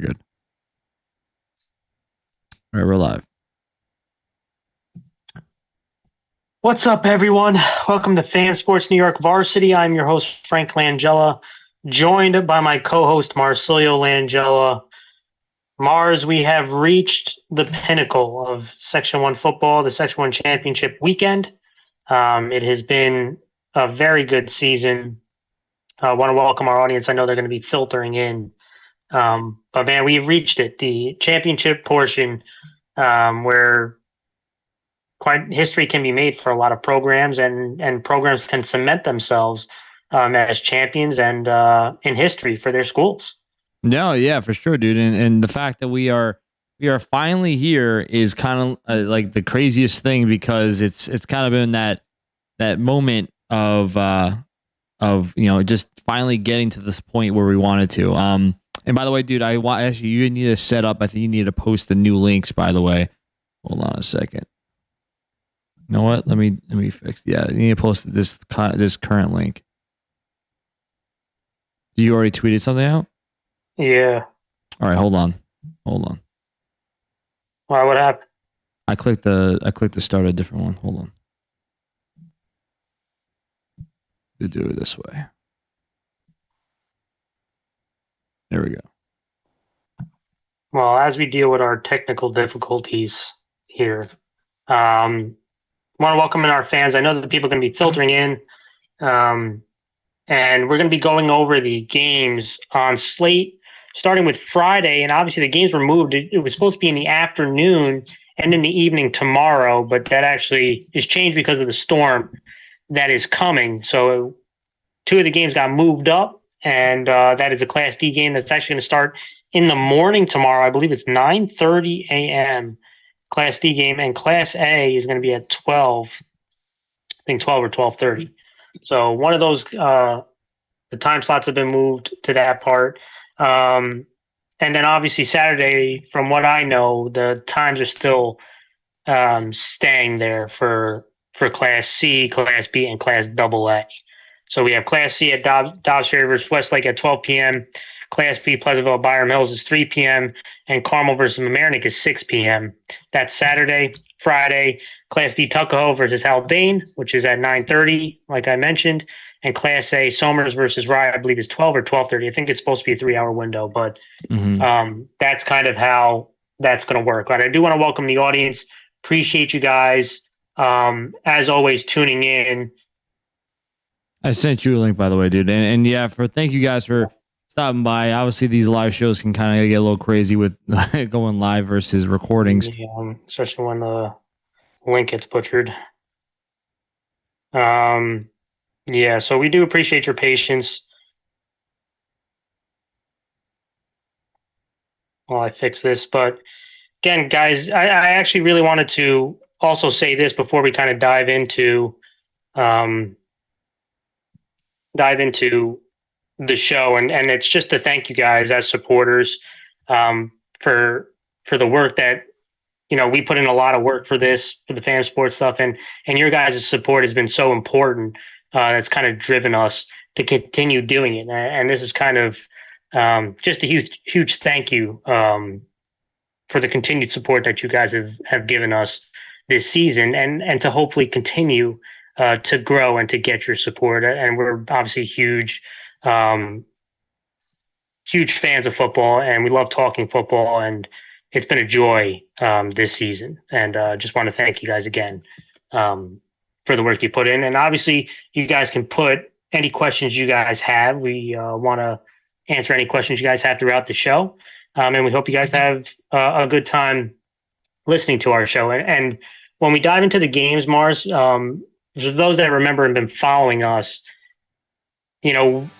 good. All right, we're live. What's up, everyone? Welcome to Fan Sports New York Varsity. I'm your host, Frank Langella, joined by my co-host, Marsilio Langella. Mars, we have reached the pinnacle of Section 1 football, the Section 1 championship weekend. It has been a very good season. I want to welcome our audience. I know they're going to be filtering in. But, man, we've reached it, the championship portion, where quite history can be made for a lot of programs, and programs can cement themselves as champions and in history for their schools. No, yeah, for sure, dude. And the fact that we are finally here is kind of like the craziest thing, because it's kind of been that moment of just finally getting to this point where we wanted to. And by the way, dude, actually you need to set up. I think you need to post the new links. By the way, hold on a second. You know what? Let me fix. Yeah, you need to post this current link. Did you already tweeted something out? Yeah. All right, hold on. Why? What happened? I clicked to start a different one. Hold on. To do it this way. There we go. Well, as we deal with our technical difficulties here, want to welcome in our fans. I know that people are going to be filtering in, and we're going to be going over the games on slate, starting with Friday. And obviously, the games were moved. It was supposed to be in the afternoon and in the evening tomorrow, but that actually is changed because of the storm that is coming. So 2 of the games got moved up, and that is a Class D game that's actually going to start in the morning tomorrow. I believe it's 9:30 a.m. Class D game, and Class A is going to be at 12. I think 12 or 12:30. So one of those, the time slots have been moved to that part. And then obviously Saturday, from what I know, the times are still staying there for Class C, Class B, and Class AA. So we have Class C at Dobbs Ferry versus Westlake at 12 p.m. Class B, Pleasantville, Byram Hills is 3 p.m. and Carmel versus Mamaroneck is 6 p.m. That's Saturday. Friday, Class D, Tuckahoe versus Haldane, which is at 9:30, like I mentioned. And Class A, Somers versus Rye, I believe is 12 or 12:30. I think it's supposed to be a 3-hour window, but that's kind of how that's going to work. But I do want to welcome the audience. Appreciate you guys, as always, tuning in. I sent you a link, by the way, dude. And yeah, thank you guys for stopping by. Obviously, these live shows can kind of get a little crazy with going live versus recordings. Yeah, especially when the link gets butchered. Yeah, so we do appreciate your patience while I fix this. But again, guys, I actually really wanted to also say this before we kind of dive into the show, and it's just to thank you guys as supporters for the work that we put in. A lot of work for this, for the fan sports stuff, and your guys' support has been so important. That's kind of driven us to continue doing it, and this is kind of just a huge thank you for the continued support that you guys have given us this season, and to hopefully continue to grow and to get your support. And we're obviously huge fans of football, and we love talking football, and it's been a joy this season. And just want to thank you guys again for the work you put in. And obviously, you guys can put any questions you guys have. We want to answer any questions you guys have throughout the show. And we hope you guys have a good time listening to our show. And when we dive into the games, Mars, for those that remember and been following us,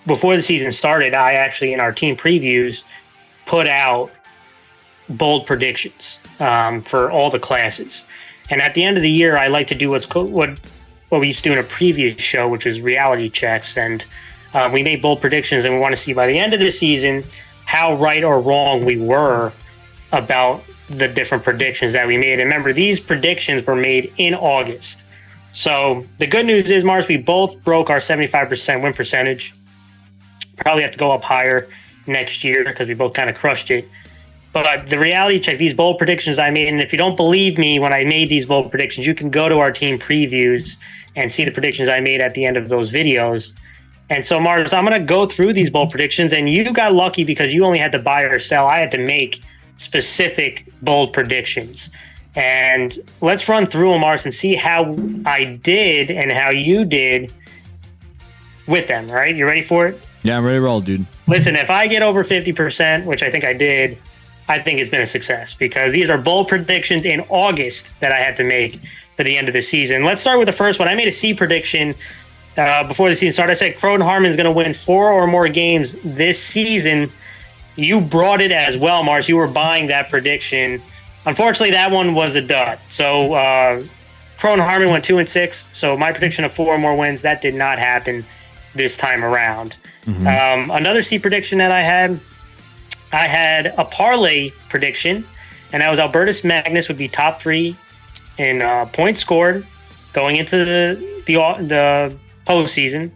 before the season started, I actually, in our team previews, put out bold predictions for all the classes. And at the end of the year, I like to do what we used to do in a previous show, which is reality checks. And we made bold predictions, and we want to see by the end of the season how right or wrong we were about the different predictions that we made. And remember, these predictions were made in August. So the good news is, Mars, we both broke our 75% win percentage. Probably have to go up higher next year because we both kind of crushed it But the reality check, these bold predictions I made, and if you don't believe me when I made these bold predictions, you can go to our team previews and see the predictions I made at the end of those videos. And so, Mars, I'm going to go through these bold predictions, and you got lucky because you only had to buy or sell. I had to make specific bold predictions. And let's run through them, Mars, and see how I did and how you did with them, all right? You ready for it? Yeah, I'm ready to roll, dude. Listen, if I get over 50%, which I think I did, I think it's been a success because these are bold predictions in August that I had to make for the end of the season. Let's start with the first one. I made a C prediction before the season started. I said Croton Harmon is going to win 4 or more games this season. You brought it as well, Mars. You were buying that prediction. Unfortunately, that one was a dud. So Croton Harmon went 2-6. So my prediction of 4 or more wins, that did not happen this time around. Mm-hmm. Another C prediction that I had a parlay prediction, and that was Albertus Magnus would be top 3 in points scored going into the postseason,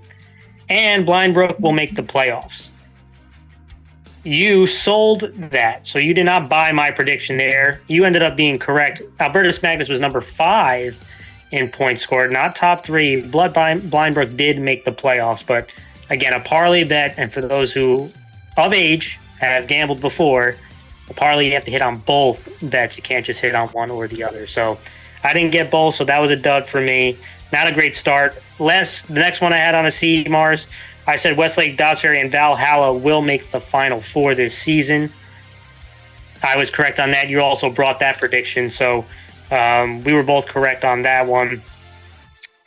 and Blind Brook will make the playoffs. You sold that, so you did not buy my prediction there. You ended up being correct. Albertus Magnus was number 5 in points scored, not top 3. Blind Brook did make the playoffs, but again, a parlay bet, and for those who of age have gambled before, a parlay you have to hit on both bets. You can't just hit on one or the other. So I didn't get both, so that was a dud for me. Not a great start. The next one I had on a C, Mars, I said Westlake, Dobbs Ferry, and Valhalla will make the Final Four this season. I was correct on that. You also brought that prediction, so we were both correct on that one.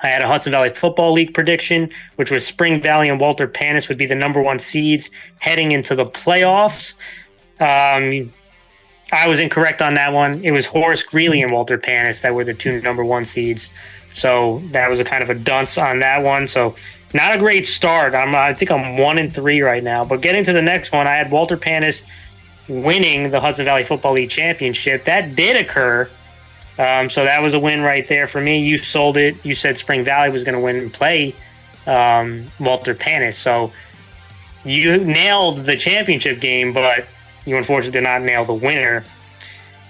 I had a Hudson Valley Football League prediction, which was Spring Valley and Walter Panis would be the number 1 seeds heading into the playoffs. I was incorrect on that one. It was Horace Greeley and Walter Panis that were the 2 number 1 seeds. So that was a kind of a dunce on that one. So not a great start. I think I'm 1-3 right now. But getting to the next one, I had Walter Panis winning the Hudson Valley Football League championship. That did occur. So that was a win right there for me. You sold it. You said Spring Valley was going to win and play Walter Panis. So you nailed the championship game, but you unfortunately did not nail the winner.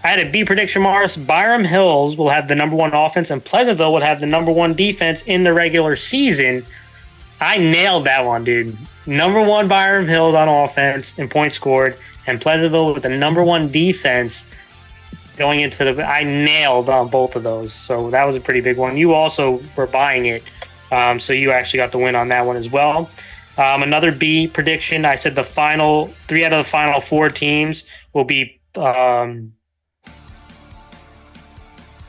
I had a B prediction, Mars. Byram Hills will have the number 1 offense, and Pleasantville would have the number 1 defense in the regular season. I nailed that one, dude. Number 1 Byram Hills on offense and points scored, and Pleasantville with the number 1 defense going into I nailed on both of those. So that was a pretty big one. You also were buying it, so you actually got the win on that one as well. Another B prediction, I said the final 3 out of the final 4 teams will be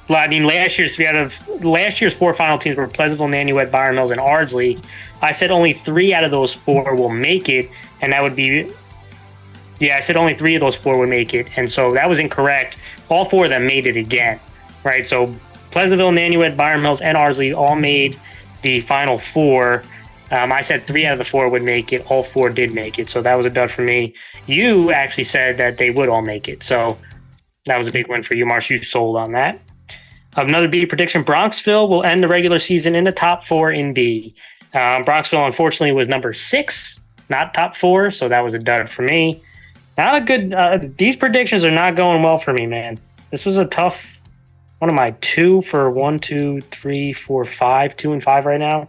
last year's 4 final teams were Pleasantville, Nanuet, Byram Hills, and Ardsley. I said only 3 out of those 4 will make it, and that would be I said only 3 of those 4 would make it, and so that was incorrect. All 4 of them made it again, right? So Pleasantville, Nanuet, Byram Hills, and Ardsley all made the final 4. I said 3 out of the 4 would make it. All 4 did make it, so that was a dud for me. You actually said that they would all make it, so that was a big win for you, Marsh. You sold on that. Another B prediction, Bronxville will end the regular season in the top 4 in B. Bronxville, unfortunately, was number 6, not top 4, so that was a dud for me. Not a good. These predictions are not going well for me, man. This was a tough. What am I? 2 for 1, 2, 3, 4, 5. 2 and 5 right now.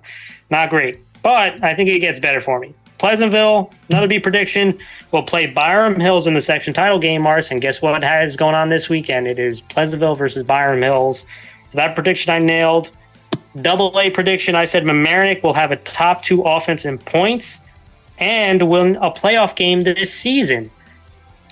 Not great, but I think it gets better for me. Pleasantville, another B prediction, will play Byram Hills in the section title game, Mars. And guess what is going on this weekend? It is Pleasantville versus Byram Hills. So that prediction I nailed. Double A prediction, I said Mamaroneck will have a top 2 offense in points and win a playoff game this season.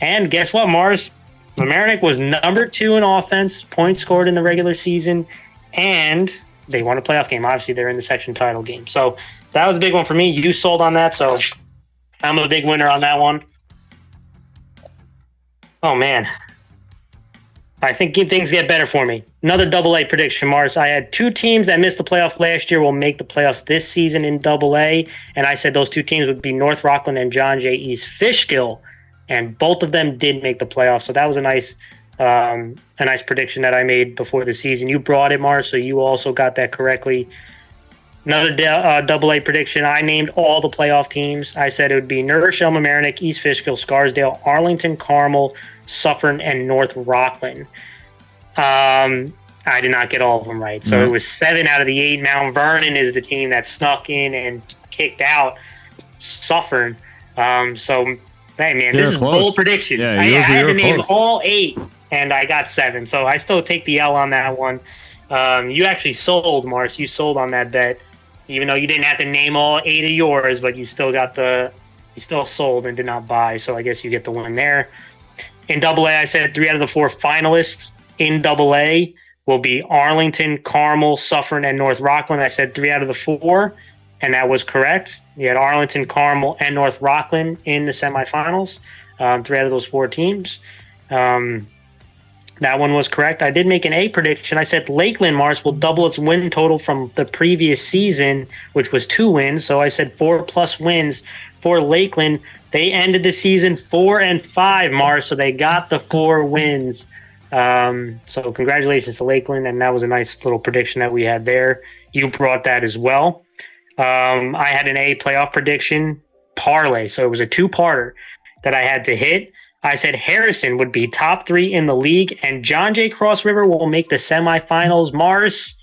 And guess what, Mars? Mamaroneck was number 2 in offense, points scored in the regular season, and they won a playoff game. Obviously, they're in the section title game. So that was a big one for me. You sold on that, so I'm a big winner on that one. Oh, man. I think things get better for me. Another double A prediction, Mars. I had 2 teams that missed the playoff last year will make the playoffs this season in double A, and I said those 2 teams would be North Rockland and John J. East Fishkill. And both of them did make the playoffs, so that was a nice prediction that I made before the season. You brought it, Mars, so you also got that correctly. Another double A prediction. I named all the playoff teams. I said it would be New Rochelle, Mamaroneck, East Fishkill, Scarsdale, Arlington, Carmel, Suffern, and North Rockland. I did not get all of them right. So it was 7 out of the 8. Mount Vernon is the team that snuck in and kicked out Suffern. So, hey, man, this is bold prediction. Yeah, I had to name close. all 8, and I got 7. So I still take the L on that one. You actually sold, Mars. You sold on that bet. Even though you didn't have to name all 8 of yours, but you still sold and did not buy. So I guess you get the win there. In Double A, I said 3 out of the 4 finalists in Double A will be Arlington, Carmel, Suffern, and North Rockland. I said 3 out of the 4, and that was correct. You had Arlington, Carmel, and North Rockland in the semifinals. 3 out of those 4 teams. That one was correct. I did make an A prediction. I said Lakeland, Mars, will double its win total from the previous season, which was 2 wins. So I said 4+ wins for Lakeland. They ended the season 4-5, Mars, so they got the 4 wins. So congratulations to Lakeland, and that was a nice little prediction that we had there. You brought that as well. I had an A playoff prediction parlay, so it was a 2-parter that I had to hit. I said Harrison would be top 3 in the league, and John Jay Cross River will make the semifinals. Mars,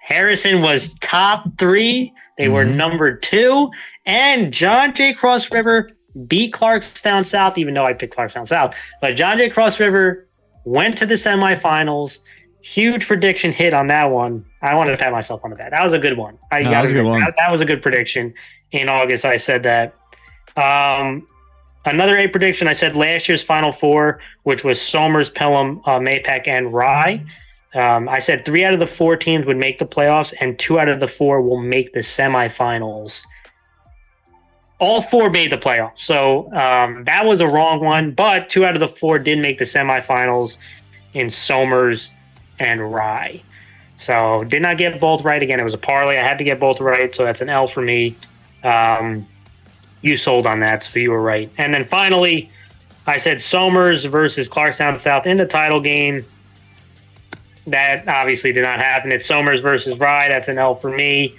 Harrison was top 3. They were number 2, and John Jay Cross River beat Clarkstown South, even though I picked Clarkstown South. But John Jay Cross River went to the semifinals. Huge prediction hit on that one. I wanted to pat myself on the back. That was a good one. That was a good one. That was a good prediction. In August, I said that. Another A prediction, I said last year's Final Four, which was Somers, Pelham, Mapac, and Rye. I said 3 out of the 4 teams would make the playoffs, and 2 out of the 4 will make the semifinals. All 4 made the playoffs, so that was a wrong one, but 2 out of the 4 did make the semifinals in Somers and Rye. So did not get both right. Again, it was a parlay. I had to get both right, so that's an L for me. You sold on that, so you were right. And then finally, I said Somers versus Clarkstown South in the title game. That obviously did not happen. It's Somers versus Rye. That's an L for me.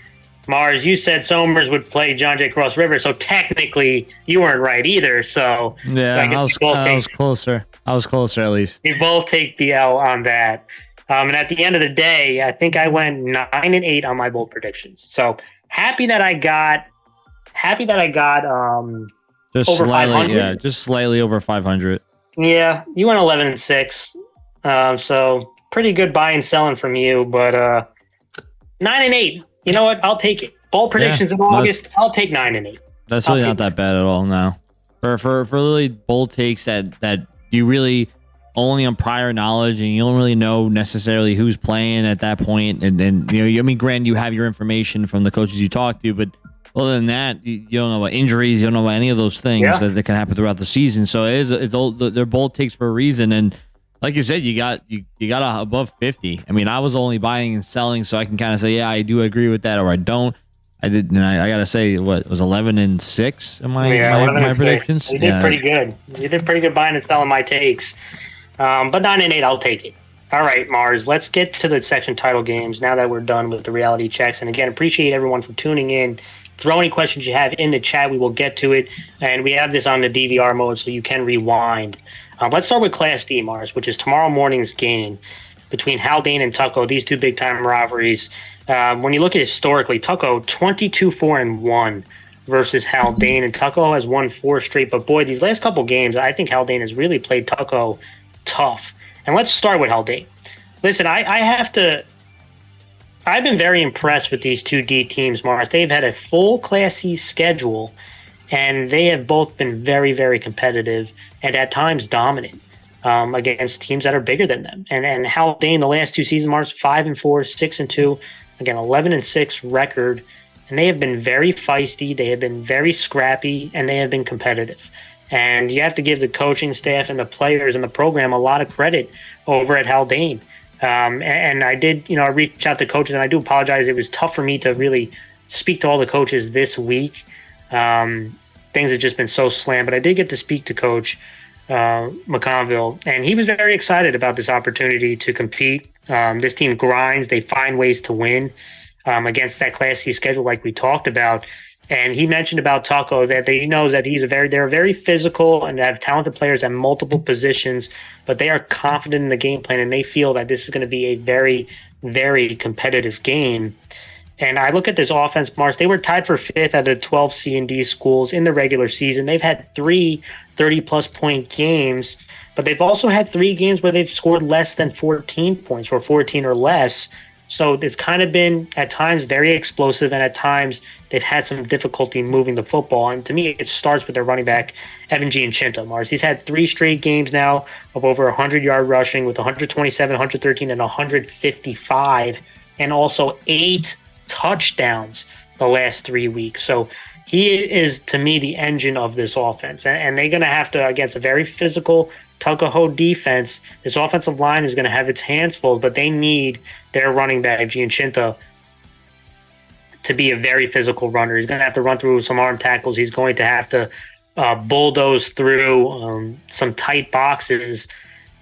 Mars, you said Somers would play John Jay Cross River, so technically you weren't right either. So yeah, I was closer. I was closer at least. We both take the L on that. And at the end of the day, I think I went 9-8 on my bold predictions. So happy that I got just over slightly, 500. yeah, just slightly over 500. Yeah, you went 11-6. So pretty good buying and selling from you, but 9-8. You know what? I'll take it. Bold predictions in August. I'll take 9-8. That's really not that bad at all. No, for really bold takes that you really only on prior knowledge, and you don't really know necessarily who's playing at that point. And then I mean, granted, you have your information from the coaches you talk to, but other than that, you don't know about injuries. You don't know about any of those things that can happen throughout the season. So they're bold takes for a reason. And like you said, you got above 50. I mean, I was only buying and selling, so I can kind of say, yeah, I do agree with that, or I don't. I did. And I gotta say, what was 11-6 in my predictions? You did pretty good. You did pretty good buying and selling my takes. But 9-8, I'll take it. All right, Mars, let's get to the section title games now that we're done with the reality checks. And again, appreciate everyone for tuning in. Throw any questions you have in the chat. We will get to it. And we have this on the DVR mode, so you can rewind. Let's start with Class D, Mars, which is tomorrow morning's game between Haldane and Tucko, these 2 big-time rivalries. When you look at historically, Tucko 22-4-1 versus Haldane, and Tucko has won 4 straight. But boy, these last couple games, I think Haldane has really played Tucko tough. And let's start with Haldane. Listen, I've been very impressed with these 2 D teams, Mars. They've had a full Class C schedule, and they have both been very, very competitive and at times dominant against teams that are bigger than them. And Haldane, the last 2 seasons, Mars, 5-4, 6-2, again, 11-6 record. And they have been very feisty. They have been very scrappy, and they have been competitive. And you have to give the coaching staff and the players and the program a lot of credit over at Haldane. And I did, I reached out to coaches, and I do apologize. It was tough for me to really speak to all the coaches this week. Things have just been so slammed, but I did get to speak to Coach McConville, and he was very excited about this opportunity to compete. This team grinds. They find ways to win. against that Class C schedule, like we talked about. And he mentioned about Tucko that he knows that they're very physical and have talented players at multiple positions, but they are confident in the game plan and they feel that this is going to be a very, very competitive game. And I look at this offense, Mars. They were tied for fifth out of 12 C and D schools in the regular season. They've had 3 30-plus point games, but they've also had 3 games where they've scored less than 14 points or 14 or less. So it's kind of been at times very explosive, and at times they've had some difficulty moving the football. And to me, it starts with their running back, Evan Gianchinta, Mars. He's had 3 straight games now of over 100-yard rushing with 127, 113, and 155, and also 8 touchdowns the last 3 weeks. So he is, to me, the engine of this offense. And they're going to have to, against a very physical Tuckahoe defense, this offensive line is going to have its hands full, but they need their running back, Gianchinta, to be a very physical runner. He's going to have to run through some arm tackles. He's going to have to bulldoze through some tight boxes.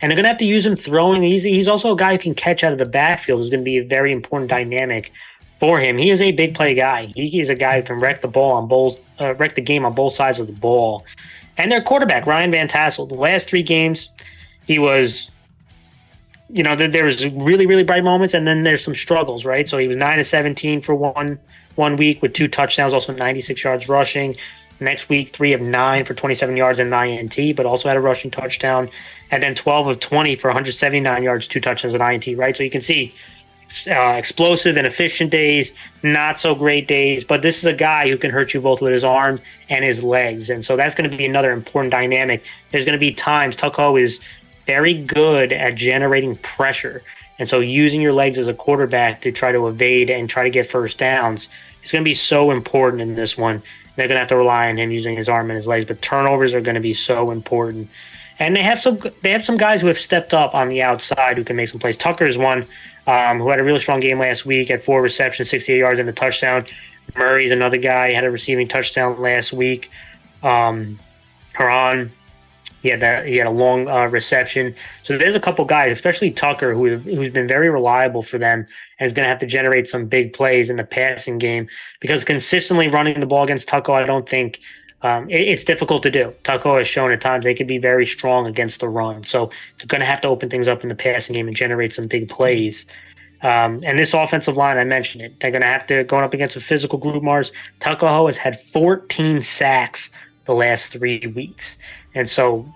And they're going to have to use him throwing. He's also a guy who can catch out of the backfield. Who's going to be a very important dynamic for him. He is a big play guy. He is a guy who can wreck the game on both sides of the ball. And their quarterback, Ryan Van Tassel, the last 3 games, he was, there was really, really bright moments, and then there's some struggles, right? So he was 9-17 for one week with 2 touchdowns, also 96 yards rushing. Next week, 3 of 9 for 27 yards and 9 INT, but also had a rushing touchdown. And then 12 of 20 for 179 yards, 2 touchdowns and INT, right? So you can see explosive and efficient days, not so great days, but this is a guy who can hurt you both with his arms and his legs. And so that's going to be another important dynamic. There's going to be times Tucko is very good at generating pressure. And so using your legs as a quarterback to try to evade and try to get first downs is going to be so important in this one. They're going to have to rely on him using his arm and his legs, but turnovers are going to be so important. And they have some guys who have stepped up on the outside who can make some plays. Tucker is one who had a really strong game last week at 4 receptions, 68 yards, and a touchdown. Murray's another guy, had a receiving touchdown last week. Haran, he had a long reception. So there's a couple guys, especially Tucker, who's been very reliable for them and is going to have to generate some big plays in the passing game, because consistently running the ball against Tucko, I don't think it's difficult to do. Tucko has shown at times they can be very strong against the run. So they're going to have to open things up in the passing game and generate some big plays. And this offensive line, I mentioned it. They're going to have to, going up against a physical group, Mars. Tuckahoe has had 14 sacks the last 3 weeks. And so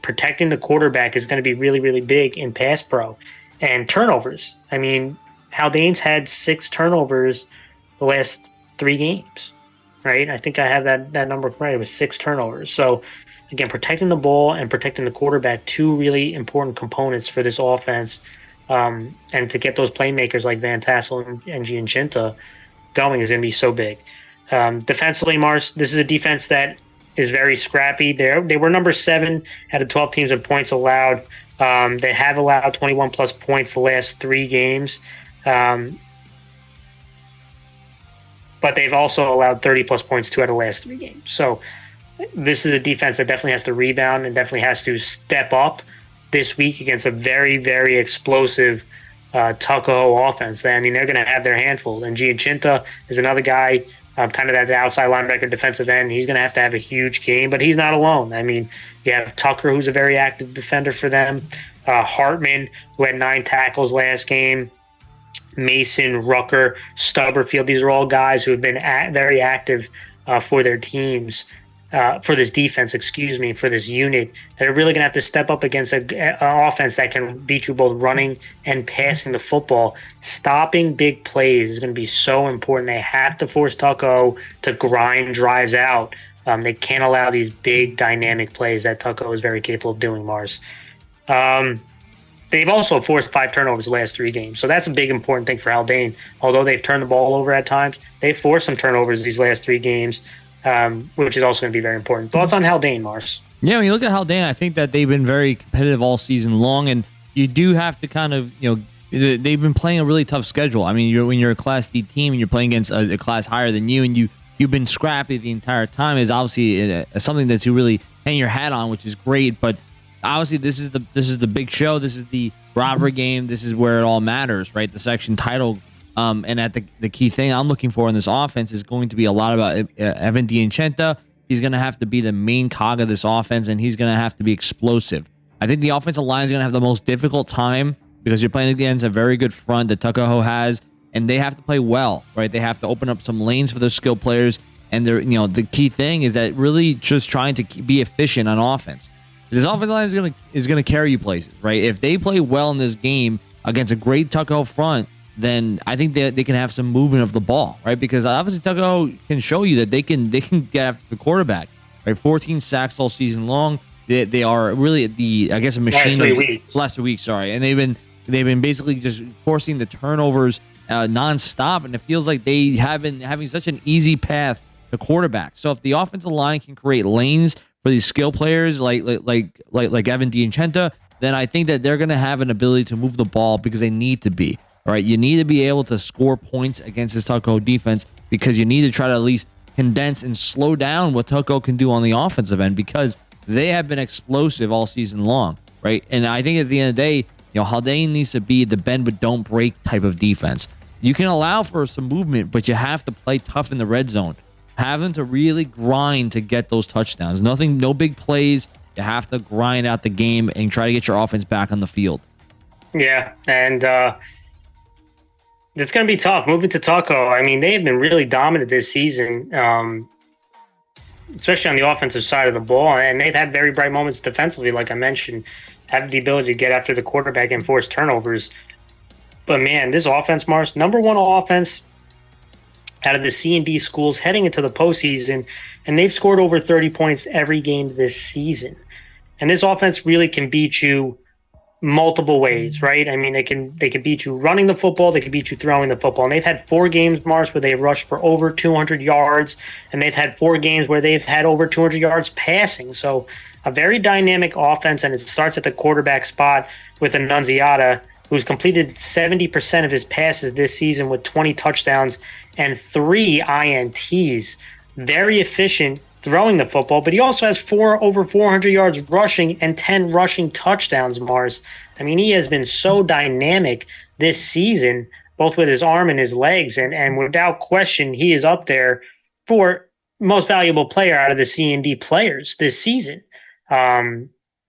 protecting the quarterback is going to be really, really big in pass pro. And turnovers. I mean, Haldane's had 6 turnovers the last 3 games, right? I think I have that number right. It was 6 turnovers. So, again, protecting the ball and protecting the quarterback, 2 really important components for this offense. And to get those playmakers like Van Tassel and Gianchinta going is going to be so big. Defensively, Mars, this is a defense that is very scrappy. They were number 7 out of 12 teams in points allowed. They have allowed 21-plus points the last 3 games. But they've also allowed 30-plus points 2 out of the last 3 games. So this is a defense that definitely has to rebound and definitely has to step up this week against a very, very explosive Tuckahoe offense. I mean, they're going to have their handful. And Gianchinta is another guy, kind of that outside linebacker defensive end. He's going to have a huge game, but he's not alone. I mean, you have Tucker, who's a very active defender for them. Hartman, who had 9 tackles last game. Mason, Rucker, Stubberfield. These are all guys who have been very active for their teams, for this defense, for this unit. They're really going to have to step up against an offense that can beat you both running and passing the football. Stopping big plays is going to be so important. They have to force Tucko to grind drives out. They can't allow these big dynamic plays that Tucko is very capable of doing, Mars. They've also forced 5 turnovers the last 3 games. So that's a big important thing for Haldane. Although they've turned the ball over at times, they've forced some turnovers these last 3 games, which is also going to be very important. Thoughts on Haldane, Mars? Yeah, when you look at Haldane, I think that they've been very competitive all season long, and you do have to kind of, they've been playing a really tough schedule. I mean, when you're a Class D team and you're playing against a class higher than you, and you've been scrappy the entire time, is obviously something that you really hang your hat on, which is great. But obviously, this is the big show. This is the rivalry game. This is where it all matters, right? The section title And at the key thing I'm looking for in this offense is going to be a lot about Evan D'Anchenta. He's going to have to be the main cog of this offense, and he's going to have to be explosive. I think the offensive line is going to have the most difficult time because you're playing against a very good front that Tuckahoe has, and they have to play well, right? They have to open up some lanes for those skilled players, and they're, the key thing is that really just trying to be efficient on offense. This offensive line is gonna carry you places, right? If they play well in this game against a great Tuckahoe front, then I think they can have some movement of the ball, right? Because obviously Tuckahoe can show you that they can get after the quarterback, right? 14 sacks all season long. They are really a machine. Last 3 weeks, sorry, and they've been basically just forcing the turnovers nonstop, and it feels like they have been having such an easy path to quarterback. So if the offensive line can create lanes for these skill players like Evan D'Anchenta, then I think that they're going to have an ability to move the ball because they need to be. All right, you need to be able to score points against this Tuckahoe defense because you need to try to at least condense and slow down what Tuckahoe can do on the offensive end because they have been explosive all season long, right? And I think at the end of the day, Haldane needs to be the bend but don't break type of defense. You can allow for some movement, but you have to play tough in the red zone. Having to really grind to get those touchdowns. No big plays. You have to grind out the game and try to get your offense back on the field. Yeah, and it's going to be tough moving to Tuckahoe. I mean, they have been really dominant this season, especially on the offensive side of the ball, and they've had very bright moments defensively, like I mentioned, have the ability to get after the quarterback and force turnovers. But, man, this offense, Mars, number one offense out of the C&D schools heading into the postseason, and they've scored over 30 points every game this season. And this offense really can beat you multiple ways, right? I mean, they can beat you running the football, they can beat you throwing the football. And they've had 4 games, Mars, where they've rushed for over 200 yards, and they've had 4 games where they've had over 200 yards passing. So a very dynamic offense, and it starts at the quarterback spot with Annunziata, who's completed 70% of his passes this season with 20 touchdowns and 3 INTs. Very efficient throwing the football, but he also has over 400 yards rushing and 10 rushing touchdowns, Mars. I mean, he has been so dynamic this season, both with his arm and his legs, and without question, he is up there for most valuable player out of the C&D players this season.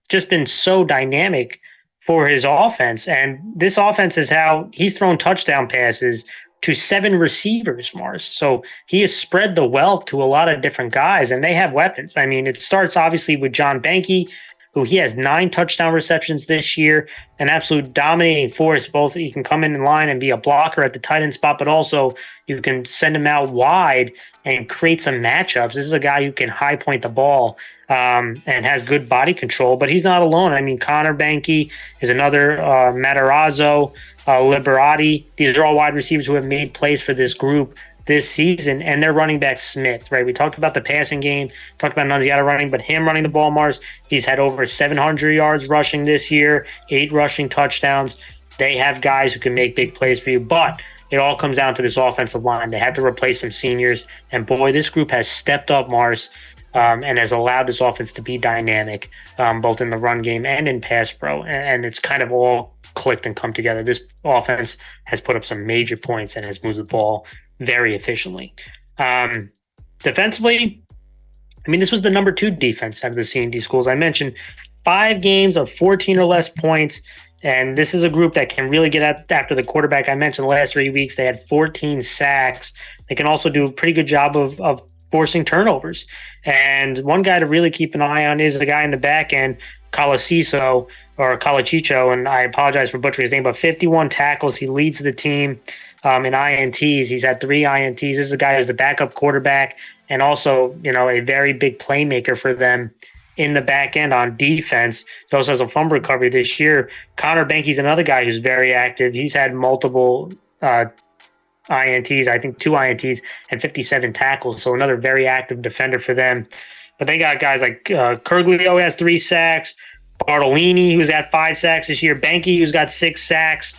Just been so dynamic for his offense, and this offense is how he's thrown touchdown passes to 7 receivers, Mars. So he has spread the wealth to a lot of different guys, and they have weapons. I mean, it starts obviously with John Banky, who he has 9 touchdown receptions this year, an absolute dominating force. Both he can come in line and be a blocker at the tight end spot, but also you can send him out wide and create some matchups. This is a guy who can high point the ball and has good body control, but he's not alone. I mean, Connor Banky is another, Matarazzo, Liberati. These are all wide receivers who have made plays for this group this season, and their running back Smith, right? We talked about the passing game, talked about Nunziata running, but him running the ball, Mars, he's had over 700 yards rushing this year, 8 rushing touchdowns. They have guys who can make big plays for you, but it all comes down to this offensive line. They had to replace some seniors, and boy, this group has stepped up, Mars, and has allowed this offense to be dynamic, both in the run game and in pass pro, and it's kind of all clicked and come together. This offense has put up some major points and has moved the ball very efficiently. Defensively, I mean, this was the number 2 defense out of the C&D schools. I mentioned 5 games of 14 or less points, and this is a group that can really get after the quarterback. I mentioned the last 3 weeks they had 14 sacks. They can also do a pretty good job of forcing turnovers. And one guy to really keep an eye on is the guy in the back end, Colachicho, and I apologize for butchering his name, but 51 tackles. He leads the team in INTs. He's had 3 INTs. This is a guy who's the backup quarterback and also, a very big playmaker for them in the back end on defense. He also has a fumble recovery this year. Connor Banky's another guy who's very active. He's had multiple INTs, I think 2 INTs and 57 tackles. So another very active defender for them. But they got guys like Kurglio has 3 sacks, Bartolini, who's got 5 sacks this year, Banky, who's got 6 sacks.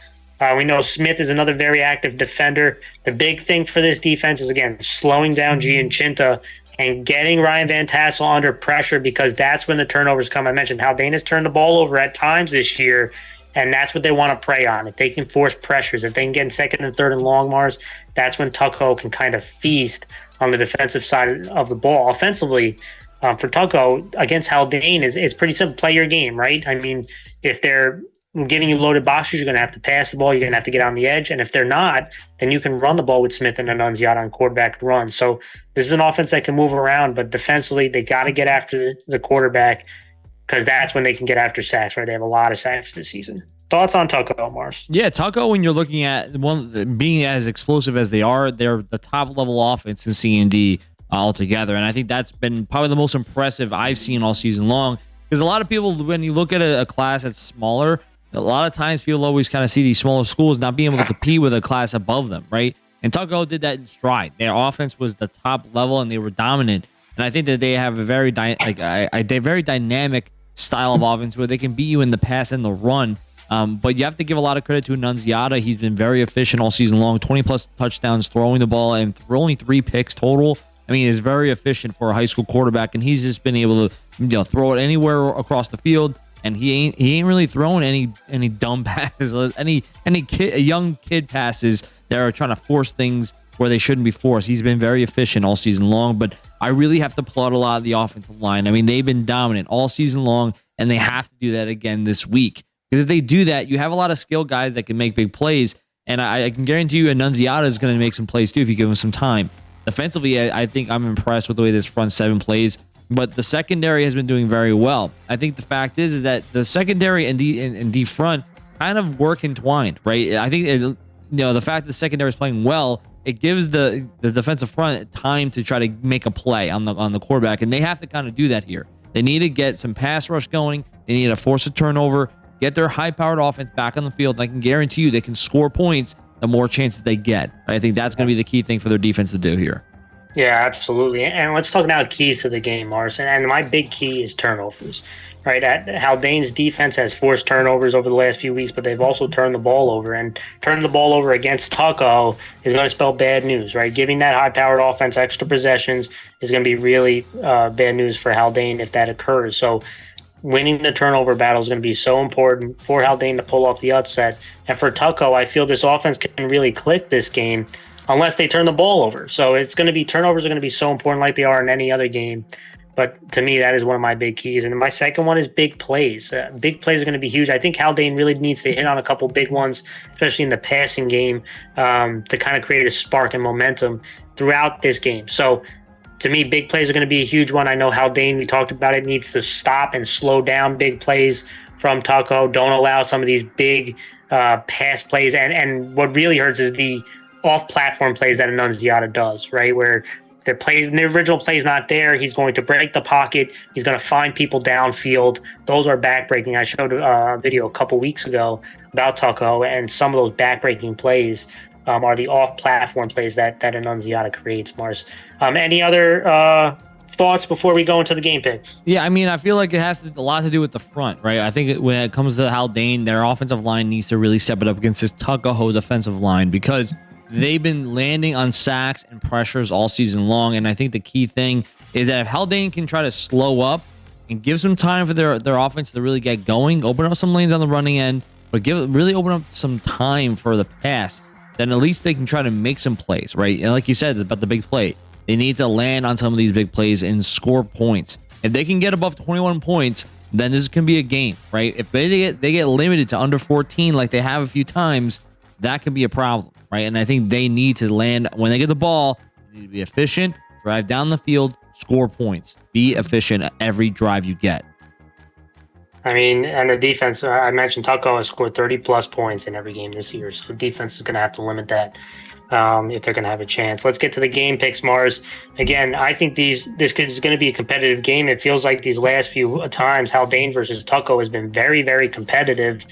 We know Smith is another very active defender. The big thing for this defense is, again, slowing down Gianchinta and getting Ryan Van Tassel under pressure, because that's when the turnovers come. I mentioned how Dana's turned the ball over at times this year, And that's what they want to prey on. If they can force pressures, if they can get in second and third and long, Mars, that's when Tucko can kind of feast on the defensive side of the ball. Offensively, for Tucko against Haldane, it's pretty simple. Play your game, right? I mean, if they're giving you loaded boxes, you're going to have to pass the ball. You're going to have to get on the edge. And if they're not, then you can run the ball with Smith and Annunziata on quarterback run. So this is an offense that can move around, but defensively, they got to get after the quarterback, because that's when they can get after sacks, right? They have a lot of sacks this season. Thoughts on Tucko, Mars? Yeah, Tucko, when you're looking at one being as explosive as they are, they're the top level offense in C&D altogether. And I think that's been probably the most impressive I've seen all season long. Because a lot of people, when you look at a class that's smaller, a lot of times people always kind of see these smaller schools not being able to compete with a class above them, right? And Tucko did that in stride. Their offense was the top level, and they were dominant. And I think that they have a very very dynamic style of offense where they can beat you in the pass and the run. But you have to give a lot of credit to Annunziata. He's been very efficient all season long, 20-plus touchdowns, throwing the ball, and only 3 picks total. I mean, he's very efficient for a high school quarterback, and he's just been able to throw it anywhere across the field. And he ain't really throwing any dumb passes, any young kid passes that are trying to force things where they shouldn't be forced. He's been very efficient all season long, but I really have to applaud a lot of the offensive line. I mean, they've been dominant all season long, and they have to do that again this week. Because if they do that, you have a lot of skilled guys that can make big plays, and I can guarantee you Annunziata is going to make some plays too if you give him some time. Defensively, I think I'm impressed with the way this front seven plays, but the secondary has been doing very well. I think the fact is that the secondary and D front kind of work entwined, right? I think the fact that the secondary is playing well, it gives the defensive front time to try to make a play on the quarterback, and they have to kind of do that here. They need to get some pass rush going. They need to force a turnover, get their high-powered offense back on the field. And I can guarantee you they can score points the more chances they get. I think that's going to be the key thing for their defense to do here. Yeah, absolutely. And let's talk now keys to the game, Mars. And my big key is turnovers, right? Haldane's defense has forced turnovers over the last few weeks, but they've also turned the ball over. And turning the ball over against Tucko is going to spell bad news, right? Giving that high-powered offense extra possessions is going to be really bad news for Haldane if that occurs. So winning the turnover battle is going to be so important for Haldane to pull off the upset. And for Tucko, I feel this offense can really click this game unless they turn the ball over. So it's going to be, turnovers are going to be so important like they are in any other game. But to me, that is one of my big keys. And my second one is big plays. Big plays are going to be huge. I think Haldane really needs to hit on a couple big ones, especially in the passing game, to kind of create a spark and momentum throughout this game. So to me, big plays are going to be a huge one. I know Haldane, we talked about it, needs to stop and slow down big plays from Tucko. Don't allow some of these big pass plays. And what really hurts is the off-platform plays that Annunziata does, right? Where the original play is not there, he's going to break the pocket. He's going to find people downfield. Those are backbreaking. I showed a video a couple weeks ago about Tucko, and some of those backbreaking plays are the off-platform plays that Annunziata creates, Mars. Any other thoughts before we go into the game picks? Yeah, I mean, I feel like it has a lot to do with the front, right? I think when it comes to Haldane, their offensive line needs to really step it up against this Tuckahoe defensive line, because they've been landing on sacks and pressures all season long. And I think the key thing is that if Haldane can try to slow up and give some time for their offense to really get going, open up some lanes on the running end, but really open up some time for the pass, then at least they can try to make some plays, right? And like you said, it's about the big play. They need to land on some of these big plays and score points. If they can get above 21 points, then this can be a game, right? If they get limited to under 14 like they have a few times, that could be a problem, right? And I think they need to land when they get the ball. They need to be efficient, drive down the field, score points. Be efficient at every drive you get. I mean, and the defense, I mentioned Tucko has scored 30-plus points in every game this year, so the defense is going to have to limit that if they're going to have a chance. Let's get to the game picks, Mars. Again, I think this is going to be a competitive game. It feels like these last few times, Haldane versus Tucko has been very, very competitive.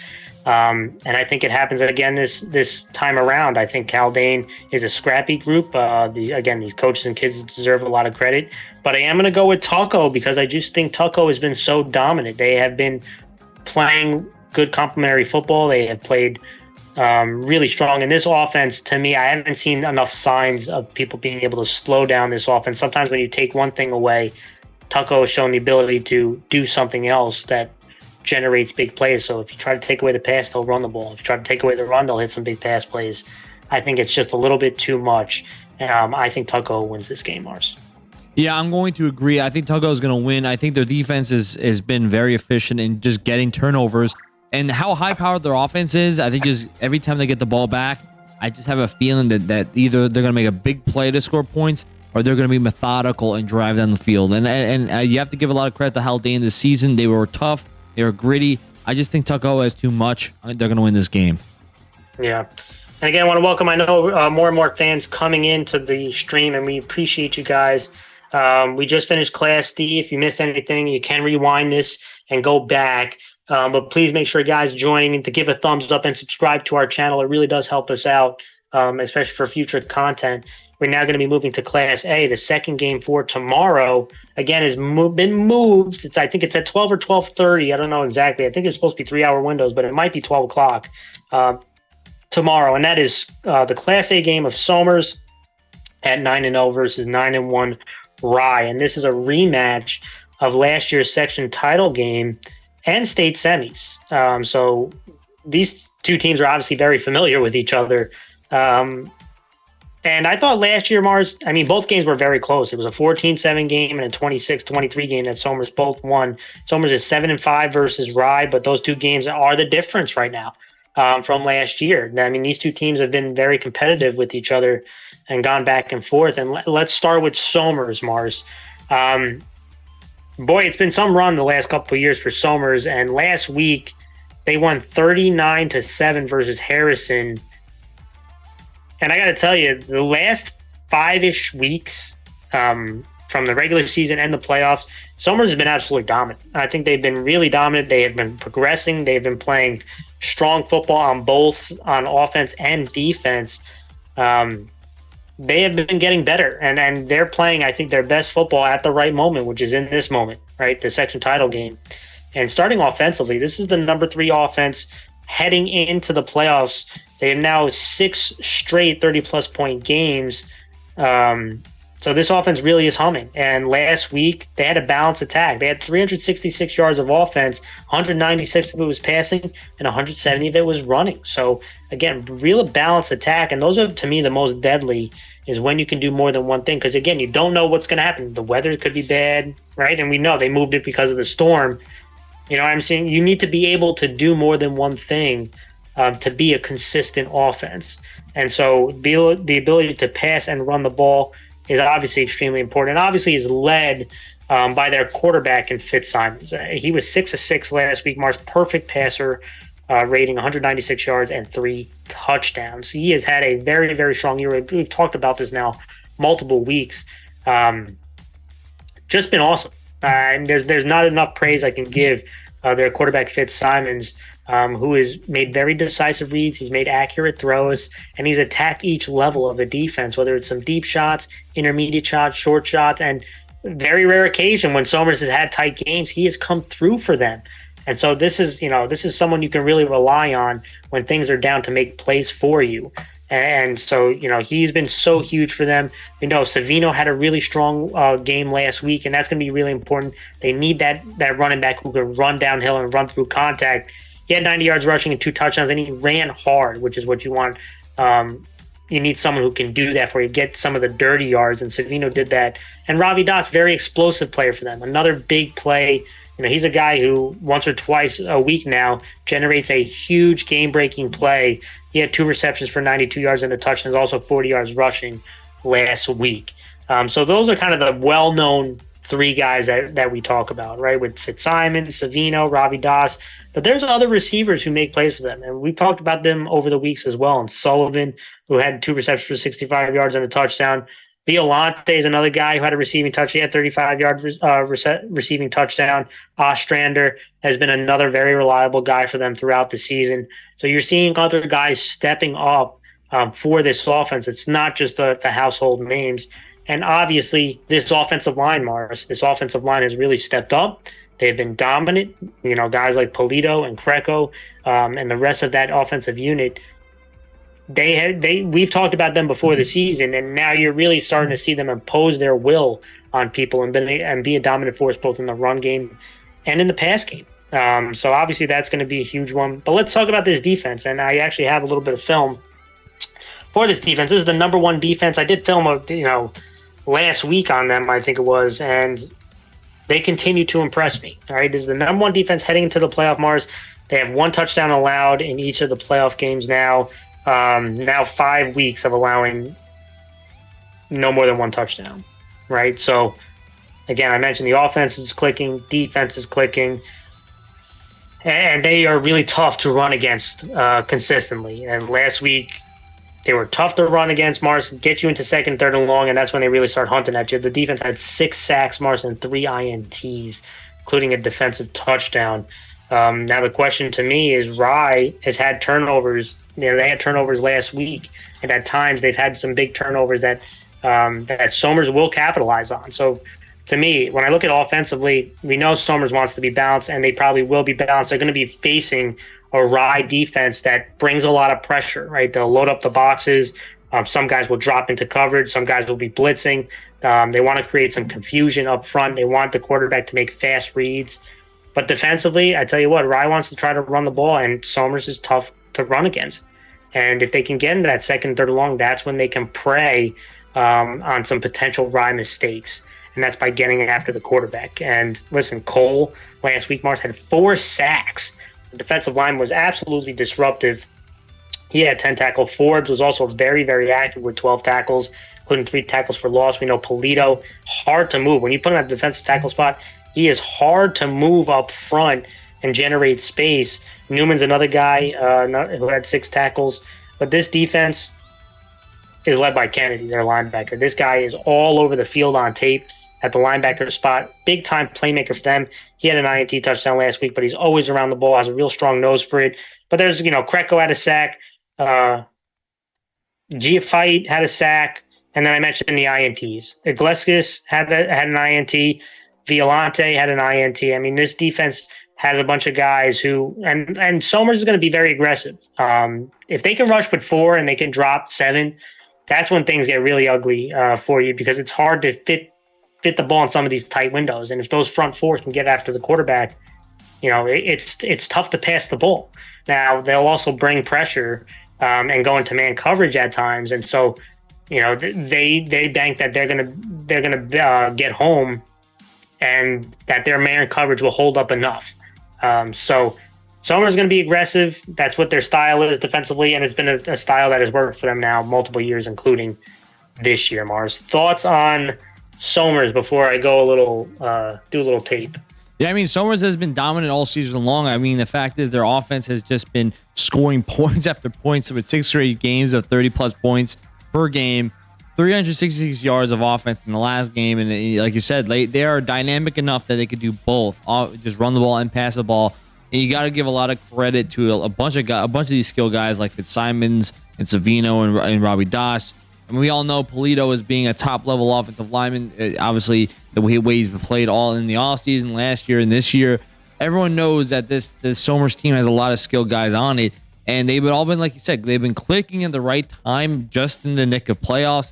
And I think it happens again this time around. I think Haldane is a scrappy group. These coaches and kids deserve a lot of credit. But I am going to go with Tucko because I just think Tucko has been so dominant. They have been playing good complementary football. They have played really strong. And this offense, to me, I haven't seen enough signs of people being able to slow down this offense. Sometimes when you take one thing away, Tucko has shown the ability to do something else that generates big plays. So if you try to take away the pass, they'll run the ball. If you try to take away the run, they'll hit some big pass plays. I think it's just a little bit too much. I think Tucko wins this game, Mars. Yeah, I'm going to agree. I think Tucko is going to win. I think their defense has been very efficient in just getting turnovers. And how high-powered their offense is, I think just every time they get the ball back, I just have a feeling that either they're going to make a big play to score points or they're going to be methodical and drive down the field. And you have to give a lot of credit to Haldane this season. They were tough. They were gritty. I just think Tucko has too much. I think they're going to win this game. Yeah. And again, I want to welcome, I know, more and more fans coming into the stream, and we appreciate you guys. We just finished Class D. If you missed anything, you can rewind this and go back. But please make sure guys joining to give a thumbs up and subscribe to our channel. It really does help us out, especially for future content. We're now going to be moving to Class A. The second game for tomorrow, again, has been moved. I think it's at 12 or 12:30. I don't know exactly. I think it's supposed to be 3-hour windows, but it might be 12 o'clock tomorrow. And that is the Class A game of Somers at 9-0 versus 9-1 Rye. And this is a rematch of last year's section title game and state semis. So these two teams are obviously very familiar with each other. And I thought last year, Mars, I mean, both games were very close. It was a 14-7 game and a 26-23 game that Somers both won. Somers is 7-5 versus Rye, but those two games are the difference right now from last year. I mean, these two teams have been very competitive with each other and gone back and forth. And let's start with Somers, Mars. Boy, it's been some run the last couple of years for Somers. And last week, they won 39-7 versus Harrison. And I got to tell you, the last 5-ish weeks from the regular season and the playoffs, Somers has been absolutely dominant. I think they've been really dominant. They have been progressing. They've been playing strong football on offense and defense. They have been getting better, and they're playing, I think, their best football at the right moment, which is in this moment, right? The section title game. And starting offensively, this is the number 3 offense heading into the playoffs. They have now 6 straight 30-plus point games. So this offense really is humming. And last week, they had a balanced attack. They had 366 yards of offense, 196 of it was passing, and 170 of it was running. So, again, real balanced attack. And those are, to me, the most deadly is when you can do more than one thing. Because, again, you don't know what's going to happen. The weather could be bad, right? And we know they moved it because of the storm. You know what I'm saying? You need to be able to do more than one thing to be a consistent offense. And so the ability to pass and run the ball is obviously extremely important. And obviously is led by their quarterback in Fitzsimons. He was 6 of 6 last week. Mars perfect passer rating, 196 yards and 3 touchdowns. He has had a very, very strong year. We've talked about this now multiple weeks. Just been awesome. There's not enough praise I can give their quarterback Fitzsimons, who has made very decisive reads. He's made accurate throws, and he's attacked each level of the defense, whether it's some deep shots, intermediate shots, short shots, and very rare occasion when Somers has had tight games, he has come through for them. And so this is someone you can really rely on when things are down to make plays for you. And so, he's been so huge for them. Savino had a really strong game last week, and that's going to be really important. They need that running back who can run downhill and run through contact. He had 90 yards rushing and 2 touchdowns, and he ran hard, which is what you want. You need someone who can do that for you, get some of the dirty yards, and Savino did that. And Ravi Das, very explosive player for them. Another big play. He's a guy who once or twice a week now generates a huge game-breaking play. He had 2 receptions for 92 yards and a touchdown, also 40 yards rushing last week. So those are kind of the well-known 3 guys that we talk about, right? With Fitzsimons, Savino, Ravi Das. But there's other receivers who make plays for them. And we've talked about them over the weeks as well. And Sullivan, who had 2 receptions for 65 yards and a touchdown. Violante is another guy who had a receiving touch. He had 35-yard receiving touchdown. Ostrander has been another very reliable guy for them throughout the season. So you're seeing other guys stepping up for this offense. It's not just the household names. And obviously, this offensive line, Mars, this offensive line has really stepped up. They've been dominant. Guys like Polito and Kreco and the rest of that offensive unit. We've talked about them before the season, and now you're really starting to see them impose their will on people and be a dominant force both in the run game and in the pass game. So obviously that's going to be a huge one. But let's talk about this defense. And I actually have a little bit of film for this defense. This is the number one defense. I did film last week on them, I think it was, and they continue to impress me. All right, this is the number one defense heading into the playoff, Mars. They have 1 touchdown allowed in each of the playoff games now. Now 5 weeks of allowing no more than 1 touchdown, right? So, again, I mentioned the offense is clicking, defense is clicking, and they are really tough to run against consistently. And last week, they were tough to run against, Mars, get you into second, third, and long, and that's when they really start hunting at you. The defense had 6 sacks, Mars, and 3 INTs, including a defensive touchdown. Now, the question to me is Rye has had turnovers. They had turnovers last week, and at times they've had some big turnovers that Somers will capitalize on. So, to me, when I look at offensively, we know Somers wants to be balanced, and they probably will be balanced. They're going to be facing a Rye defense that brings a lot of pressure, right? They'll load up the boxes. Some guys will drop into coverage. Some guys will be blitzing. They want to create some confusion up front. They want the quarterback to make fast reads. But defensively, I tell you what, Rye wants to try to run the ball, and Somers is tough to run against. And if they can get into that second, third, long, that's when they can prey on some potential Rye mistakes. And that's by getting after the quarterback. And listen, Cole last week, Mars, had 4 sacks. The defensive line was absolutely disruptive. He had 10 tackles. Forbes was also very, very active with 12 tackles, including 3 tackles for loss. We know Polito, hard to move. When you put him at the defensive tackle spot, he is hard to move up front and generate space. Newman's another guy who had 6 tackles. But this defense is led by Kennedy, their linebacker. This guy is all over the field on tape at the linebacker spot. Big-time playmaker for them. He had an INT touchdown last week, but he's always around the ball, has a real strong nose for it. But there's, Kreko had a sack. Giafite had a sack. And then I mentioned the INTs. Iglesias had an INT. Violante had an INT. I mean, this defense has a bunch of guys who – and Somers is going to be very aggressive. If they can rush with 4 and they can drop 7, that's when things get really ugly for you, because it's hard to fit the ball in some of these tight windows. And if those front 4 can get after the quarterback, it's tough to pass the ball. Now, they'll also bring pressure and go into man coverage at times. And so, they bank that they're gonna get home and that their man coverage will hold up enough. So Somers is going to be aggressive. That's what their style is defensively, and it's been a style that has worked for them now multiple years, including this year. Mars, thoughts on Somers before I go do a little tape? Yeah, I mean, Somers has been dominant all season long. I mean, the fact is their offense has just been scoring points after points with 6 straight games of 30-plus points per game, 366 yards of offense in the last game. And like you said, they are dynamic enough that they could do both, just run the ball and pass the ball. And you got to give a lot of credit to a bunch of these skill guys like Fitzsimons and Savino and Robbie Doss. I mean, we all know Polito as being a top-level offensive lineman. Obviously, the way he's played all in the offseason last year and this year. Everyone knows that this Somers team has a lot of skilled guys on it. And they've all been, like you said, they've been clicking at the right time, just in the nick of playoffs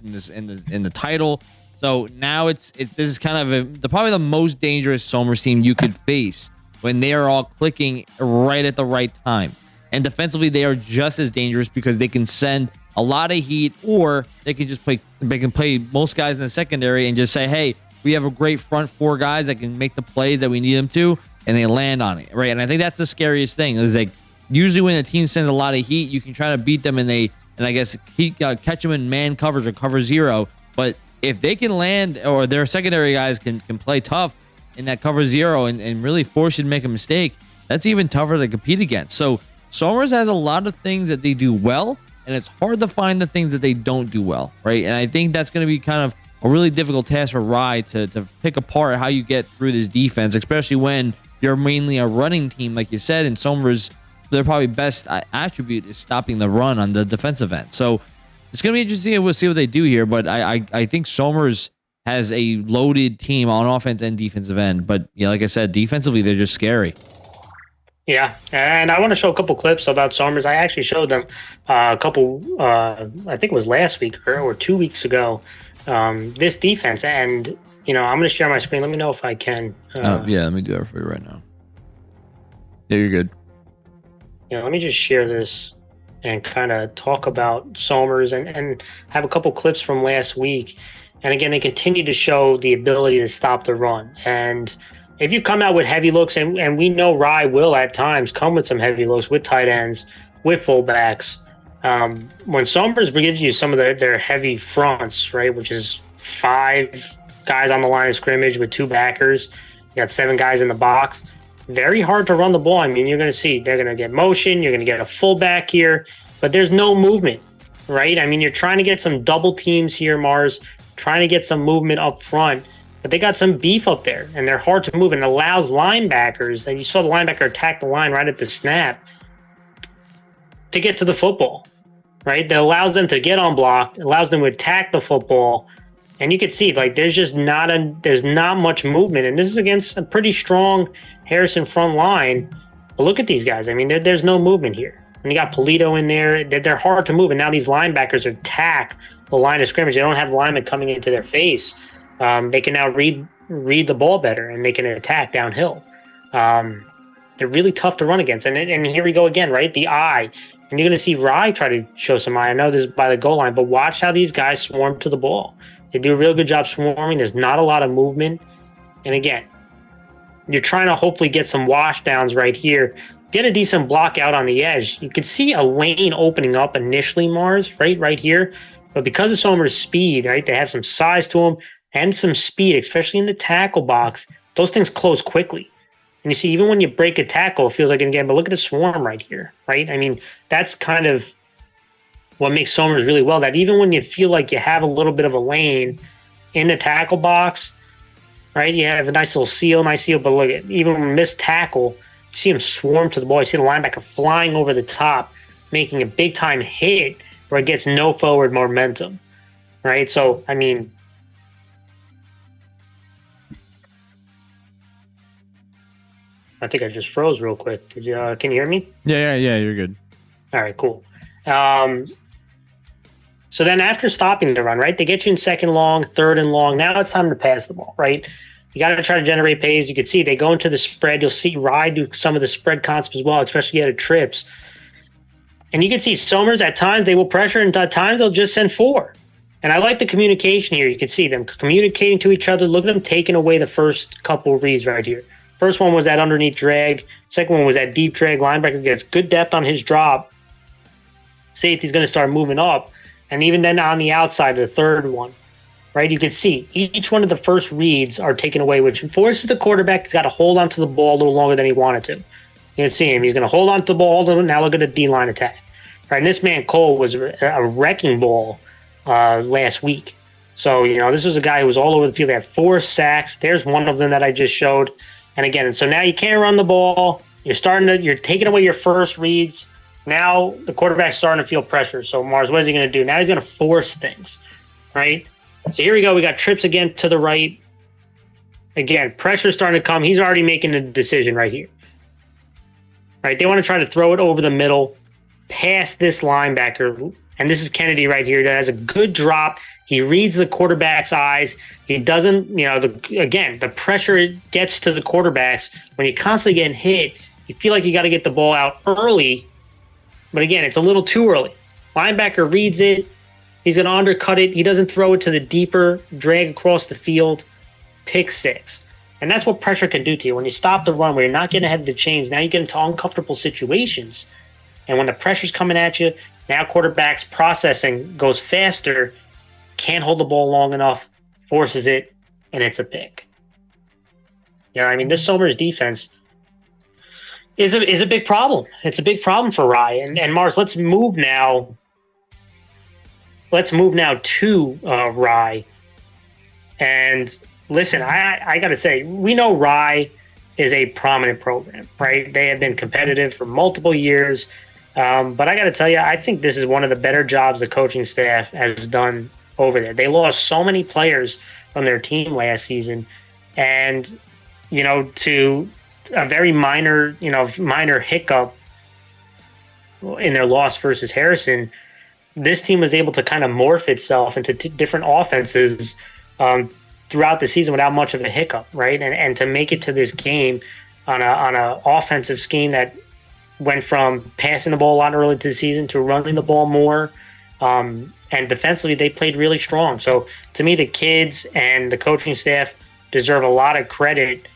in the title. So now this is kind of probably the most dangerous Somers team you could face when they are all clicking right at the right time. And defensively, they are just as dangerous because they can send a lot of heat, or they can just play. They can play most guys in the secondary and just say, "Hey, we have a great front 4 guys that can make the plays that we need them to," and they land on it, right? And I think that's the scariest thing. Is like usually when a team sends a lot of heat, you can try to beat them, and I guess catch them in man coverage or cover 0. But if they can land, or their secondary guys can play tough in that cover 0 and really force you to make a mistake, that's even tougher to compete against. So Somers has a lot of things that they do well, and it's hard to find the things that they don't do well, right? And I think that's going to be kind of a really difficult task for Rye to pick apart how you get through this defense, especially when you're mainly a running team, like you said, and Somers, their probably best attribute is stopping the run on the defensive end. So it's going to be interesting. We'll see what they do here, but I think Somers has a loaded team on offense and defensive end. But yeah, like I said, defensively, they're just scary. Yeah, and I want to show a couple clips about Somers. I actually showed them a couple, I think it was last week or 2 weeks ago, this defense. And, I'm going to share my screen. Let me know if I can. Yeah, let me do that for you right now. Yeah, you're good. Let me just share this and kind of talk about Somers and have a couple clips from last week. And again, they continue to show the ability to stop the run. And if you come out with heavy looks, and we know Rye will at times come with some heavy looks with tight ends, with fullbacks. When Somers gives you some of their heavy fronts, right, which is 5 guys on the line of scrimmage with 2 backers, you got 7 guys in the box. Very hard to run the ball. I mean, you're going to see they're going to get motion. You're going to get a fullback here, but there's no movement, right? I mean, you're trying to get some double teams here, Mars, trying to get some movement up front, but they got some beef up there, and they're hard to move, and it allows linebackers, and you saw the linebacker attack the line right at the snap, to get to the football, right? That allows them to get unblocked, allows them to attack the football, and you can see, like, there's not much movement, and this is against a pretty strong Harrison front line. But look at these guys. I mean, there's no movement here. And you got Polito in there. They're hard to move, and now these linebackers attack the line of scrimmage. They don't have linemen coming into their face. They can now read the ball better, and they can attack downhill. They're really tough to run against. And here we go again, right? The eye. And you're going to see Rye try to show some eye. I know this is by the goal line, but watch how these guys swarm to the ball. They do a real good job swarming. There's not a lot of movement. And again, you're trying to hopefully get some wash downs right here. Get a decent block out on the edge. You could see a lane opening up initially, Mars, right here. But because of Somers' speed, right, they have some size to them and some speed, especially in the tackle box. Those things close quickly. And you see, even when you break a tackle, it feels like an game. But look at the swarm right here, right? I mean, that's kind of what makes Somers really well. That even when you feel like you have a little bit of a lane in the tackle box, right? You have a nice seal, but look at even when missed tackle, you see him swarm to the ball. You see the linebacker flying over the top, making a big time hit where it gets no forward momentum, right? So, I mean, I think I just froze real quick. Can you hear me? Yeah, you're good. All right, cool. So then after stopping the run, right, they get you in 2nd long, 3rd and long. Now it's time to pass the ball, right? You got to try to generate plays. You can see they go into the spread. You'll see Rye do some of the spread concepts as well, especially out of trips. And you can see Somers at times, they will pressure, and at times they'll just send 4. And I like the communication here. You can see them communicating to each other. Look at them taking away the first couple of reads right here. First one was that underneath drag. Second one was that deep drag. Linebacker gets good depth on his drop. Safety's going to start moving up. And even then on the outside of the third one, right, you can see each one of the first reads are taken away, which forces the quarterback. He's got to hold onto the ball a little longer than he wanted to. You can see him. He's going to hold onto the ball. Now look at the D-line attack. Right, and this man, Cole, was a wrecking ball last week. So, this was a guy who was all over the field. He had 4 sacks. There's one of them that I just showed. And again, so now you can't run the ball. You're taking away your first reads. Now the quarterback's starting to feel pressure. So Mars, what is he going to do? Now he's going to force things, right? So here we go. We got trips again to the right. Again, pressure's starting to come. He's already making a decision right here. Right? They want to try to throw it over the middle, past this linebacker. And this is Kennedy right here that has a good drop. He reads the quarterback's eyes. He doesn't, the pressure gets to the quarterbacks. When you're constantly getting hit, you feel like you got to get the ball out early. But again, it's a little too early. Linebacker reads it. He's going to undercut it. He doesn't throw it to the deeper, drag across the field. Pick 6. And that's what pressure can do to you. When you stop the run, where you're not getting ahead of the chains, now you get into uncomfortable situations. And when the pressure's coming at you, now quarterback's processing goes faster, can't hold the ball long enough, forces it, and it's a pick. This Somers defense is a big problem. It's a big problem for Rye. And Mars, let's move now to Rye. And listen, I got to say, we know Rye is a prominent program, right? They have been competitive for multiple years. But I got to tell you, I think this is one of the better jobs the coaching staff has done over there. They lost so many players from their team last season. And, to a very minor hiccup in their loss versus Harrison, this team was able to kind of morph itself into different offenses throughout the season without much of a hiccup, right? And to make it to this game, on a offensive scheme that went from passing the ball a lot early to the season to running the ball more. And defensively, they played really strong. So to me, the kids and the coaching staff deserve a lot of credit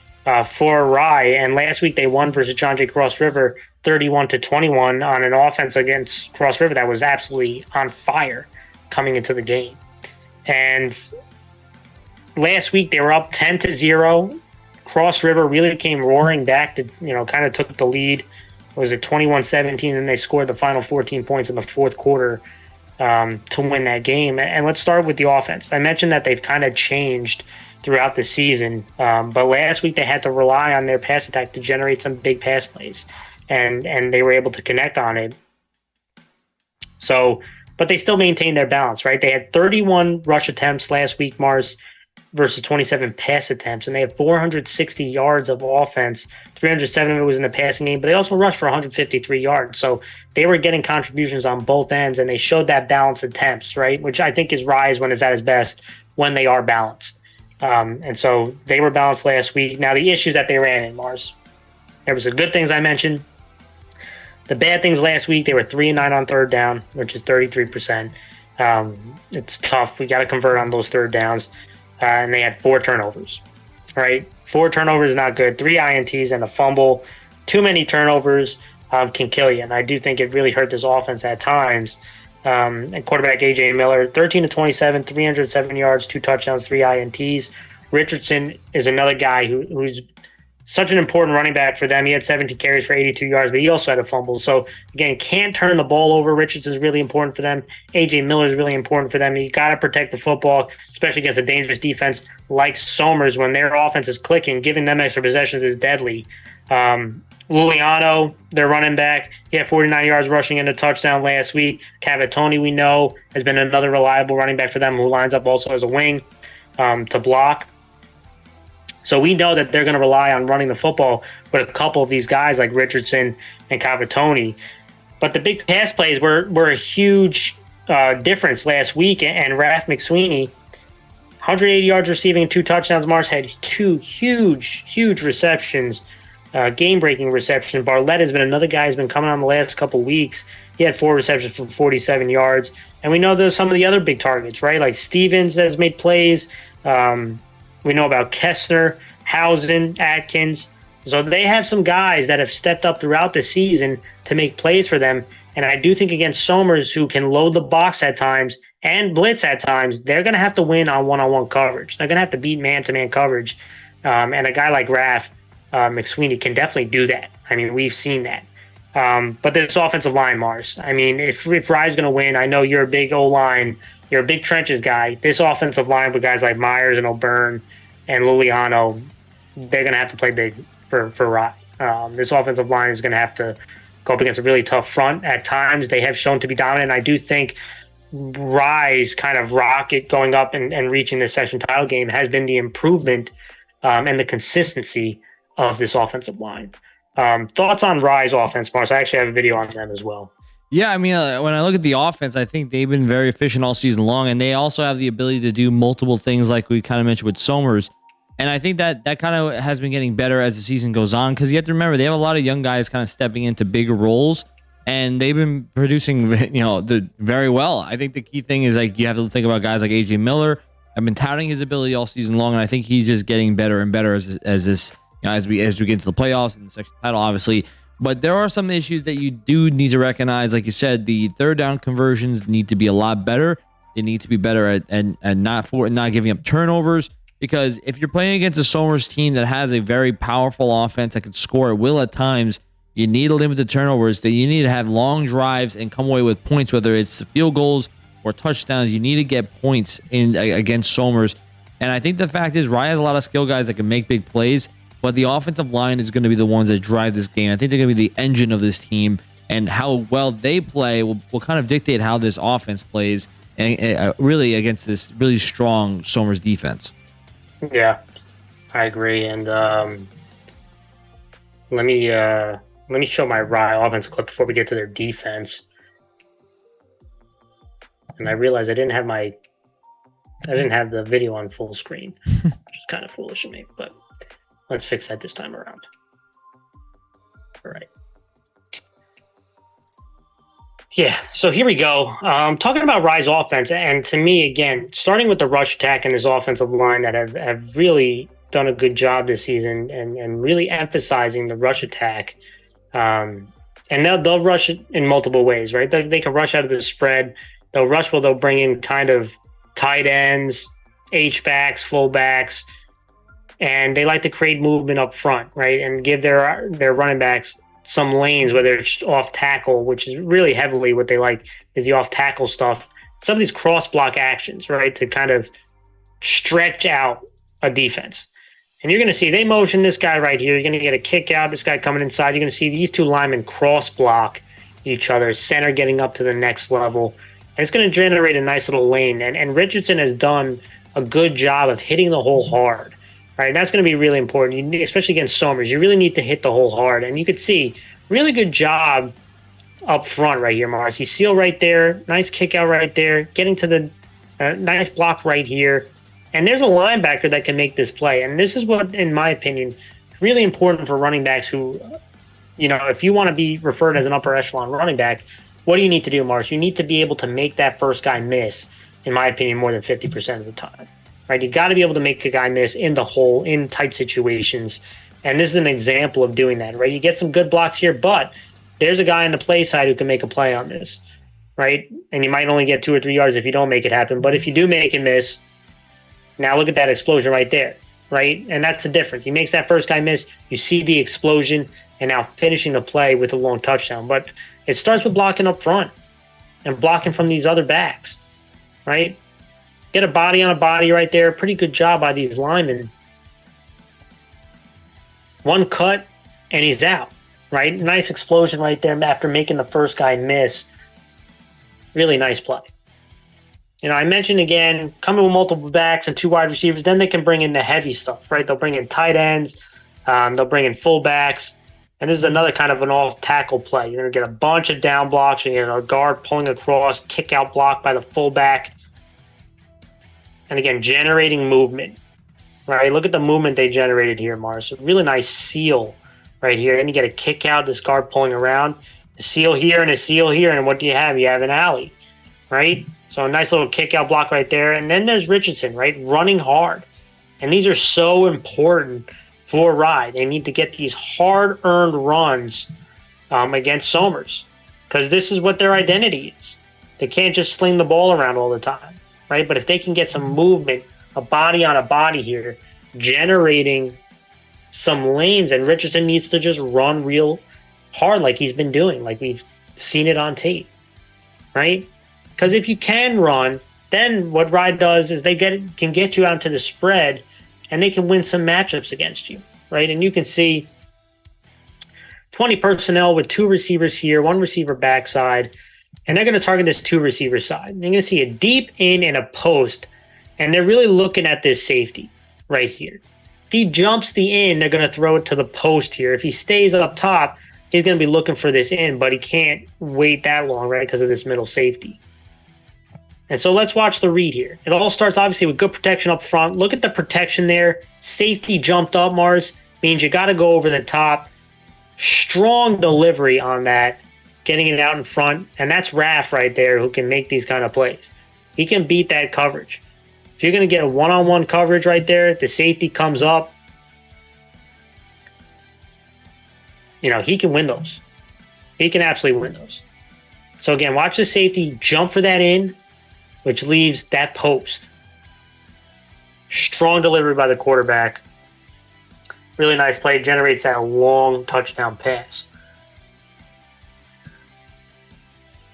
for Rye. And last week they won versus John Jay Cross River 31-21 on an offense against Cross River that was absolutely on fire coming into the game. And last week they were up 10-0. Cross River really came roaring back to, kind of took the lead. Was it 21-17, and they scored the final 14 points in the fourth quarter to win that game. And let's start with the offense. I mentioned that they've kind of changed throughout the season, but last week they had to rely on their pass attack to generate some big pass plays, and they were able to connect on it. So, but they still maintained their balance, right? They had 31 rush attempts last week, Mars, versus 27 pass attempts, and they have 460 yards of offense. 307 of it was in the passing game, but they also rushed for 153 yards. So they were getting contributions on both ends, and they showed that balanced attempts, right? Which I think is Rise when it's at its best, when they are balanced. And so they were balanced last week. Now, the issues that they ran in, Mars. There was the good things I mentioned. The bad things last week, they were 3-9 on third down, which is 33%. It's tough. We got to convert on those third downs. And they had 4 turnovers, right? 4 turnovers is not good. 3 INTs and a fumble. Too many turnovers can kill you. And I do think it really hurt this offense at times. And quarterback A.J. Miller, 13-27, 307 yards, 2 touchdowns, 3 INTs. Richardson is another guy who's such an important running back for them. He had 17 carries for 82 yards, but he also had a fumble. So, again, can't turn the ball over. Richardson's really important for them. A.J. Miller is really important for them. You got to protect the football, especially against a dangerous defense like Somers. When their offense is clicking, giving them extra possessions is deadly. Luliano, their running back, he had 49 yards rushing and a touchdown last week. Cavatoni, we know, has been another reliable running back for them who lines up also as a wing to block. So we know that they're going to rely on running the football with a couple of these guys like Richardson and Cavatoni. But the big pass plays were a huge difference last week. And Raph McSweeney, 180 yards receiving, 2 touchdowns. Mars had 2 huge receptions, game-breaking receptions. Barlett has been another guy who's been coming on the last couple of weeks. He had 4 receptions for 47 yards. And we know there's some of the other big targets, right? Like Stevens has made plays. We know about Kessner, Housen, Atkins. So they have some guys that have stepped up throughout the season to make plays for them. And I do think against Somers, who can load the box at times and blitz at times, they're going to have to win on one-on-one coverage. They're going to have to beat man-to-man coverage. And a guy like Raph McSweeney can definitely do that. I mean, we've seen that. But this offensive line, Mars. I mean, if Rye's going to win, I know you're a big O-line, you're a big trenches guy. This offensive line with guys like Myers and O'Byrne and Luliano, they're going to have to play big for Rye. This offensive line is going to have to go up against a really tough front. At times, they have shown to be dominant. I do think Rye's kind of rocket going up and reaching the section title game has been the improvement and the consistency of this offensive line. Thoughts on Rye's offense, Mars? I actually have a video on them as well. Yeah, I mean, when I look at the offense, I think they've been very efficient all season long, and they also have the ability to do multiple things like we kind of mentioned with Somers. And I think that kind of has been getting better as the season goes on, because you have to remember, they have a lot of young guys kind of stepping into bigger roles, and they've been producing, very well. I think the key thing is, like, you have to think about guys like A.J. Miller. I've been touting his ability all season long, and I think he's just getting better and better as this, as we get into the playoffs and the section title, obviously. But there are some issues that you do need to recognize. Like you said, the third down conversions need to be a lot better. They need to be better at not giving up turnovers. Because if you're playing against a Somers team that has a very powerful offense that can score at will at times, you need to limit the turnovers. That you need to have long drives and come away with points, whether it's field goals or touchdowns. You need to get points in against Somers. And I think the fact is, Rye has a lot of skill guys that can make big plays. But the offensive line is going to be the ones that drive this game. I think they're going to be the engine of this team, and how well they play will kind of dictate how this offense plays, and really against this really strong Somers defense. Yeah, I agree. And let me show my Rye offense clip before we get to their defense. And I realized I didn't have the video on full screen, which is kind of foolish of me, but let's fix that this time around. right. Yeah, so here we go. Talking about Rise offense, and to me, again, starting with the rush attack and this offensive line that have really done a good job this season and really emphasizing the rush attack. And they'll rush it in multiple ways, right? They can rush out of the spread. They'll rush where they'll bring in kind of tight ends, H-backs, fullbacks, and they like to create movement up front, right? And give their running backs some lanes, whether it's off tackle, which is really heavily what they like is the off tackle stuff. Some of these cross block actions, right, to kind of stretch out a defense. And you're going to see they motion this guy right here. You're going to get a kick out, this guy coming inside. You're going to see these two linemen cross block each other, center getting up to the next level. And it's going to generate a nice little lane. And Richardson has done a good job of hitting the hole hard. Right, and that's going to be really important, especially against Somers. You really need to hit the hole hard. And you could see, really good job up front right here, Mars. You seal right there, nice kick out right there, getting to the nice block right here. And there's a linebacker that can make this play. And this is what, in my opinion, really important for running backs who, if you want to be referred as an upper echelon running back, what do you need to do, Mars? You need to be able to make that first guy miss, in my opinion, more than 50% of the time. Right, you got to be able to make a guy miss in the hole in tight situations, and this is an example of doing that. Right, you get some good blocks here, but there's a guy on the play side who can make a play on this, right? And you might only get 2 or 3 yards if you don't make it happen, but if you do make it miss, now look at that explosion right there, right? And that's the difference. He makes that first guy miss, you see the explosion, and now finishing the play with a long touchdown. But it starts with blocking up front and blocking from these other backs, right? Get a body on a body right there. Pretty good job by these linemen. One cut, and he's out, right? Nice explosion right there after making the first guy miss. Really nice play. I mentioned again, coming with multiple backs and 2 wide receivers, then they can bring in the heavy stuff, right? They'll bring in tight ends. They'll bring in fullbacks. And this is another kind of an off-tackle play. You're going to get a bunch of down blocks. You're going to get a guard pulling across, kick-out block by the fullback. And again, generating movement, right? Look at the movement they generated here, Mars. A really nice seal right here. And you get a kick out, this guard pulling around. A seal here and a seal here. And what do you have? You have an alley, right? So a nice little kick out block right there. And then there's Richardson, right? Running hard. And these are so important for Ride. They need to get these hard-earned runs against Somers because this is what their identity is. They can't just sling the ball around all the time. Right? But if they can get some movement, a body on a body here, generating some lanes, and Richardson needs to just run real hard like he's been doing, like we've seen it on tape, right? Because if you can run, then what Ride does is they can get you out to the spread, and they can win some matchups against you, right? And you can see 20 personnel with 2 receivers here, 1 receiver backside. And they're going to target this 2 receiver side. You're going to see a deep in and a post. And they're really looking at this safety right here. If he jumps the in, they're going to throw it to the post here. If he stays up top, he's going to be looking for this in, but he can't wait that long, right, because of this middle safety. And so let's watch the read here. It all starts, obviously, with good protection up front. Look at the protection there. Safety jumped up, Mars. Means you got to go over the top. Strong delivery on that. Getting it out in front, and that's Raff right there who can make these kind of plays. He can beat that coverage. If you're going to get a one-on-one coverage right there, the safety comes up. He can win those. He can absolutely win those. So again, watch the safety jump for that in, which leaves that post. Strong delivery by the quarterback. Really nice play. Generates that long touchdown pass.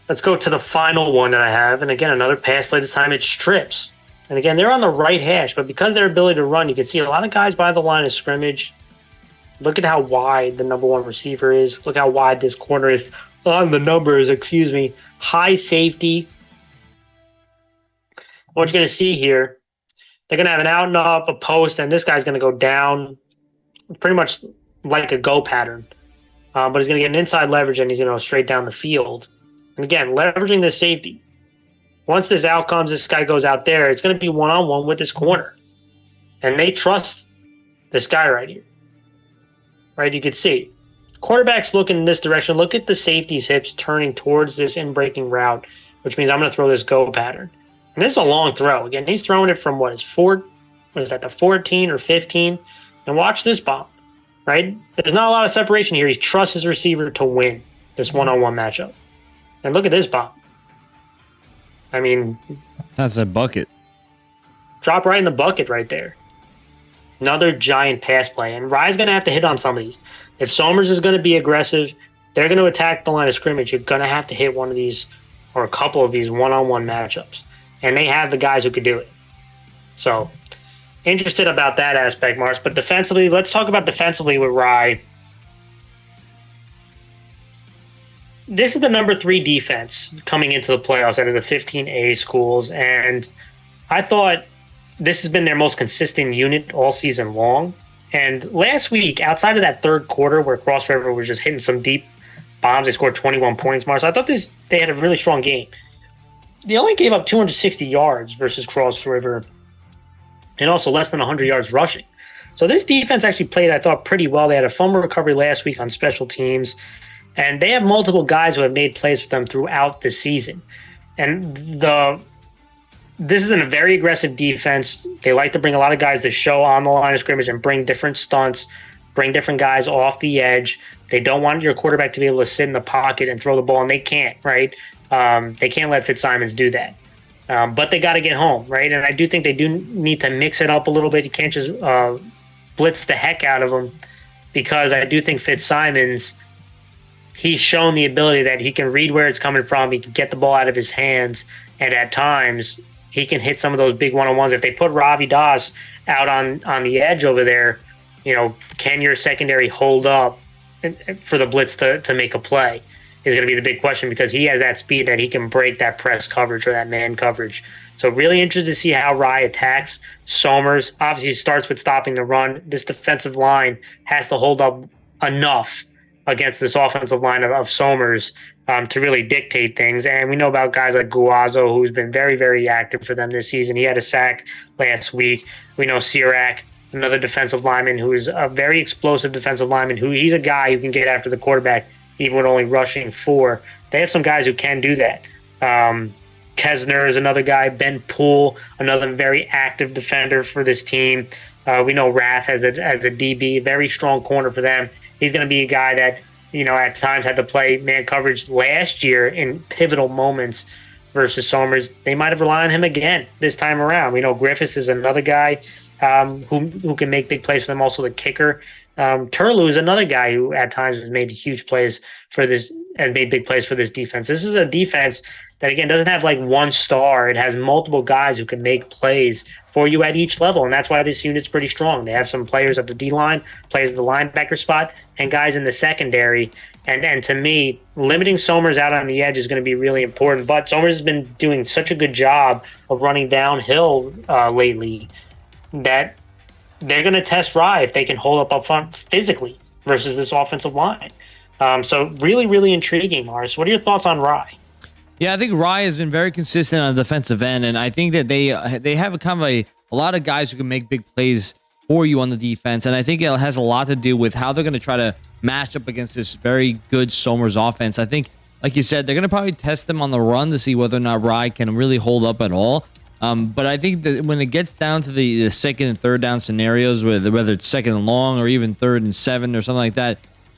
Let's go to the final one that I have. And again, another pass play. This time it's trips. And again, they're on the right hash, but because of their ability to run, you can see a lot of guys by the line of scrimmage. Look at how wide the number 1 receiver is. Look how wide this corner is on the numbers, High safety. What you're going to see here, they're going to have an out and up, a post, and this guy's going to go down pretty much like a go pattern. But he's going to get an inside leverage, and he's going to go straight down the field. And again, leveraging the safety. Once this out comes, this guy goes out there, it's going to be one-on-one with this corner. And they trust this guy right here. Right, you can see. quarterback's looking in this direction. Look at the safety's hips turning towards this in-breaking route, which means I'm going to throw this go pattern. And this is a long throw. Again, he's throwing it from what is the 14 or 15? And watch this bomb, right? There's not a lot of separation here. He trusts his receiver to win this one-on-one matchup. And look at this bomb. I mean, that's a bucket. Drop right in the bucket right there. Another giant pass play. And Rye's going to have to hit on some of these. If Somers is going to be aggressive, they're going to attack the line of scrimmage. You're going to have to hit one of these or a couple of these one-on-one matchups. And they have the guys who could do it. So, interested about that aspect, Mars. But defensively, let's talk about defensively with Rye. This is the number 3 defense coming into the playoffs out of the 15A schools. And I thought this has been their most consistent unit all season long. And last week, outside of that third quarter where Cross River was just hitting some deep bombs, they scored 21 points, Mars. I thought they had a really strong game. They only gave up 260 yards versus Cross River and also less than 100 yards rushing. So this defense actually played, I thought, pretty well. They had a fumble recovery last week on special teams. And they have multiple guys who have made plays for them throughout the season. And this is a very aggressive defense. They like to bring a lot of guys to show on the line of scrimmage and bring different stunts, bring different guys off the edge. They don't want your quarterback to be able to sit in the pocket and throw the ball, and they can't, right? They can't let Fitzsimons do that. But they got to get home, right? And I do think they do need to mix it up a little bit. You can't just blitz the heck out of them, because I do think Fitzsimons, he's shown the ability that he can read where it's coming from. He can get the ball out of his hands, and at times he can hit some of those big one-on-ones. If they put Ravi Das out on the edge over there, can your secondary hold up for the blitz to make a play is going to be the big question, because he has that speed that he can break that press coverage or that man coverage. So really interested to see how Rye attacks Somers. Obviously, it starts with stopping the run. This defensive line has to hold up enough against this offensive line of Somers to really dictate things. And we know about guys like Guazo, who's been very, very active for them this season. He had a sack last week. We know Sirac, another defensive lineman who is a very explosive defensive lineman, he's a guy who can get after the quarterback even with only rushing 4. They have some guys who can do that. Kesner is another guy. Ben Poole, another very active defender for this team. We know Rath as a DB, very strong corner for them. He's going to be a guy that, at times had to play man coverage last year in pivotal moments versus Somers. They might have relied on him again this time around. We know Griffiths is another guy who can make big plays for them, also the kicker. Turlu is another guy who at times has made huge plays for this and made big plays for this defense. This is a defense that, again, doesn't have like one star. It has multiple guys who can make plays for you at each level, and that's why this unit's pretty strong. They have some players at the D-line, players at the linebacker spot, and guys in the secondary. And to me, limiting Somers out on the edge is going to be really important. But Somers has been doing such a good job of running downhill lately that they're going to test Rye if they can hold up front physically versus this offensive line. So really, really intriguing, Mars. What are your thoughts on Rye? Yeah, I think Rye has been very consistent on the defensive end, and I think that they have a lot of guys who can make big plays for you on the defense, and I think it has a lot to do with how they're going to try to match up against this very good Somers offense. I think, like you said, they're going to probably test them on the run to see whether or not Rye can really hold up at all. But I think that when it gets down to the second and third down scenarios, whether it's second and long or even 3rd and 7 or something like that,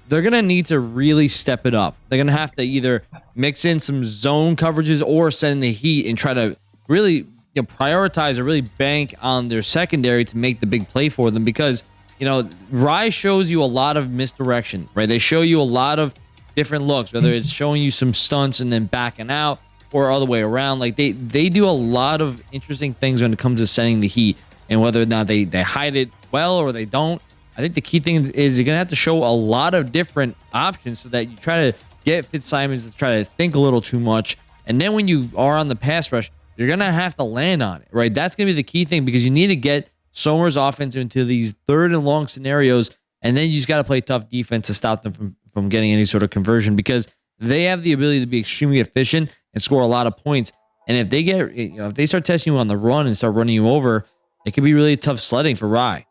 they're going to need to really step it up. They're going to have to either mix in some zone coverages or send the heat and try to really prioritize or really bank on their secondary to make the big play for them, because Rye shows you a lot of misdirection, right? They show you a lot of different looks, whether it's showing you some stunts and then backing out or other way around. Like they do a lot of interesting things when it comes to setting the heat, and whether or not they hide it well or they don't. I think the key thing is you're going to have to show a lot of different options so that you try to get Fitzsimons to try to think a little too much. And then when you are on the pass rush, you're going to have to land on it, right? That's going to be the key thing, because you need to get Somers' offense into these 3rd and long scenarios, and then you just got to play tough defense to stop them from getting any sort of conversion, because they have the ability to be extremely efficient and score a lot of points. And if they if they start testing you on the run and start running you over, it could be really tough sledding for Rye.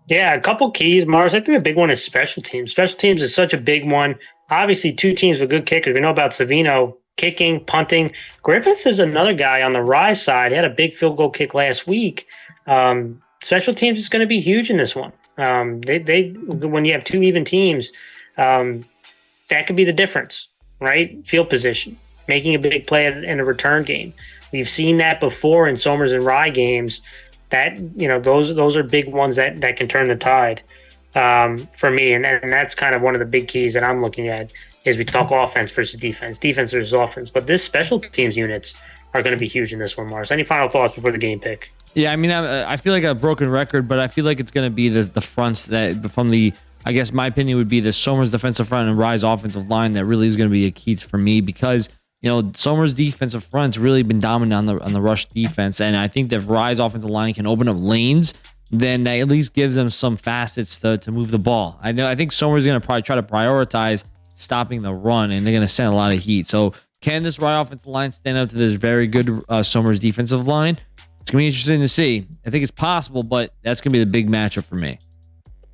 Yeah, a couple keys, Mars. I think the big one is special teams. Special teams is such a big one. Obviously, two teams with good kickers. We know about Savino kicking, punting. Griffiths is another guy on the rise side. He had a big field goal kick last week. Special teams is going to be huge in this one. They when you have two even teams, that could be the difference, right? Field position, making a big play in a return game. We've seen that before in Somers and Rye games. That those are big ones that can turn the tide for me, and that's kind of one of the big keys that I'm looking at is we talk offense versus defense versus offense, but this special teams units are going to be huge in this one. Mars, any final thoughts before the game pick? Yeah, I mean, I feel like a broken record, but I feel like it's going to be the fronts that from the. I guess my opinion would be the Somers defensive front and Rye's offensive line that really is going to be a key for me because Somers' defensive front's really been dominant on the rush defense, and I think that if Rye's offensive line can open up lanes, then that at least gives them some facets to move the ball. I think Somers is going to probably try to prioritize stopping the run, and they're going to send a lot of heat. So can this Rye offensive line stand up to this very good Somers defensive line? It's going to be interesting to see. I think it's possible, but that's going to be the big matchup for me.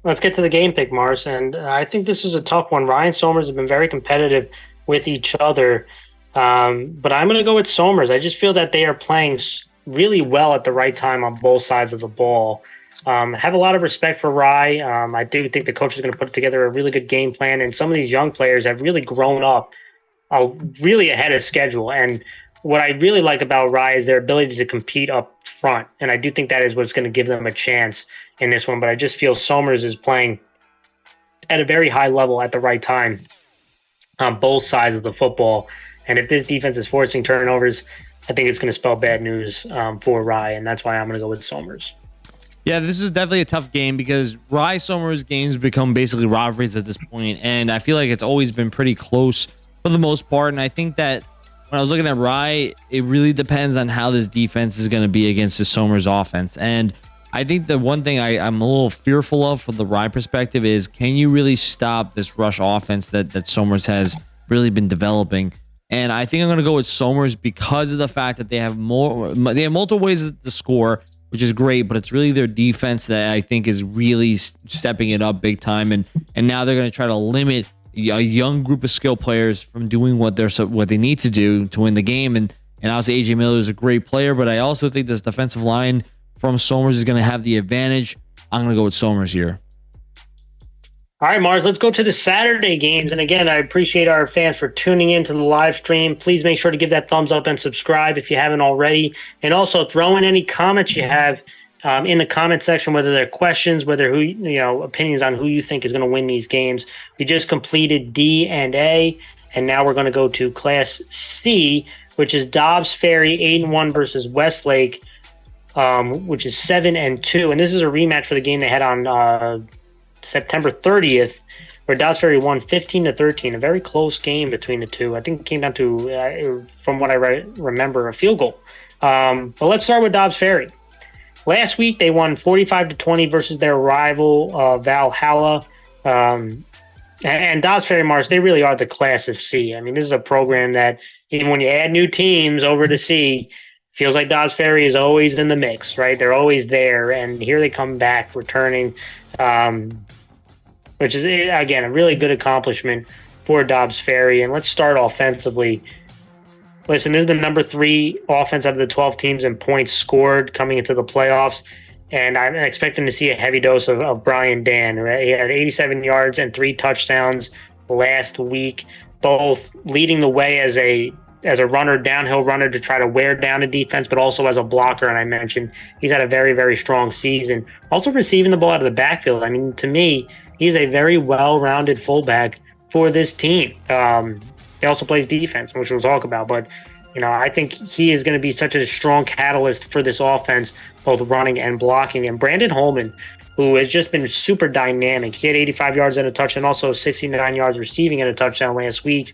Let's get to the game pick, Mars. And I think this is a tough one. Rye and Somers have been very competitive with each other. But I'm going to go with Somers. I just feel that they are playing really well at the right time on both sides of the ball. Have a lot of respect for Rye. I do think the coach is going to put together a really good game plan. And some of these young players have really grown up really ahead of schedule. And what I really like about Rye is their ability to compete up front. And I do think that is what's going to give them a chance in this one. But I just feel Somers is playing at a very high level at the right time on both sides of the football. And if this defense is forcing turnovers, I think it's going to spell bad news for Rye. And that's why I'm going to go with Somers. Yeah, this is definitely a tough game because Rye Somers games become basically rivalries at this point, and I feel like it's always been pretty close for the most part. And I think that when I was looking at Rye, it really depends on how this defense is going to be against the Somers offense. And I think the one thing I'm a little fearful of from the Rye perspective is can you really stop this rush offense that Somers has really been developing? And I think I'm going to go with Somers because of the fact that they have multiple ways to score, which is great, but it's really their defense that I think is really stepping it up big time. And now they're going to try to limit a young group of skill players from doing what they need to do to win the game. And obviously AJ Miller is a great player, but I also think this defensive line from Somers is going to have the advantage. I'm going to go with Somers here. All right, Mars, let's go to the Saturday games. And again, I appreciate our fans for tuning into the live stream. Please make sure to give that thumbs up and subscribe if you haven't already. And also throw in any comments you have in the comment section, whether they're questions, whether opinions on who you think is going to win these games. We just completed D and A, and now we're going to go to Class C, which is Dobbs Ferry 8-1 versus Westlake, which is 7-2. And this is a rematch for the game they had on September 30th, where Dobbs Ferry won 15-13, a very close game between the two. I think it came down to, from what I remember, a field goal. But let's start with Dobbs Ferry. Last week, they won 45-20 versus their rival, Valhalla. And Dobbs Ferry, Mars, they really are the class of C. I mean, this is a program that, even when you add new teams over to C, feels like Dobbs Ferry is always in the mix, right? They're always there, and here they come back returning, which is, again, a really good accomplishment for Dobbs Ferry. And let's start offensively. Listen, this is the number 3 offense out of the 12 teams in points scored coming into the playoffs, and I'm expecting to see a heavy dose of Brian Dan. He had 87 yards and 3 touchdowns last week, both leading the way as a runner, downhill runner to try to wear down a defense, but also as a blocker. And I mentioned he's had a very, very strong season. Also receiving the ball out of the backfield. I mean, to me, he's a very well-rounded fullback for this team. He also plays defense, which we'll talk about. But, I think he is going to be such a strong catalyst for this offense, both running and blocking. And Brandon Holman, who has just been super dynamic. He had 85 yards and a touchdown, also 69 yards receiving and a touchdown last week.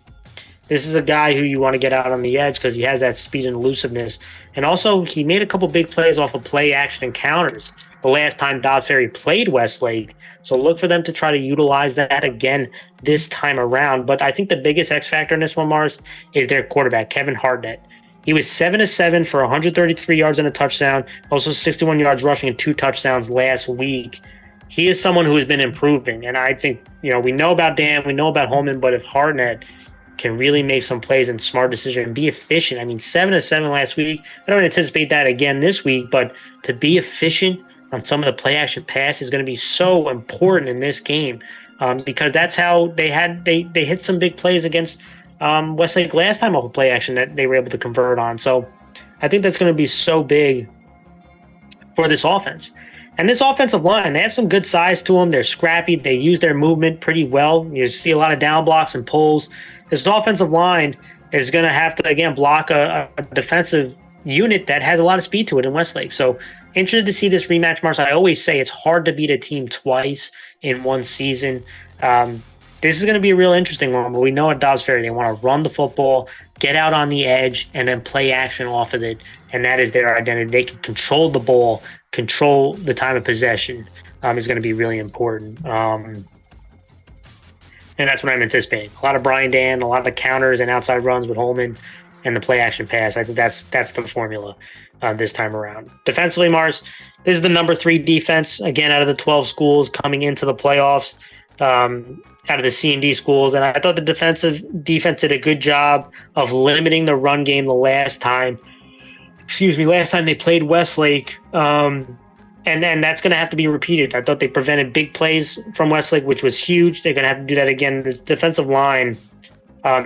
This is a guy who you want to get out on the edge because he has that speed and elusiveness. And also, he made a couple big plays off of play-action encounters the last time Dobbs Ferry played Westlake. So look for them to try to utilize that again this time around. But I think the biggest X factor in this one, Mars, is their quarterback, Kevin Hartnett. He was 7-7 for 133 yards and a touchdown, also 61 yards rushing and 2 touchdowns last week. he is someone who has been improving. And I think, we know about Dan, we know about Holman, but if Hartnett can really make some plays and smart decisions and be efficient. I mean, 7 of 7 last week. I don't anticipate that again this week, but to be efficient on some of the play action pass is going to be so important in this game, because that's how they hit some big plays against Westlake last time off a play action that they were able to convert on. So I think that's going to be so big for this offense. And this offensive line, they have some good size to them. They're scrappy. They use their movement pretty well. You see a lot of down blocks and pulls. This offensive line is going to have to, again, block a defensive unit that has a lot of speed to it in Westlake. So interested to see this rematch, Mars. I always say it's hard to beat a team twice in one season. This is going to be a real interesting one, but we know at Dobbs Ferry they want to run the football, get out on the edge, and then play action off of it. And that is their identity. They can control the ball, control the time of possession, is going to be really important. And that's what I'm anticipating. A lot of Brian Dan, a lot of counters and outside runs with Holman, and the play action pass. I think that's the formula this time around. Defensively, Mars, this is the number 3 defense, again, out of the 12 schools coming into the playoffs, out of the C&D schools. And I thought the defense did a good job of limiting the run game the last time they played Westlake. And then that's going to have to be repeated. I thought they prevented big plays from Westlake, which was huge. They're going to have to do that again. The defensive line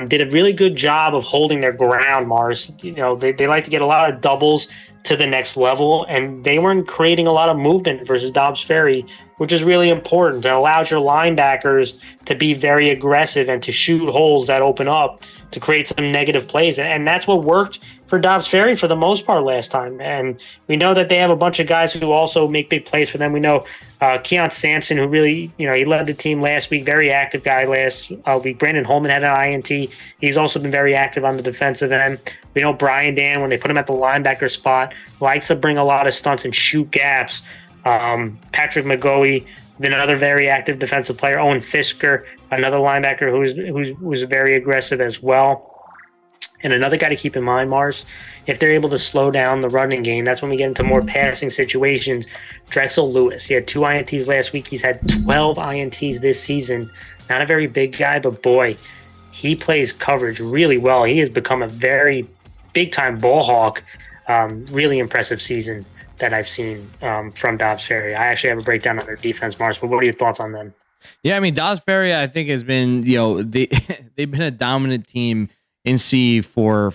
did a really good job of holding their ground, Mars. They like to get a lot of doubles to the next level, and they weren't creating a lot of movement versus Dobbs Ferry, which is really important. It allows your linebackers to be very aggressive and to shoot holes that open up to create some negative plays. And that's what worked for Dobbs Ferry for the most part last time. And we know that they have a bunch of guys who also make big plays for them. We know Keon Sampson, who really, he led the team last week, very active guy last week. Brandon Holman had an INT. He's also been very active on the defensive end. We know Brian Dan, when they put him at the linebacker spot, likes to bring a lot of stunts and shoot gaps. Patrick McGoey, been another very active defensive player. Owen Fisker, another linebacker who's very aggressive as well. And another guy to keep in mind, Mars, if they're able to slow down the running game, that's when we get into more passing situations. Drexel Lewis, he had 2 INTs last week. He's had 12 INTs this season. Not a very big guy, but boy, he plays coverage really well. He has become a very big-time ball hawk. Really impressive season that I've seen from Dobbs Ferry. I actually have a breakdown on their defense, Mars, but what are your thoughts on them? Yeah, I mean, Dobbs Ferry, I think, has been, they've been a dominant team in C for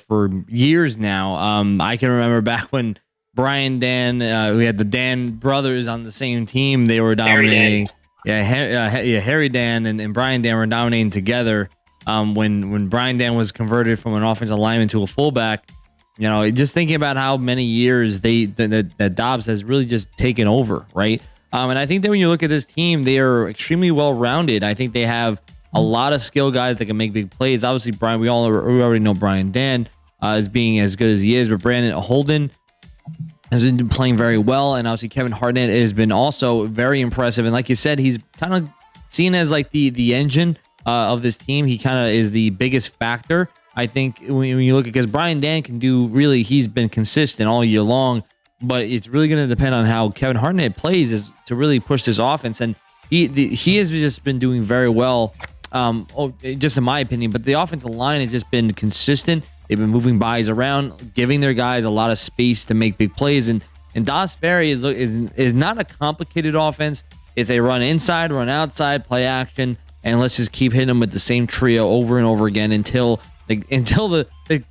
years now. I can remember back when Brian Dan, we had the Dan brothers on the same team. They were dominating. Harry Dan and Brian Dan were dominating together. When Brian Dan was converted from an offensive lineman to a fullback, just thinking about how many years that Dobbs has really just taken over, right? And I think that when you look at this team, they are extremely well-rounded. I think they have a lot of skill guys that can make big plays. Obviously, Brian, we already know Brian Dan as being as good as he is, but Brandon Holden has been playing very well, and obviously Kevin Hartnett has been also very impressive. And like you said, he's kind of seen as like the engine of this team. He kind of is the biggest factor. I think when you look at, because Brian Dan can do really, he's been consistent all year long, but it's really going to depend on how Kevin Hartnett plays is to really push this offense. And he has just been doing very well, just in my opinion. But the offensive line has just been consistent. They've been moving bodies around, giving their guys a lot of space to make big plays. And Dobbs Ferry is not a complicated offense. It's a run inside, run outside, play action, and let's just keep hitting them with the same trio over and over again until the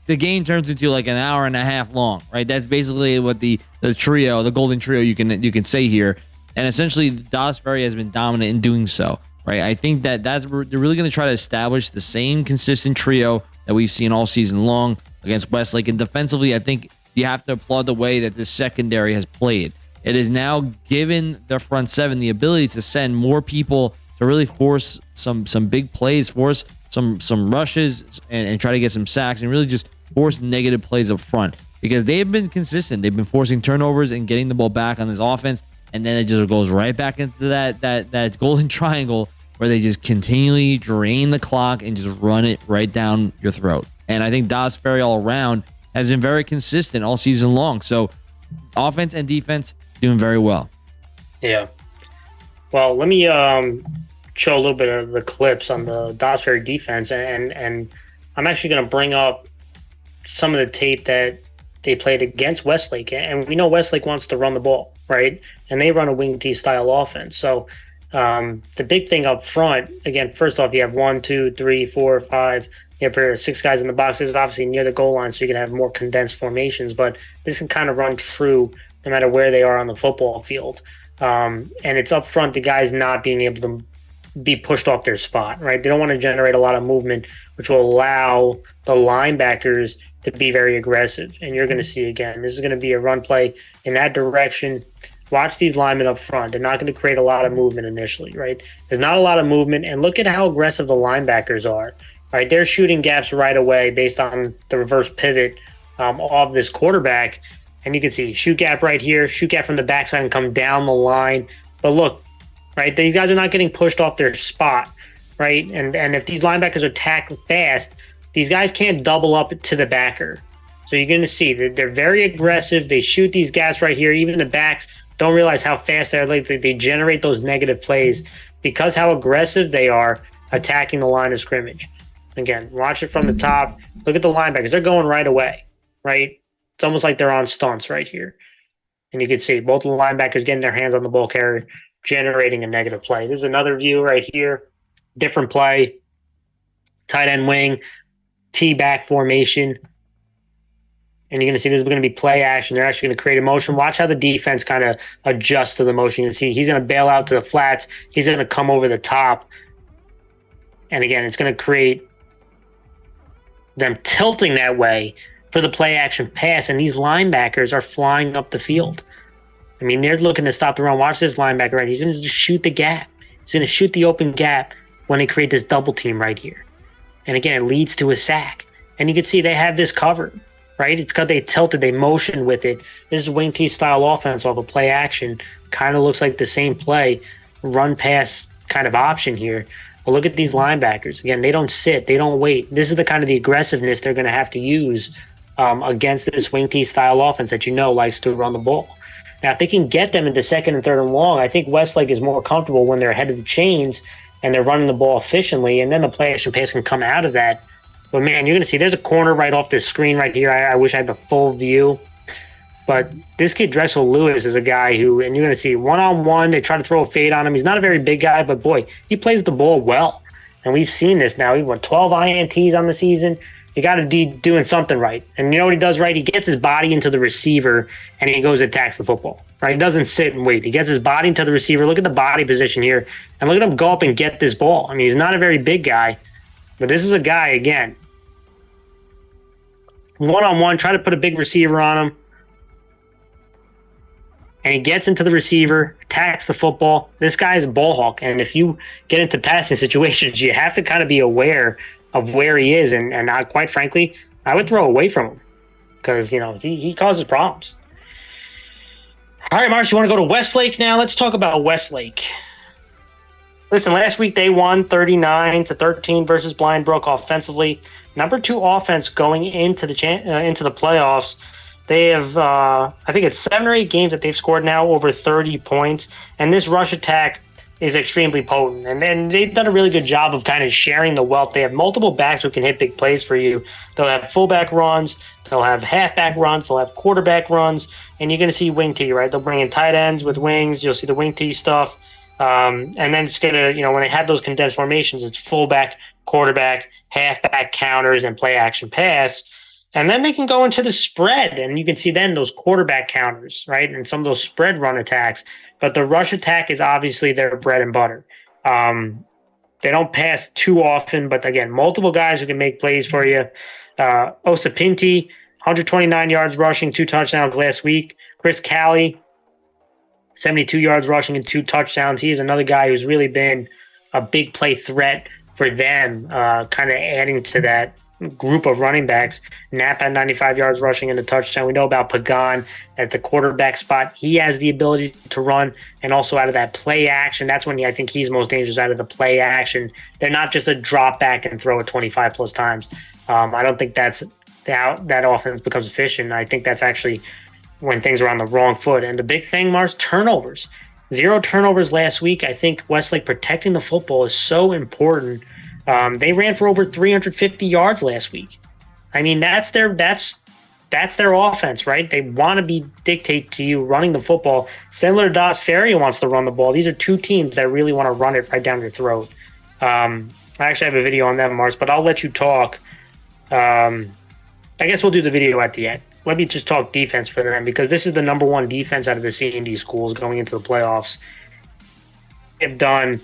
game turns into like an hour and a half long, right? That's basically what the trio, the golden trio, you can say here. And essentially, Dobbs Ferry has been dominant in doing so, right? I think they're really going to try to establish the same consistent trio that we've seen all season long against Westlake. And defensively, I think you have to applaud the way that this secondary has played. It has now given the front seven the ability to send more people to really force some big plays, force some rushes, and try to get some sacks, and really just force negative plays up front, because they've been consistent. They've been forcing turnovers and getting the ball back on this offense, and then it just goes right back into that golden triangle where they just continually drain the clock and just run it right down your throat. And I think Dobbs Ferry all around has been very consistent all season long. So offense and defense doing very well. Yeah. Well, let me show a little bit of the clips on the Dobbs Ferry defense, and I'm actually going to bring up some of the tape that they played against Westlake, and we know Westlake wants to run the ball, right? And they run a wing T style offense. So the big thing up front, again, first off, you have 1, 2, 3, 4, 5. You have 6 guys in the box. This is obviously near the goal line, so you can have more condensed formations. But this can kind of run true no matter where they are on the football field. And it's up front, the guys not being able to be pushed off their spot, right? They don't want to generate a lot of movement, which will allow the linebackers to be very aggressive. And you're going to see, again, this is going to be a run play in that direction. Watch these linemen up front. They're not going to create a lot of movement initially, right? There's not a lot of movement. And look at how aggressive the linebackers are, right? They're shooting gaps right away based on the reverse pivot of this quarterback. And you can see shoot gap right here, shoot gap from the backside and come down the line. But look, right, these guys are not getting pushed off their spot, right? And if these linebackers are tackled fast, these guys can't double up to the backer. So you're going to see that they're very aggressive. They shoot these gaps right here. Even the backs don't realize how fast they're. Like they generate those negative plays because how aggressive they are attacking the line of scrimmage. Again, watch it from the top. Look at the linebackers. They're going right away, right? It's almost like they're on stunts right here. And you can see both the linebackers getting their hands on the ball carrier, generating a negative play. There's another view right here. Different play. Tight end wing. T-back formation. And you're going to see this is going to be play action. They're actually going to create a motion. Watch how the defense kind of adjusts to the motion. You can see he's going to bail out to the flats. He's going to come over the top. And again, it's going to create them tilting that way for the play action pass. And these linebackers are flying up the field. I mean, they're looking to stop the run. Watch this linebacker right. He's going to just shoot the gap. He's going to shoot the open gap when they create this double team right here. And again, it leads to a sack. And you can see they have this covered, right? It's because they tilted, they motioned with it. This is wing T style offense off of play action. Kind of looks like the same play, run pass kind of option here. But look at these linebackers. Again, they don't sit, they don't wait. This is the kind of the aggressiveness they're going to have to use against this wing T style offense that you know likes to run the ball. Now, if they can get them into second and third and long, I think Westlake is more comfortable when they're ahead of the chains and they're running the ball efficiently, and then the play action pass can come out of that. But, man, you're going to see there's a corner right off this screen right here. I wish I had the full view. But this kid, Drexel Lewis, is a guy who, and you're going to see one-on-one, they try to throw a fade on him. He's not a very big guy, but, boy, he plays the ball well. And we've seen this now. He's won 12 INTs on the season. You got to be doing something right. And you know what he does right? He gets his body into the receiver, and he goes and attacks the football. Right? He doesn't sit and wait. He gets his body into the receiver. Look at the body position here. And look at him go up and get this ball. I mean, he's not a very big guy. But this is a guy, again, one-on-one, try to put a big receiver on him. And he gets into the receiver, attacks the football. This guy is a ball hawk. And if you get into passing situations, you have to kind of be aware of where he is. And I, quite frankly, I would throw away from him because, you know, he causes problems. All right, Marsh, you want to go to Westlake now? Let's talk about Westlake. Listen, last week they won 39-13 versus Blind Brook offensively. Number 2 offense going into the playoffs. They have, I think it's 7 or 8 games that they've scored now over 30 points. And this rush attack is extremely potent. And then they've done a really good job of kind of sharing the wealth. They have multiple backs who can hit big plays for you. They'll have fullback runs. They'll have halfback runs. They'll have quarterback runs. And you're going to see wing T, right? They'll bring in tight ends with wings. You'll see the wing T stuff. And then it's going to, you know, when they have those condensed formations, it's fullback, quarterback, halfback counters, and play action pass. And then they can go into the spread, and you can see then those quarterback counters, right? And some of those spread run attacks. But the rush attack is obviously their bread and butter. They don't pass too often, but again, multiple guys who can make plays for you. Osapinti, 129 yards rushing, 2 touchdowns last week. Chris Callie, 72 yards rushing and 2 touchdowns. He is another guy who's really been a big play threat for them, kind of adding to that group of running backs. Knapp had 95 yards rushing and a touchdown. We know about Pagan at the quarterback spot. He has the ability to run and also out of that play action. That's when I think he's most dangerous, out of the play action. They're not just a drop back and throw it 25 plus times. I don't think that's how that offense becomes efficient. I think that's actually when things are on the wrong foot. And the big thing, Mars, turnovers. 0 turnovers last week. I think Westlake protecting the football is so important. They ran for over 350 yards last week. I mean, that's their offense, right? They want to dictate to you running the football. Similar to Dobbs Ferry wants to run the ball. These are two teams that really want to run it right down your throat. I actually have a video on them, Mars, but I'll let you talk. I guess we'll do the video at the end. Let me just talk defense for them, because this is the number one defense out of the C&D schools going into the playoffs. They've done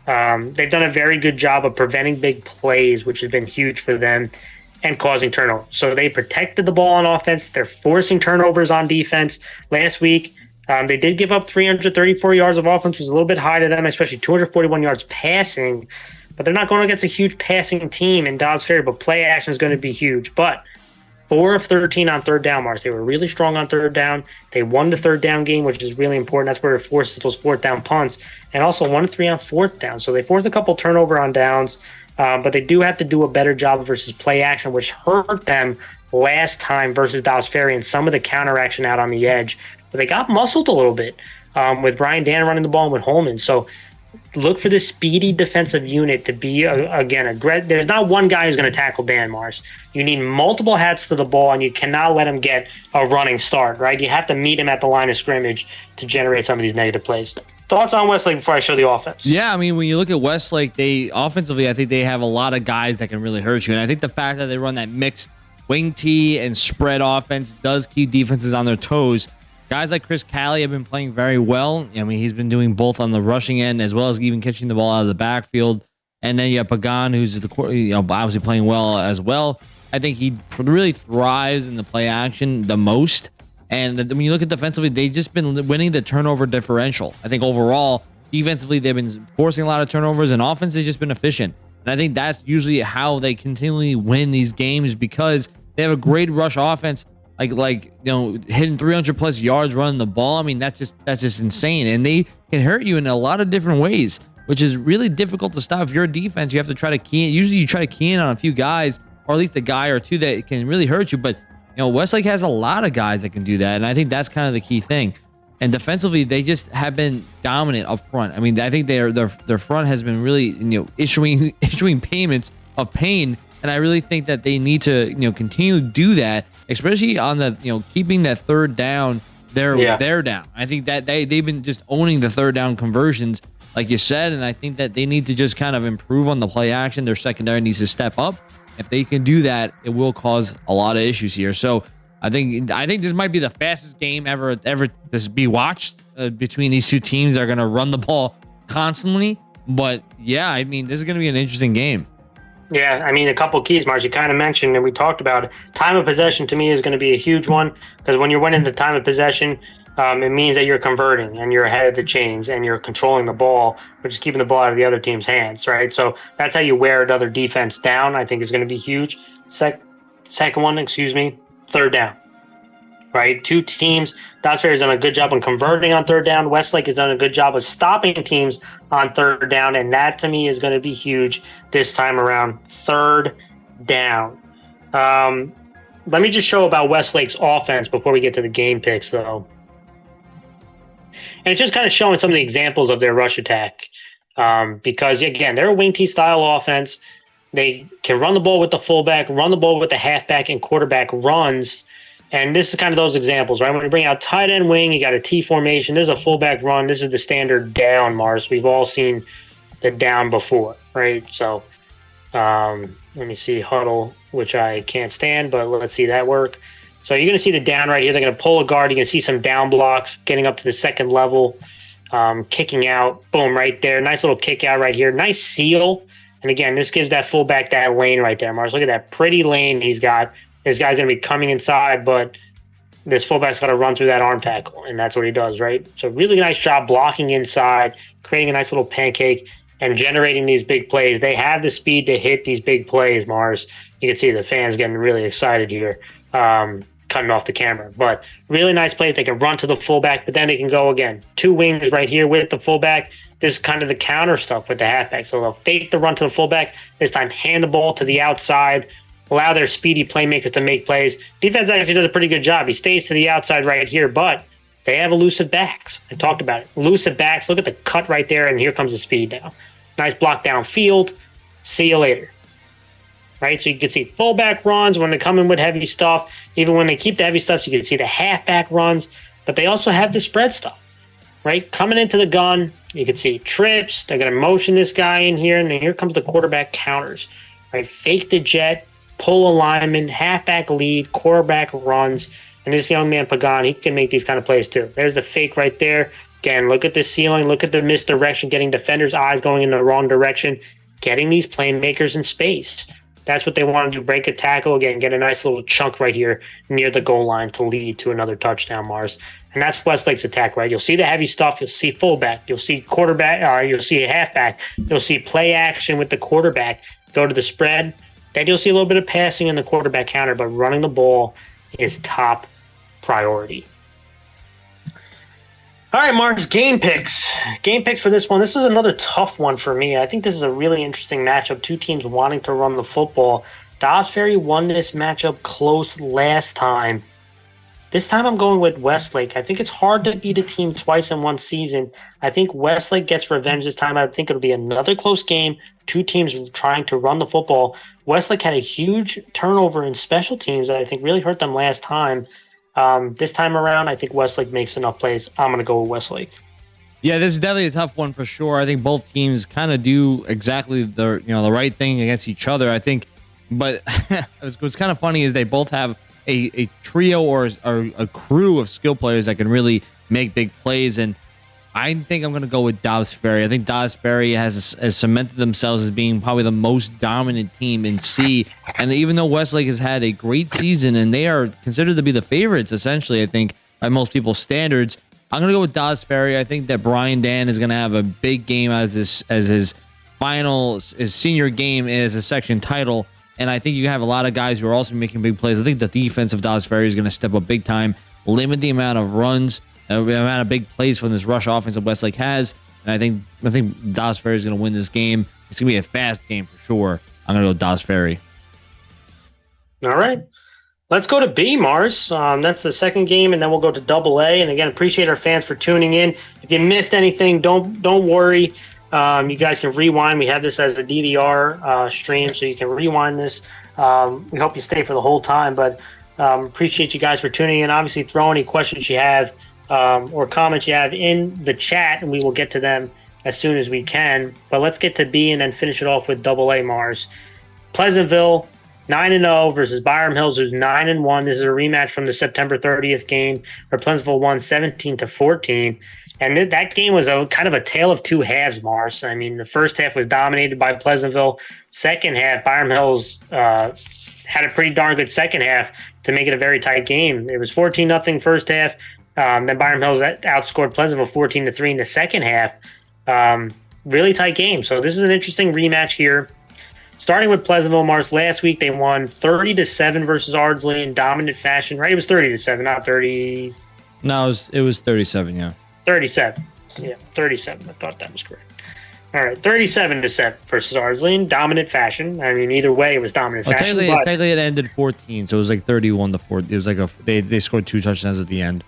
a very good job of preventing big plays, which has been huge for them, and causing turnovers. So they protected the ball on offense. They're forcing turnovers on defense. Last week, they did give up 334 yards of offense, which was a little bit high to them, especially 241 yards passing. But they're not going against a huge passing team in Dobbs Ferry, but play action is going to be huge. But 4 of 13 on third down, Mars. They were really strong on third down. They won the third down game, which is really important. That's where it forces those fourth down punts. And also 1 of 3 on fourth down. So they forced a couple turnover on downs, but they do have to do a better job versus play action, which hurt them last time versus Dobbs Ferry and some of the counter action out on the edge. But they got muscled a little bit with Brian Dan running the ball and with Holman. So look for this speedy defensive unit to be, there's not one guy who's going to tackle Dan, Mars. You need multiple hats to the ball, and you cannot let him get a running start, right? You have to meet him at the line of scrimmage to generate some of these negative plays. Thoughts on Westlake before I show the offense? Yeah, I mean, when you look at Westlake, they offensively, I think they have a lot of guys that can really hurt you. And I think the fact that they run that mixed wing tee and spread offense does keep defenses on their toes. Guys like Chris Callie have been playing very well. I mean, he's been doing both on the rushing end as well as even catching the ball out of the backfield. And then you have Pagan, who's obviously playing well as well. I think he really thrives in the play action the most. And when you look at defensively, they've just been winning the turnover differential. I think overall, defensively, they've been forcing a lot of turnovers, and offense has just been efficient. And I think that's usually how they continually win these games, because they have a great rush offense, like hitting 300 plus yards running the ball. I mean, that's just insane, and they can hurt you in a lot of different ways, which is really difficult to stop. If you're a defense, you have to try to key in. Usually, you try to key in on a few guys, or at least a guy or two that can really hurt you, but Westlake has a lot of guys that can do that, and I think that's kind of the key thing. And defensively, they just have been dominant up front. I mean, I think their front has been really issuing payments of pain, and I really think that they need to continue to do that, especially on the keeping that third down. They're down. I think that they've been just owning the third down conversions, like you said, and I think that they need to just kind of improve on the play action. Their secondary needs to step up. If they can do that, it will cause a lot of issues here. So I think this might be the fastest game ever to be watched between these two teams that are going to run the ball constantly. But yeah, I mean, this is going to be an interesting game. Yeah, I mean, a couple keys, Mars, you kind of mentioned, and we talked about it. Time of possession to me is going to be a huge one, because when you're winning the time of possession, it means that you're converting and you're ahead of the chains and you're controlling the ball, which is keeping the ball out of the other team's hands, right? So that's how you wear another defense down, I think is going to be huge. Second one, third down, right? Two teams. Dobbs Ferry has done a good job on converting on third down. Westlake has done a good job of stopping teams on third down, and that to me is going to be huge this time around. Third down. Let me just show about Westlake's offense before we get to the game picks, though. And it's just kind of showing some of the examples of their rush attack, because, again, they're a wing T style offense. They can run the ball with the fullback, run the ball with the halfback and quarterback runs. And this is kind of those examples, right? When you bring out tight end wing, you got a T formation. There's a fullback run. This is the standard down, Mars. We've all seen the down before, right? So let me see huddle, which I can't stand, but let's see that work. So you're going to see the down right here. They're going to pull a guard. You can see some down blocks getting up to the second level, kicking out. Boom, right there. Nice little kick out right here. Nice seal. And again, this gives that fullback that lane right there, Mars. Look at that pretty lane he's got. This guy's going to be coming inside, but this fullback's got to run through that arm tackle, and that's what he does, right? So really nice job blocking inside, creating a nice little pancake, and generating these big plays. They have the speed to hit these big plays, Mars. You can see the fans getting really excited here, cutting off the camera. But really nice plays. They can run to the fullback, but then they can go again. Two wings right here with the fullback. This is kind of the counter stuff with the halfback. So they'll fake the run to the fullback. This time hand the ball to the outside, allow their speedy playmakers to make plays. Defense actually does a pretty good job. He stays to the outside right here, but They have elusive backs. I talked about it. Elusive backs. Look at the cut right there, and here comes the speed now. Nice block downfield. See you later. Right? So you can see fullback runs when they come in with heavy stuff. Even when they keep the heavy stuff, you can see the halfback runs. But they also have the spread stuff. Right? Coming into the gun, you can see trips. They're going to motion this guy in here, and then here comes the quarterback counters. Right? Fake the jet, pull a lineman, halfback lead, quarterback runs. And this young man, Pagan, he can make these kind of plays too. There's the fake right there. Again, look at the ceiling. Look at the misdirection, getting defenders' eyes going in the wrong direction, getting these playmakers in space. That's what they want to do. Break a tackle, again, get a nice little chunk right here near the goal line to lead to another touchdown, Mars. And that's Westlake's attack, right? You'll see the heavy stuff. You'll see fullback. You'll see quarterback. You'll see a halfback. You'll see play action with the quarterback. Go to the spread. Then you'll see a little bit of passing in the quarterback counter, but running the ball is top priority. All right, Mark's game picks. Game picks for this one. This is another tough one for me. I think this is a really interesting matchup. Two teams wanting to run the football. Dobbs Ferry won this matchup close last time. This time I'm going with Westlake. I think it's hard to beat a team twice in one season. I think Westlake gets revenge this time. I think it'll be another close game. Two teams trying to run the football. Westlake had a huge turnover in special teams that I think really hurt them last time. This time around, I think Westlake makes enough plays. I'm going to go with Westlake. Yeah, this is definitely a tough one for sure. I think both teams kind of do exactly the right thing against each other. I think, but what's kind of funny is they both have a trio or a crew of skill players that can really make big plays. And I think I'm going to go with Dobbs Ferry. I think Dobbs Ferry has cemented themselves as being probably the most dominant team in C. And even though Westlake has had a great season and they are considered to be the favorites, essentially, I think, by most people's standards, I'm going to go with Dobbs Ferry. I think that Brian Dan is going to have a big game as his senior game as a section title. And I think you have a lot of guys who are also making big plays. I think the defense of Dobbs Ferry is going to step up big time, limit the amount of runs, the amount of big plays from this rush offense that Westlake has. And I think Dobbs Ferry is going to win this game. It's going to be a fast game for sure. I'm going to go Dobbs Ferry. All right. Let's go to B, Mars. That's the second game, and then we'll go to Double A. And again, appreciate our fans for tuning in. If you missed anything, don't worry. You guys can rewind. We have this as a DVR stream, so you can rewind this. We hope you stay for the whole time, but appreciate you guys for tuning in. Obviously, throw any questions you have or comments you have in the chat, and we will get to them as soon as we can. But let's get to B and then finish it off with Double A, Mars. Pleasantville 9-0 versus Byram Hills, who's 9-1. This is a rematch from the September 30th game where Pleasantville won 17-14. And that game was a kind of a tale of two halves, Mars. I mean, the first half was dominated by Pleasantville. Second half, Byram Hills had a pretty darn good second half to make it a very tight game. It was 14-0 first half. Then Byram Hills outscored Pleasantville 14-3 in the second half. Really tight game. So this is an interesting rematch here. Starting with Pleasantville, Mars, last week they won 30-7 versus Ardsley in dominant fashion. Right? It was 30-7, not 30. No, it was 37, yeah. 37. Yeah, 37. I thought that was correct. All right, 37-7 versus Ardsley in dominant fashion. I mean, either way, it was dominant fashion. Technically, it ended 14, so it was like 31-4. It was like they scored 2 touchdowns at the end.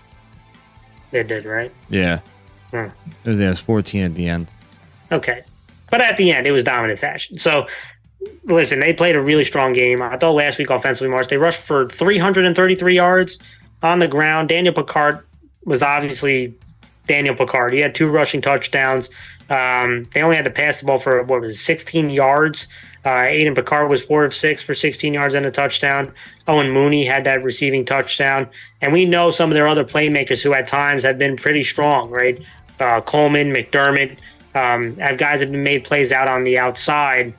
They did, right? Yeah. It was 14 at the end. Okay. But at the end, it was dominant fashion. So, listen, they played a really strong game. I thought last week offensively, Mars, they rushed for 333 yards on the ground. Daniel Picard was obviously Daniel Picard. He had 2 rushing touchdowns. They only had to pass the ball for, 16 yards. Aiden Picard was 4 of 6 for 16 yards and a touchdown. Owen Mooney had that receiving touchdown. And we know some of their other playmakers who at times have been pretty strong, right? Coleman, McDermott, have guys that have been made plays out on the outside.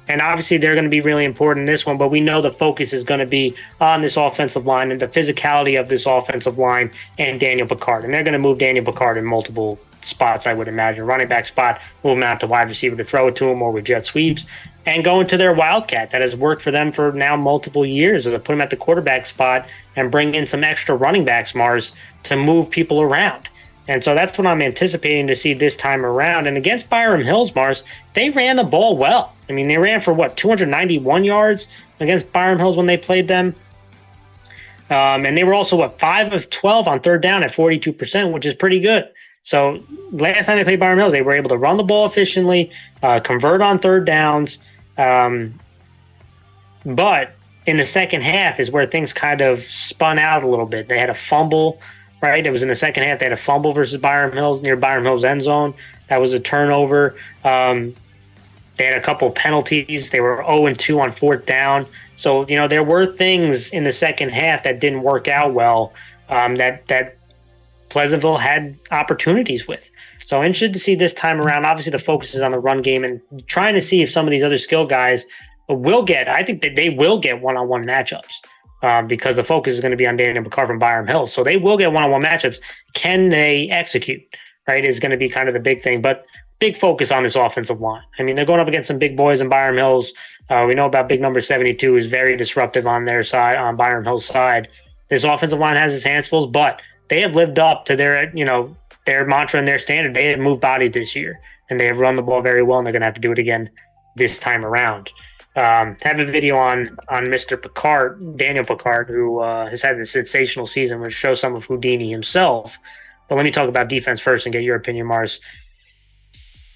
And obviously they're going to be really important in this one, but we know the focus is going to be on this offensive line and the physicality of this offensive line and Daniel Picard. And they're going to move Daniel Picard in multiple spots, I would imagine. Running back spot, move him out to wide receiver to throw it to him or with jet sweeps. And go into their Wildcat that has worked for them for now multiple years. Or put him at the quarterback spot and bring in some extra running backs, Mars, to move people around. And so that's what I'm anticipating to see this time around. And against Byram Hills, Mars, they ran the ball well. I mean, they ran for 291 yards against Byram Hills when they played them. And they were also 5 of 12 on third down at 42%, which is pretty good. So last time they played Byram Hills, they were able to run the ball efficiently, convert on third downs. But in the second half is where things kind of spun out a little bit. They had a fumble, right? It was in the second half. They had a fumble versus Byram Hills near Byram Hills end zone. That was a turnover. They had a couple penalties. They were 0-2 on fourth down. So, there were things in the second half that didn't work out well, that Pleasantville had opportunities with. So interested to see this time around. Obviously, the focus is on the run game and trying to see if some of these other skill guys I think that they will get one-on-one matchups because the focus is going to be on Daniel Picard from Byram Hills. So they will get one-on-one matchups. Can they execute, right, is going to be kind of the big thing. But big focus on this offensive line. I mean, they're going up against some big boys in Byram Hills. We know about big number 72 is very disruptive on their side, on Byram Hills' side. This offensive line has its hands full, but they have lived up to their mantra and their standard. They have moved body this year, and they have run the ball very well, and they're going to have to do it again this time around. Have a video on Mr. Picard, Daniel Picard, who has had a sensational season, which shows some of Houdini himself. But let me talk about defense first and get your opinion, Mars.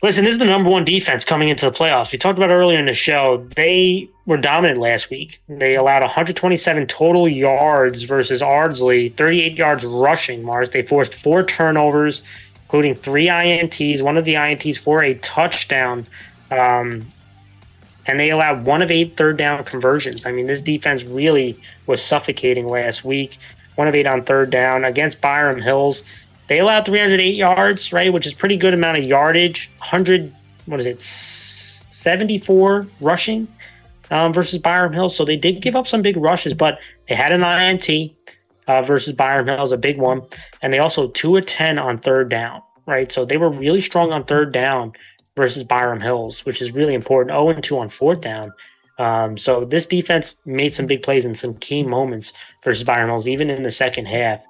Listen, this is the number one defense coming into the playoffs. We talked about earlier in the show. They were dominant last week. They allowed 127 total yards versus Ardsley, 38 yards rushing, Mars. They forced 4 turnovers, including 3 INTs, one of the INTs for a touchdown. And they allowed 1 of 8 third down conversions. I mean, this defense really was suffocating last week. 1 of 8 on third down against Byram Hills. They allowed 308 yards, right, which is pretty good amount of yardage. 74 rushing versus Byram Hills. So they did give up some big rushes, but they had an INT versus Byram Hills, a big one. And they also 2 of 10 on third down, right? So they were really strong on third down versus Byram Hills, which is really important. 0-2 on fourth down. So this defense made some big plays in some key moments versus Byram Hills, even in the second half,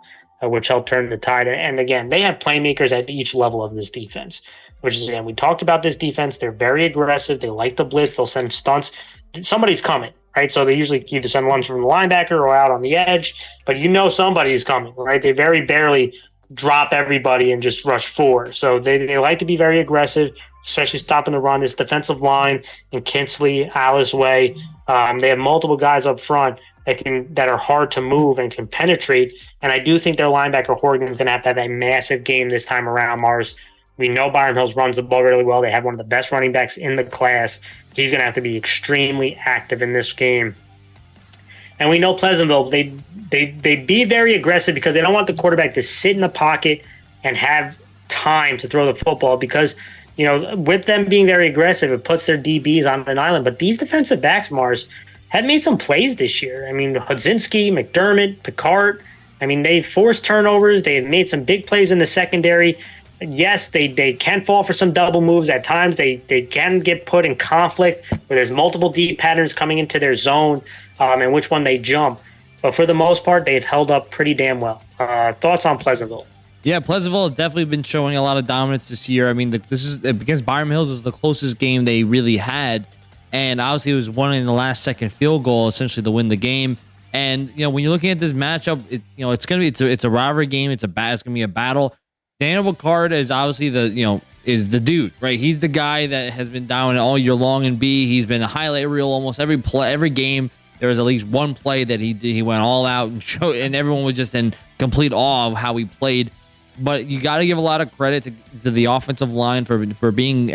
which helped turn the tide. And again, they have playmakers at each level of this defense, which is, again, we talked about this defense. They're very aggressive. They like the blitz. They'll send stunts. Somebody's coming, right? So they usually either send ones from the linebacker or out on the edge, but somebody's coming, right? They very barely drop everybody and just rush 4. So they like to be very aggressive, especially stopping the run. This defensive line in Kinsley, Alice Way, they have multiple guys up front that are hard to move and can penetrate. And I do think their linebacker Horgan is going to have a massive game this time around, Mars. We know Byram Hills runs the ball really well. They have one of the best running backs in the class. He's going to have to be extremely active in this game. And we know Pleasantville, they be very aggressive because they don't want the quarterback to sit in the pocket and have time to throw the football because, with them being very aggressive, it puts their DBs on an island. But these defensive backs, Mars, have made some plays this year. I mean, Hodzinski, McDermott, Picard, they've forced turnovers. They've made some big plays in the secondary. Yes, they can fall for some double moves at times. They can get put in conflict where there's multiple deep patterns coming into their zone and which one they jump. But for the most part, they've held up pretty damn well. Thoughts on Pleasantville? Yeah, Pleasantville has definitely been showing a lot of dominance this year. I mean, this is against Byram Hills is the closest game they really had. And obviously it was won in the last second field goal, essentially to win the game. And, when you're looking at this matchup, it's a rivalry game. It's going to be a battle. Daniel Picard is obviously is the dude, right? He's the guy that has been down all year long in B. He's been a highlight reel almost every game. There was at least one play that he went all out and showed, and everyone was just in complete awe of how he played. But you got to give a lot of credit to the offensive line for being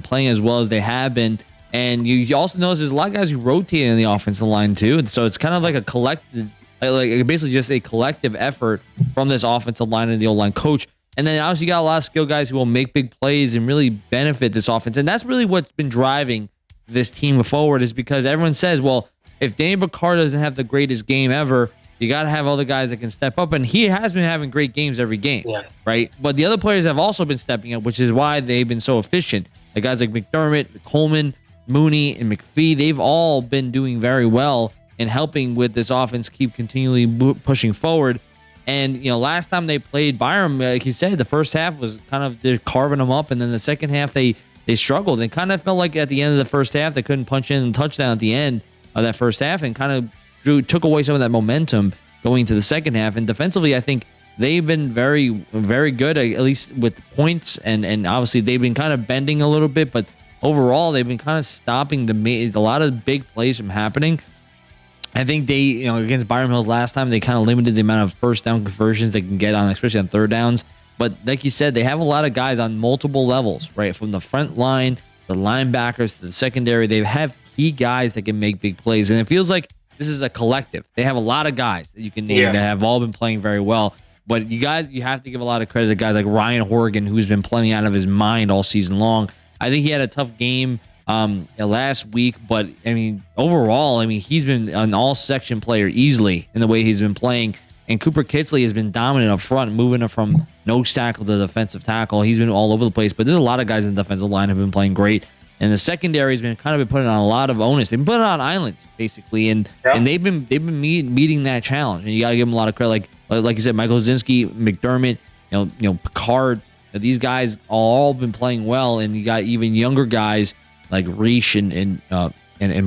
playing as well as they have been. And you also notice there's a lot of guys who rotate in the offensive line too. And so it's kind of like a collective, like basically just a collective effort from this offensive line and the O-line coach. And then obviously you got a lot of skill guys who will make big plays and really benefit this offense. And that's really what's been driving this team forward, is because everyone says, well, if Daniel Picard doesn't have the greatest game ever, you got to have other guys that can step up. And he has been having great games every game, right? But the other players have also been stepping up, which is why they've been so efficient. The guys like McDermott, Coleman, Mooney, and McPhee, they've all been doing very well in helping with this offense keep continually pushing forward. And, last time they played Byram, like you said, the first half was kind of they're carving them up. And then the second half, they struggled. It kind of felt like at the end of the first half, they couldn't punch in a touchdown at the end of that first half and kind of took away some of that momentum going to the second half. And defensively, I think they've been very, very good, at least with points. And obviously, they've been kind of bending a little bit, but overall, they've been kind of stopping a lot of big plays from happening. I think they, against Byram Hills last time, they kind of limited the amount of first down conversions they can get on, especially on third downs. But like you said, they have a lot of guys on multiple levels, right? From the front line, the linebackers to the secondary. They have key guys that can make big plays. And it feels like this is a collective. They have a lot of guys that you can name that have all been playing very well. But you have to give a lot of credit to guys like Ryan Horgan, who's been playing out of his mind all season long. I think he had a tough game last week, but I mean, overall, he's been an all-section player easily in the way he's been playing. And Cooper Kitsley has been dominant up front, moving it from nose tackle to defensive tackle. He's been all over the place, but there's a lot of guys in the defensive line who have been playing great. And the secondary has been putting on a lot of onus. They've been putting on islands basically, and they've been meeting that challenge. And you got to give them a lot of credit, like you said, Michael Zinski, McDermott, Picard. These guys all been playing well, and you got even younger guys like Reish and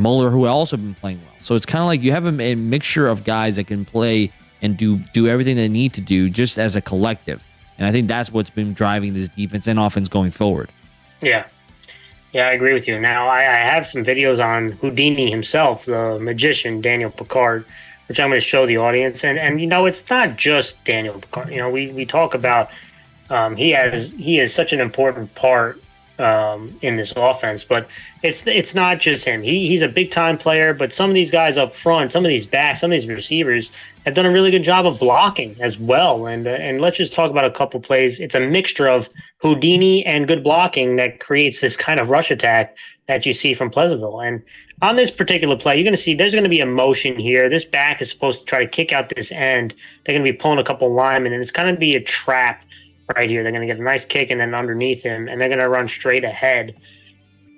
Muller who have also been playing well. So it's kind of like you have a mixture of guys that can play and do everything they need to do just as a collective. And I think that's what's been driving this defense and offense going forward. Yeah, I agree with you. Now, I have some videos on Houdini himself, the magician, Daniel Picard, which I'm going to show the audience. And it's not just Daniel Picard. We talk about he is such an important part in this offense, but it's not just him. He's a big time player, but some of these guys up front, some of these backs, some of these receivers have done a really good job of blocking as well. And let's just talk about a couple plays. It's a mixture of Houdini and good blocking that creates this kind of rush attack that you see from Pleasantville. And on this particular play, you're going to see there's going to be a motion here. This back is supposed to try to kick out this end. They're going to be pulling a couple linemen, and it's going to be a trap right here. They're going to get a nice kick and then underneath him, and they're going to run straight ahead.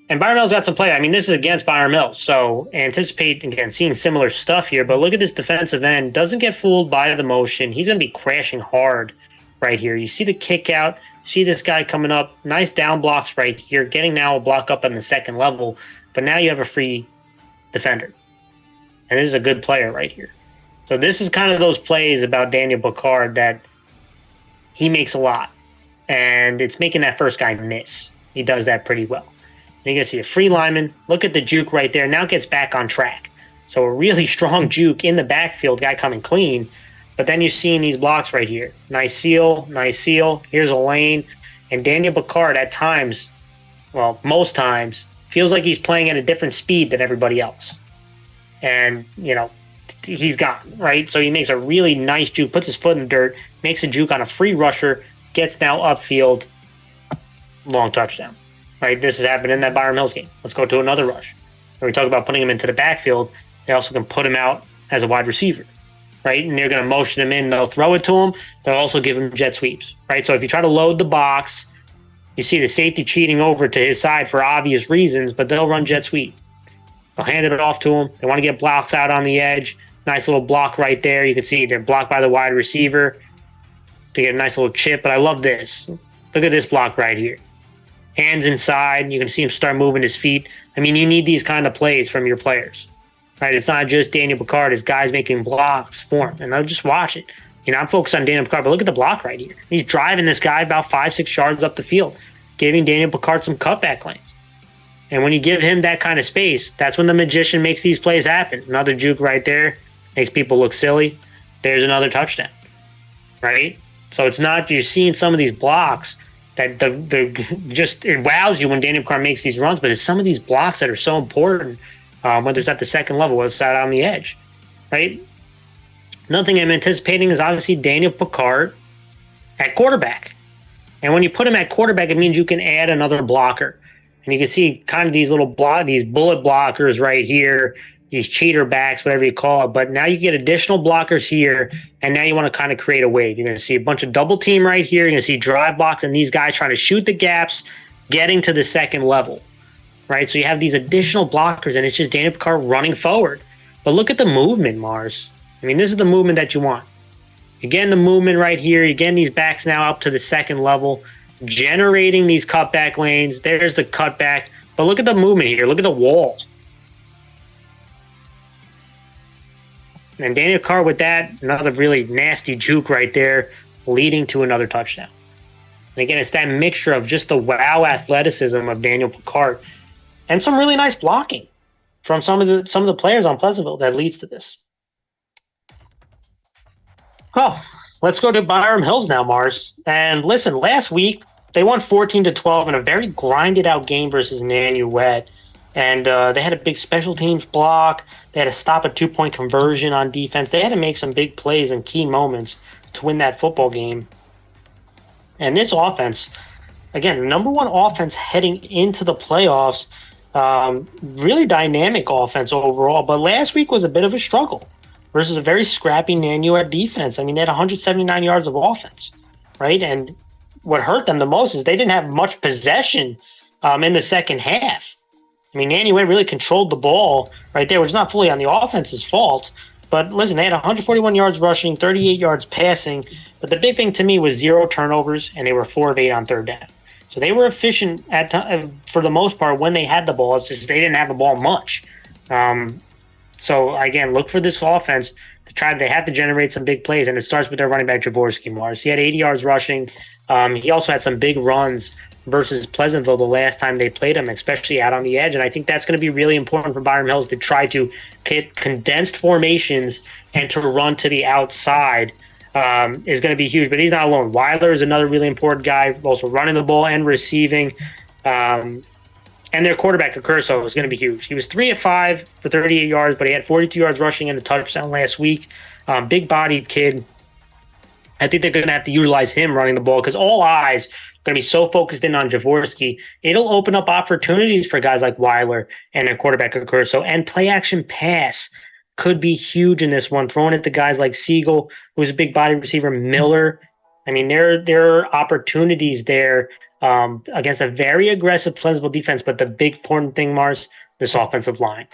And Byram Mills got some play. This is against Byram Mills, so anticipate, again, seeing similar stuff here. But look at this defensive end. Doesn't get fooled by the motion. He's going to be crashing hard right here. You see the kick out. See this guy coming up. Nice down blocks right here. Getting now a block up on the second level. But now you have a free defender. And this is a good player right here. So this is kind of those plays about Daniel Picard that he makes a lot. And it's making that first guy miss. He does that pretty well. And you're going to see a free lineman. Look at the juke right there. Now gets back on track. So a really strong juke in the backfield, guy coming clean. But then you're seeing these blocks right here. Nice seal. Here's a lane. And Daniel Picard at times, well, most times, feels like he's playing at a different speed than everybody else. And, he's gone, right? So he makes a really nice juke, puts his foot in the dirt, makes a juke on a free rusher, gets now upfield, long touchdown. Right, this has happened in that Byram Hills game. Let's go to another rush. When we talk about putting him into the backfield, they also can put him out as a wide receiver, right? And they're going to motion him in. They'll throw it to him. They'll also give him jet sweeps, right? So if you try to load the box, you see the safety cheating over to his side for obvious reasons, but they'll run jet sweep. They'll hand it off to him. They want to get blocks out on the edge. Nice little block right there. You can see they're blocked by the wide receiver to get a nice little chip. But I love this. Look at this block right here. Hands inside. You can see him start moving his feet. You need these kind of plays from your players, right? It's not just Daniel Picard. It's guys making blocks for him. And I'll just watch it. I'm focused on Daniel Picard, but look at the block right here. He's driving this guy about 5-6 yards up the field, giving Daniel Picard some cutback lanes. And when you give him that kind of space, that's when the magician makes these plays happen. Another juke right there makes people look silly. There's another touchdown, right? So it's not you're seeing some of these blocks that it wows you when Daniel Picard makes these runs, but it's some of these blocks that are so important, whether it's at the second level, whether it's out on the edge, right? Another thing I'm anticipating is obviously Daniel Picard at quarterback. And when you put him at quarterback, it means you can add another blocker. And you can see kind of these these bullet blockers right here, these cheater backs, whatever you call it. But now you get additional blockers here, and now you want to kind of create a wave. You're going to see a bunch of double team right here. You're going to see drive blocks and these guys trying to shoot the gaps, getting to the second level, right? So you have these additional blockers, and it's just Daniel Picard running forward. But look at the movement, Mars. This is the movement that you want. You're getting the movement right here. You're getting these backs now up to the second level, generating these cutback lanes. There's the cutback. But look at the movement here. Look at the wall. And Daniel Carr with that, another really nasty juke right there, leading to another touchdown. And again, it's that mixture of just the wow athleticism of Daniel Picard and some really nice blocking from some of the players on Pleasantville that leads to this. Oh, let's go to Byram Hills now, Mars. And listen, last week they won 14-12 in a very grinded out game versus Nanuet. And they had a big special teams block. They had to stop a 2-point conversion on defense. They had to make some big plays in key moments to win that football game. And this offense, again, number one offense heading into the playoffs, really dynamic offense overall. But last week was a bit of a struggle versus a very scrappy Nanuet defense. I mean, they had 179 yards of offense, right? And what hurt them the most is they didn't have much possession in the second half. I mean, Nanuet really controlled the ball right there, which is not fully on the offense's fault. But listen, they had 141 yards rushing, 38 yards passing. But the big thing to me was 0 turnovers, and they were 4 of 8 on third down. So they were efficient for the most part when they had the ball. It's just they didn't have the ball much. So again, look for this offense to try. They have to generate some big plays, and it starts with their running back Jaworski. Mars. He had 80 yards rushing. He also had some big runs versus Pleasantville the last time they played him, especially out on the edge. And I think that's going to be really important for Byram Hills to try to get condensed formations and to run to the outside is going to be huge. But he's not alone. Weiler is another really important guy, also running the ball and receiving. And their quarterback, Accurso, is going to be huge. He was 3 of 5 for 38 yards, but he had 42 yards rushing and a touchdown last week. Big-bodied kid. I think they're going to have to utilize him running the ball because all eyes going to be so focused in on Jaworski. It'll open up opportunities for guys like Weiler and their quarterback Accurso. And play-action pass could be huge in this one. Throwing it to guys like Siegel, who's a big-body receiver, Miller. I mean, there are opportunities there against a very aggressive Pleasantville defense. But the big important thing, Mars, this offensive line.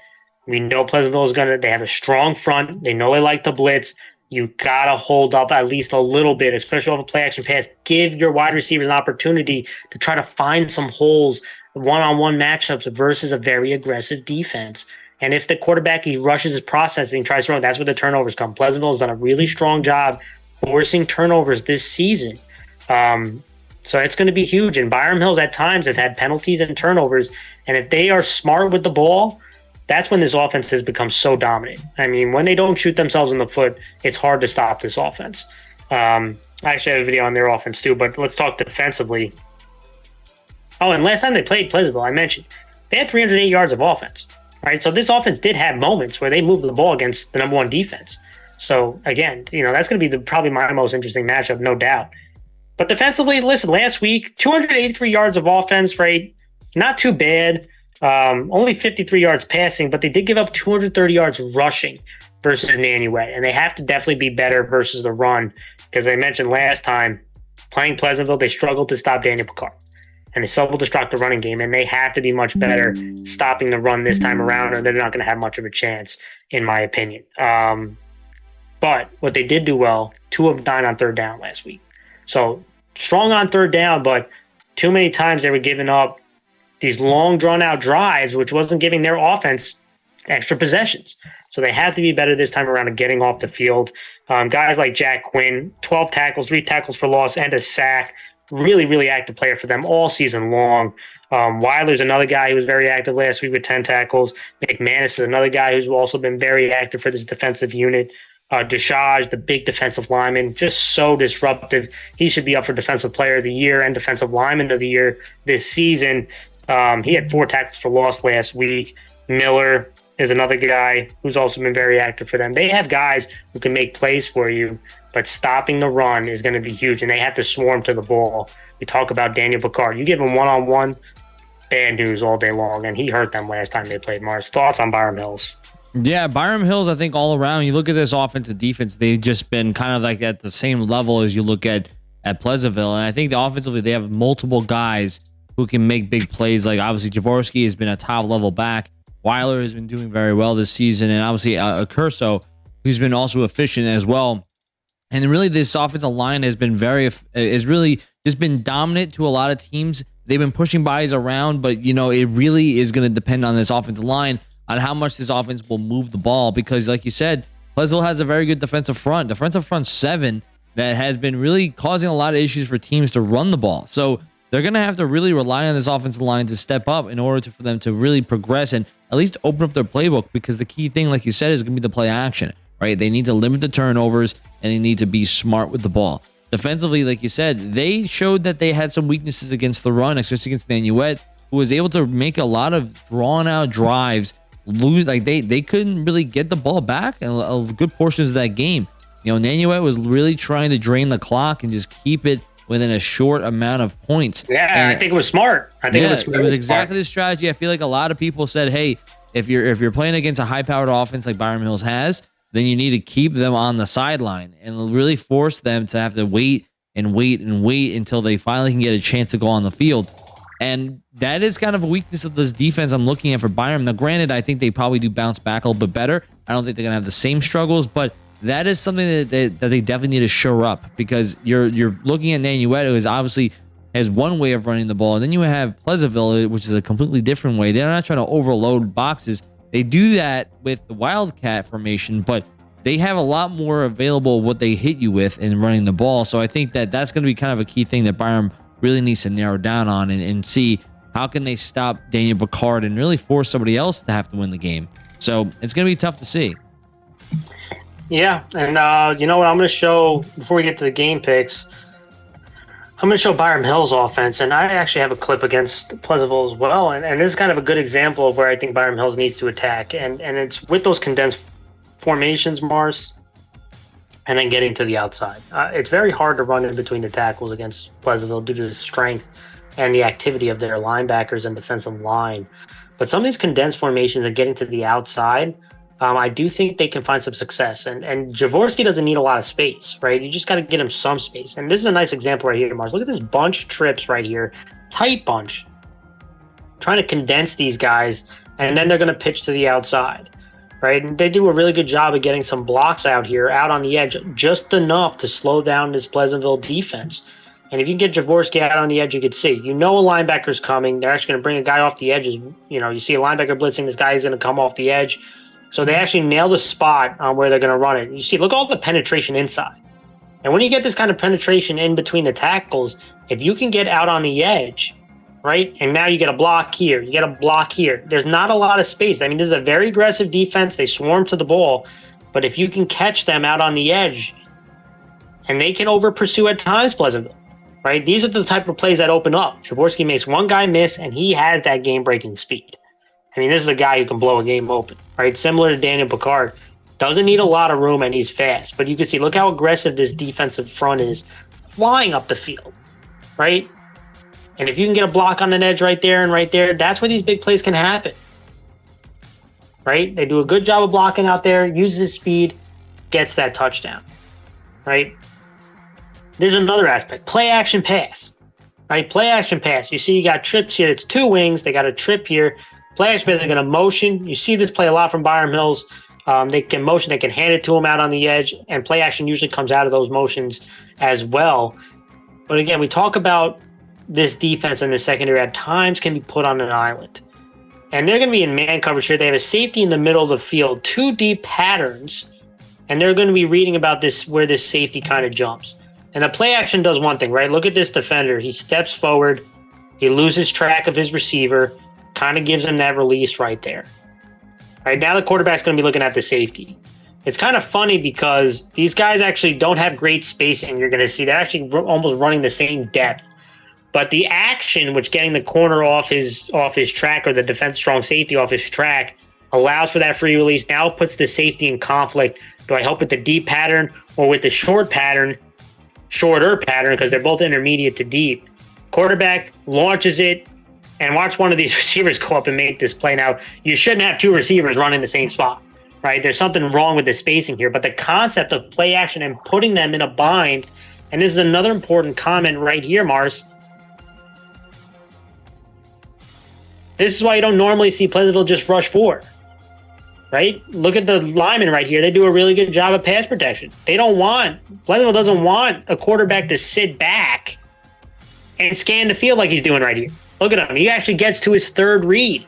We know Pleasantville is they have a strong front. They know they like to blitz. You got to hold up at least a little bit, especially off a play-action pass. Give your wide receivers an opportunity to try to find some holes, one-on-one matchups versus a very aggressive defense. And if the quarterback, he rushes his processing, tries to run, that's where the turnovers come. Pleasantville has done a really strong job forcing turnovers this season. So it's going to be huge. And Byram Hills at times have had penalties and turnovers. And if they are smart with the ball, that's when this offense has become so dominant. I mean, when they don't shoot themselves in the foot, it's hard to stop this offense. I actually have a video on their offense too, but let's talk defensively. Oh, and last time they played Pleasantville, I mentioned, they had 308 yards of offense. Right? So this offense did have moments where they moved the ball against the number one defense. So again, that's going to be probably my most interesting matchup, no doubt. But defensively, listen, last week, 283 yards of offense, right? Not too bad. Only 53 yards passing, but they did give up 230 yards rushing versus Nanuet. And they have to definitely be better versus the run. Because I mentioned last time, playing Pleasantville, they struggled to stop Daniel Picard. And they struggled to stop the running game. And they have to be much better stopping the run this time around, or they're not going to have much of a chance, in my opinion. But what they did do well, 2 of 9 on third down last week. So strong on third down, but too many times they were giving up these long, drawn-out drives, which wasn't giving their offense extra possessions. So they have to be better this time around at getting off the field. Guys like Jack Quinn, 12 tackles, 3 tackles for loss, and a sack. Really, really active player for them all season long. Weiler's another guy who was very active last week with 10 tackles. McManus is another guy who's also been very active for this defensive unit. Deshage, the big defensive lineman, just so disruptive. He should be up for Defensive Player of the Year and Defensive Lineman of the Year this season. He had 4 tackles for loss last week. Miller is another guy who's also been very active for them. They have guys who can make plays for you, but stopping the run is going to be huge, and they have to swarm to the ball. We talk about Daniel Picard. You give him one-on-one, bad news all day long, and he hurt them last time they played. Mars, thoughts on Byram Hills? Yeah, Byram Hills, I think all around, you look at this offensive defense, they've just been kind of like at the same level as you look at Pleasantville. And I think the offensively, they have multiple guys who can make big plays. Like obviously Jaworski has been a top level back. Weiler has been doing very well this season. And obviously Accurso, who's been also efficient as well. And really this offensive line has been really just been dominant to a lot of teams. They've been pushing bodies around, but it really is going to depend on this offensive line on how much this offense will move the ball, because like you said, Pleasantville has a very good defensive front 7 that has been really causing a lot of issues for teams to run the ball. So they're going to have to really rely on this offensive line to step up in order for them to really progress and at least open up their playbook, because the key thing, like you said, is going to be the play action, right? They need to limit the turnovers and they need to be smart with the ball. Defensively, like you said, they showed that they had some weaknesses against the run, especially against Nanuet, who was able to make a lot of drawn out drives, they couldn't really get the ball back in a good portions of that game. Nanuet was really trying to drain the clock and just keep it within a short amount of points. Yeah, and I think it was smart. It was exactly the strategy. I feel like a lot of people said, hey, if you're playing against a high-powered offense like Byram Hills has, then you need to keep them on the sideline and really force them to have to wait until they finally can get a chance to go on the field. And that is kind of a weakness of this defense I'm looking at for Byram. Now, granted, I think they probably do bounce back a little bit better. I don't think they're going to have the same struggles, but that is something that they definitely need to shore up, because you're looking at Nanuet, who obviously has one way of running the ball, and then you have Pleasantville, which is a completely different way. They're not trying to overload boxes. They do that with the Wildcat formation, but they have a lot more available what they hit you with in running the ball. So I think that's going to be kind of a key thing that Byram really needs to narrow down on and see how can they stop Daniel Picard and really force somebody else to have to win the game. So it's going to be tough to see. Yeah, and you know what I'm going to show before we get to the game picks? I'm going to show Byram Hill's offense, and I actually have a clip against Pleasantville as well, and this is kind of a good example of where I think Byram Hills needs to attack, and it's with those condensed formations, Mars, and then getting to the outside. It's very hard to run in between the tackles against Pleasantville due to the strength and the activity of their linebackers and defensive line. But some of these condensed formations and getting to the outside, I do think they can find some success. And Javorsky doesn't need a lot of space, right? You just got to get him some space. And this is a nice example right here, Mars. Look at this bunch of trips right here. Tight bunch. Trying to condense these guys, and then they're going to pitch to the outside, right? And they do a really good job of getting some blocks out here, out on the edge, just enough to slow down this Pleasantville defense. And if you can get Javorsky out on the edge, you could see. You know a linebacker's coming. They're actually going to bring a guy off the edges. You see a linebacker blitzing. This guy is going to come off the edge. So they actually nail the spot on where they're going to run it. You see, look at all the penetration inside. And when you get this kind of penetration in between the tackles, if you can get out on the edge, right, and now you get a block here, you get a block here, there's not a lot of space. I mean, this is a very aggressive defense. They swarm to the ball. But if you can catch them out on the edge, and they can over-pursue at times, Pleasantville, right? These are the type of plays that open up. Javorsky makes one guy miss, and he has that game-breaking speed. I mean, this is a guy who can blow a game open, right? Similar to Daniel Picard. Doesn't need a lot of room, and he's fast. But you can see, look how aggressive this defensive front is, flying up the field, right? And if you can get a block on an edge right there, that's where these big plays can happen, right? They do a good job of blocking out there, uses his speed, gets that touchdown, right? There's another aspect, play action pass, right? Play action pass. You see you got trips here. It's two wings. They got a trip here. Play action pass, they're going to motion. You see this play a lot from Byram Hills. They can motion. They can hand it to him out on the edge, and play action usually comes out of those motions as well. But again, we talk about this defense in the secondary at times can be put on an island. And they're going to be in man coverage here. They have a safety in the middle of the field, two deep patterns, and they're going to be reading about this where this safety kind of jumps. And the play action does one thing, right? Look at this defender. He steps forward. He loses track of his receiver, kind of gives him that release right there. Right now the quarterback's going to be looking at the safety. It's kind of funny because these guys actually don't have great spacing. You're going to see they're actually almost running the same depth. But the action, which getting the corner off his track or the defense strong safety off his track, allows for that free release. Now it puts the safety in conflict. Do I help with the deep pattern or with the shorter pattern, because they're both intermediate to deep? Quarterback launches it, and watch one of these receivers go up and make this play. Now, you shouldn't have two receivers running the same spot, right? There's something wrong with the spacing here. But the concept of play action and putting them in a bind, and this is another important comment right here, Mars. This is why you don't normally see Pleasantville just rush forward, right? Look at the linemen right here. They do a really good job of pass protection. Pleasantville doesn't want a quarterback to sit back and scan the field like he's doing right here. Look at him. He actually gets to his third read.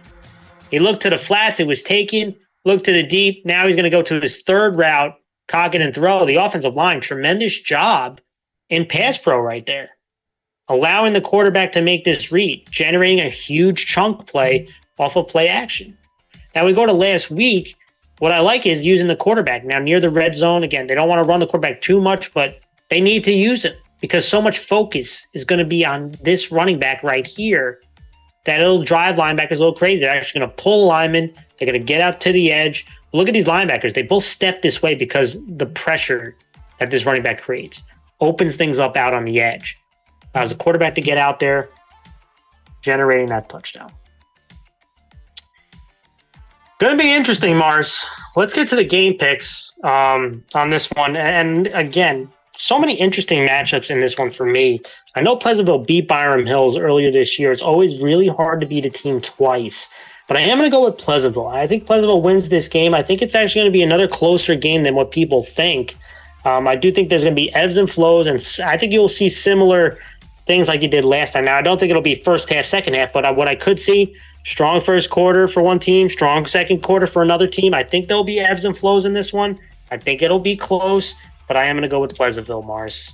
He looked to the flats. It was taken. look to the deep. Now he's going to go to his third route, cock it and throw. The offensive line, tremendous job in pass pro right there. Allowing the quarterback to make this read, generating a huge chunk play off of play action. Now we go to last week. What I like is using the quarterback. Now near the red zone, again, they don't want to run the quarterback too much, but they need to use him because so much focus is going to be on this running back right here that it'll drive linebackers a little crazy. They're actually going to pull linemen. They're going to get out to the edge. Look at these linebackers. They both step this way because the pressure that this running back creates opens things up out on the edge. Allows the quarterback to get out there, generating that touchdown. Going to be interesting, Mars. Let's get to the game picks on this one. And again, so many interesting matchups in this one for me. I know Pleasantville beat Byram Hills earlier this year. It's always really hard to beat a team twice. But I am going to go with Pleasantville. I think Pleasantville wins this game. I think it's actually going to be another closer game than what people think. I do think there's going to be ebbs and flows, and I think you'll see similar things like you did last time. Now, I don't think it'll be first half, second half, but what I could see, strong first quarter for one team, strong second quarter for another team. I think there'll be ebbs and flows in this one. I think it'll be close, but I am going to go with Pleasantville, Mars.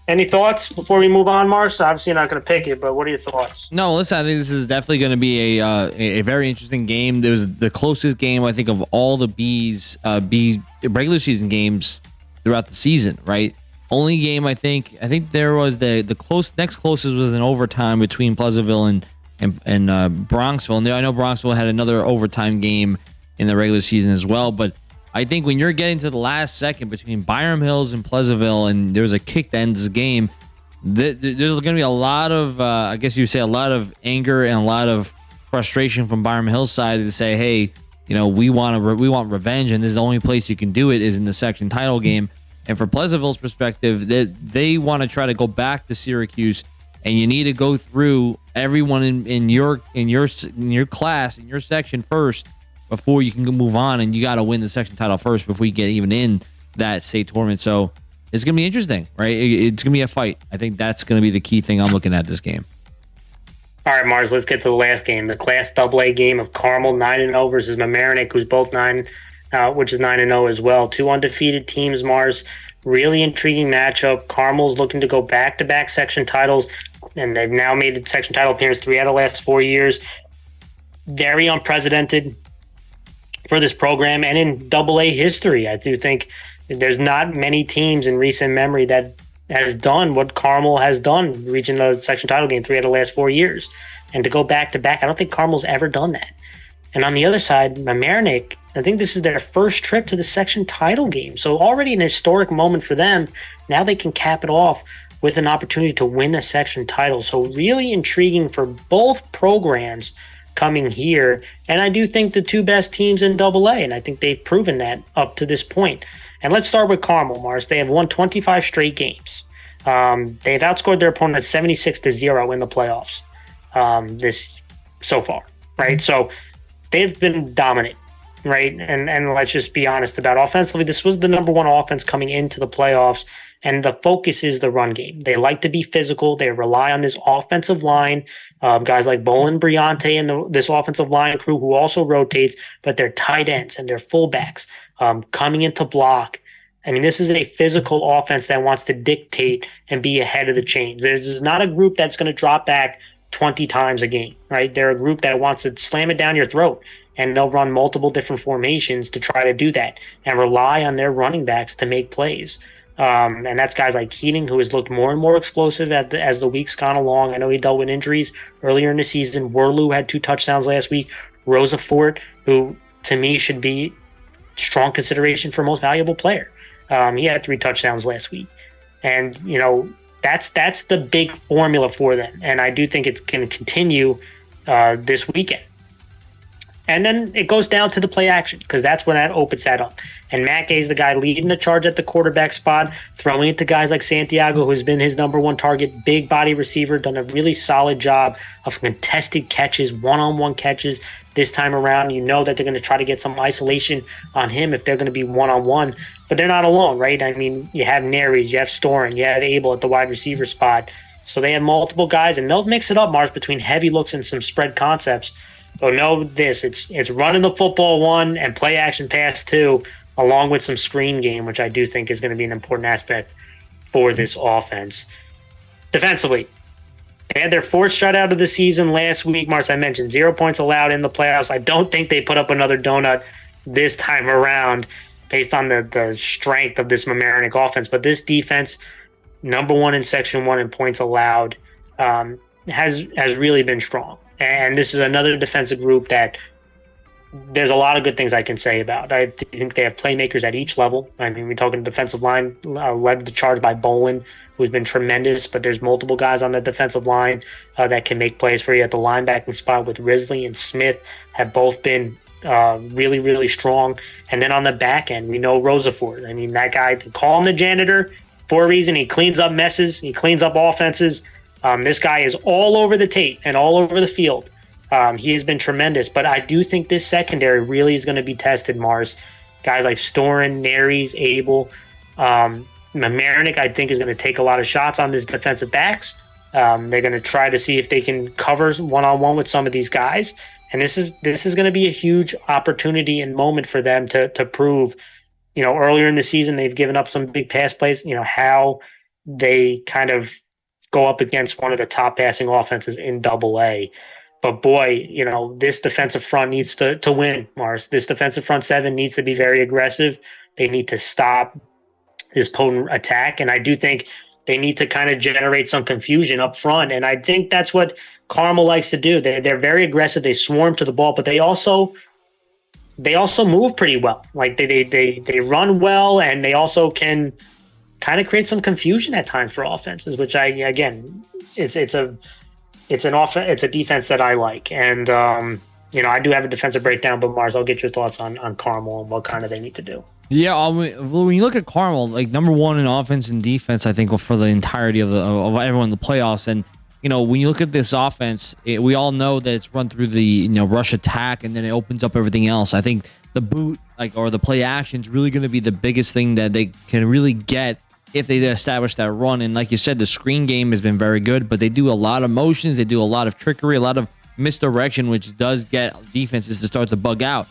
Any thoughts before we move on, Mars? Obviously, you're not going to pick it, but what are your thoughts? No, listen, I think this is definitely going to be a very interesting game. It was the closest game, I think, of all the Bees regular season games throughout the season, right? Only game I think there was the next closest was an overtime between Pleasantville and Bronxville. And I know Bronxville had another overtime game in the regular season as well, but I think when you're getting to the last second between Byram Hills and Pleasantville, and there's a kick that ends the game, there's going to be a lot of, I guess you would say, a lot of anger and a lot of frustration from Byram Hills' side to say, hey, we want revenge, and this is the only place you can do it is in the section title game. And for Pleasantville's perspective, they want to try to go back to Syracuse, and you need to go through everyone in your class, in your section first, before you can move on, and you got to win the section title first before you get even in that state tournament. So it's going to be interesting, right? It's going to be a fight. I think that's going to be the key thing I'm looking at this game. All right, Mars, let's get to the last game, the Class AA game of Carmel 9-0 versus Mamaroneck, who's both 9, which is 9-0 as well. Two undefeated teams, Mars. Really intriguing matchup. Carmel's looking to go back-to-back section titles, and they've now made the section title appearance 3 out of the last 4 years. Very unprecedented for this program and in AA history. I do think there's not many teams in recent memory that has done what Carmel has done, reaching the section title game 3 out of the last 4 years. And to go back-to-back, I don't think Carmel's ever done that. And on the other side, Mamaroneck, I think this is their first trip to the section title game. So already an historic moment for them. Now they can cap it off with an opportunity to win a section title. So really intriguing for both programs coming here. And I do think the two best teams in AA, and I think they've proven that up to this point. And let's start with Carmel, Mars. They have won 25 straight games. They've outscored their opponent 76-0 in the playoffs this so far, right? So they've been dominant, right? And let's just be honest about offensively. This was the number one offense coming into the playoffs, and the focus is the run game. They like to be physical. They rely on this offensive line, guys like Bolin Briante and this offensive line crew who also rotates, but their tight ends and their fullbacks coming into block. I mean, this is a physical offense that wants to dictate and be ahead of the chains. This is not a group that's going to drop back 20 times a game, right? They're a group that wants to slam it down your throat, and they'll run multiple different formations to try to do that and rely on their running backs to make plays. And that's guys like Keating, who has looked more and more explosive as the week's gone along. I know he dealt with injuries earlier in the season. Werlew had 2 touchdowns last week. Rosa Fort, who to me should be strong consideration for most valuable player. He had 3 touchdowns last week. And, that's the big formula for them. And I do think it's going to continue this weekend. And then it goes down to the play action, because that's when that opens that up. And Matt Gay is the guy leading the charge at the quarterback spot, throwing it to guys like Santiago, who's been his number one target, big body receiver, done a really solid job of contested catches, one-on-one catches this time around. You know that they're going to try to get some isolation on him if they're going to be one-on-one. But they're not alone, right? I mean, you have Neres, you have Storin, you have Abel at the wide receiver spot. So they have multiple guys, and they'll mix it up, Mars, between heavy looks and some spread concepts. So know this: it's running the football 1 and play action pass 2, along with some screen game, which I do think is going to be an important aspect for this offense. Defensively, they had their 4th shutout of the season last week. Mars, I mentioned 0 points allowed in the playoffs. I don't think they put up another donut this time around based on the strength of this Mamaroneck offense. But this defense, number 1 in Section 1 in points allowed, has really been strong. And this is another defensive group that there's a lot of good things I can say about. I think they have playmakers at each level. I mean, we're talking defensive line, led the charge by Bolin, who's been tremendous, but there's multiple guys on the defensive line that can make plays for you at the linebacking spot with Risley and Smith have both been really, really strong. And then on the back end, we know Rosafort. I mean, that guy, call him the janitor for a reason. He cleans up messes. He cleans up offenses. This guy is all over the tape and all over the field. He has been tremendous, but I do think this secondary really is going to be tested, Mars. Guys like Storin, Naries, Abel, Mamaroneck, I think, is going to take a lot of shots on these defensive backs. They're going to try to see if they can cover one-on-one with some of these guys. And this is going to be a huge opportunity and moment for them to prove, earlier in the season, they've given up some big pass plays, how they kind of go up against one of the top passing offenses in Double-A. But boy, this defensive front needs to win, Mars. This defensive front 7 needs to be very aggressive. They need to stop this potent attack. And I do think they need to kind of generate some confusion up front. And I think that's what Carmel likes to do. They're very aggressive. They swarm to the ball, but they also move pretty well. Like they run well, and they also can kind of create some confusion at times for offenses, which it's a defense that I like. And I do have a defensive breakdown, but Mars, I'll get your thoughts on Carmel and what kind of they need to do. Yeah, when you look at Carmel, like number 1 in offense and defense, I think for the entirety of everyone in the playoffs. And when you look at this offense, we all know that it's run through the rush attack, and then it opens up everything else. I think the boot or the play action is really going to be the biggest thing that they can really get if they establish that run. And like you said, the screen game has been very good, but they do a lot of motions, they do a lot of trickery, a lot of misdirection, which does get defenses to start to bug out.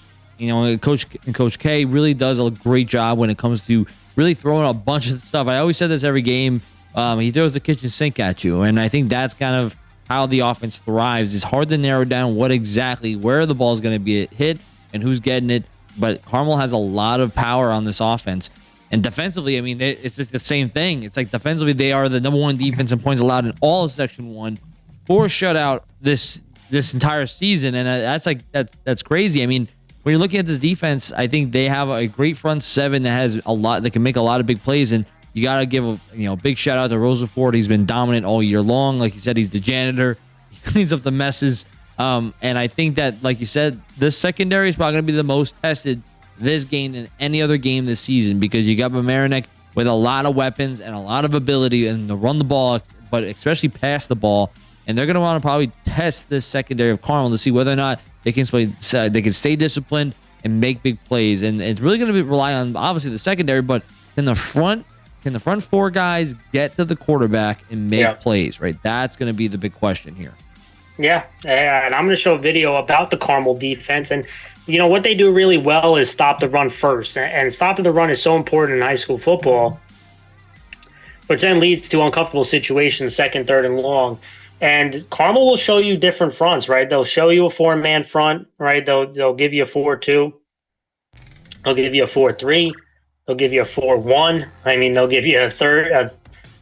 Coach K really does a great job when it comes to really throwing a bunch of stuff. I always said this every game. He throws the kitchen sink at you, and I think that's kind of how the offense thrives. It's hard to narrow down where the ball is going to be hit and who's getting it, but Carmel has a lot of power on this offense. And defensively, I mean, it's just the same thing. It's like defensively, they are the number 1 defense in points allowed in all of Section 1, 4 shutout this entire season, and that's crazy. I mean, when you're looking at this defense, I think they have a great front 7 that has a lot that can make a lot of big plays, and you got to give a big shout out to Rosafort. He's been dominant all year long. Like you said, he's the janitor. He cleans up the messes. And I think that, like you said, this secondary is probably going to be the most tested this game than any other game this season, because you got Mamaroneck with a lot of weapons and a lot of ability and to run the ball, but especially pass the ball. And they're going to want to probably test this secondary of Carmel to see whether or not they can stay disciplined and make big plays. And it's really going to rely on obviously the secondary, but can the front 4 guys get to the quarterback and make plays, right? That's going to be the big question here. Yeah, and I'm going to show a video about the Carmel defense. And, what they do really well is stop the run first. And stopping the run is so important in high school football, which then leads to uncomfortable situations, 2nd, 3rd, and long. And Carmel will show you different fronts, right? They'll show you a 4-man front, right? They'll give you a 4-2. They'll give you a 4-3. They'll give you a 4-1. I mean, they'll give you a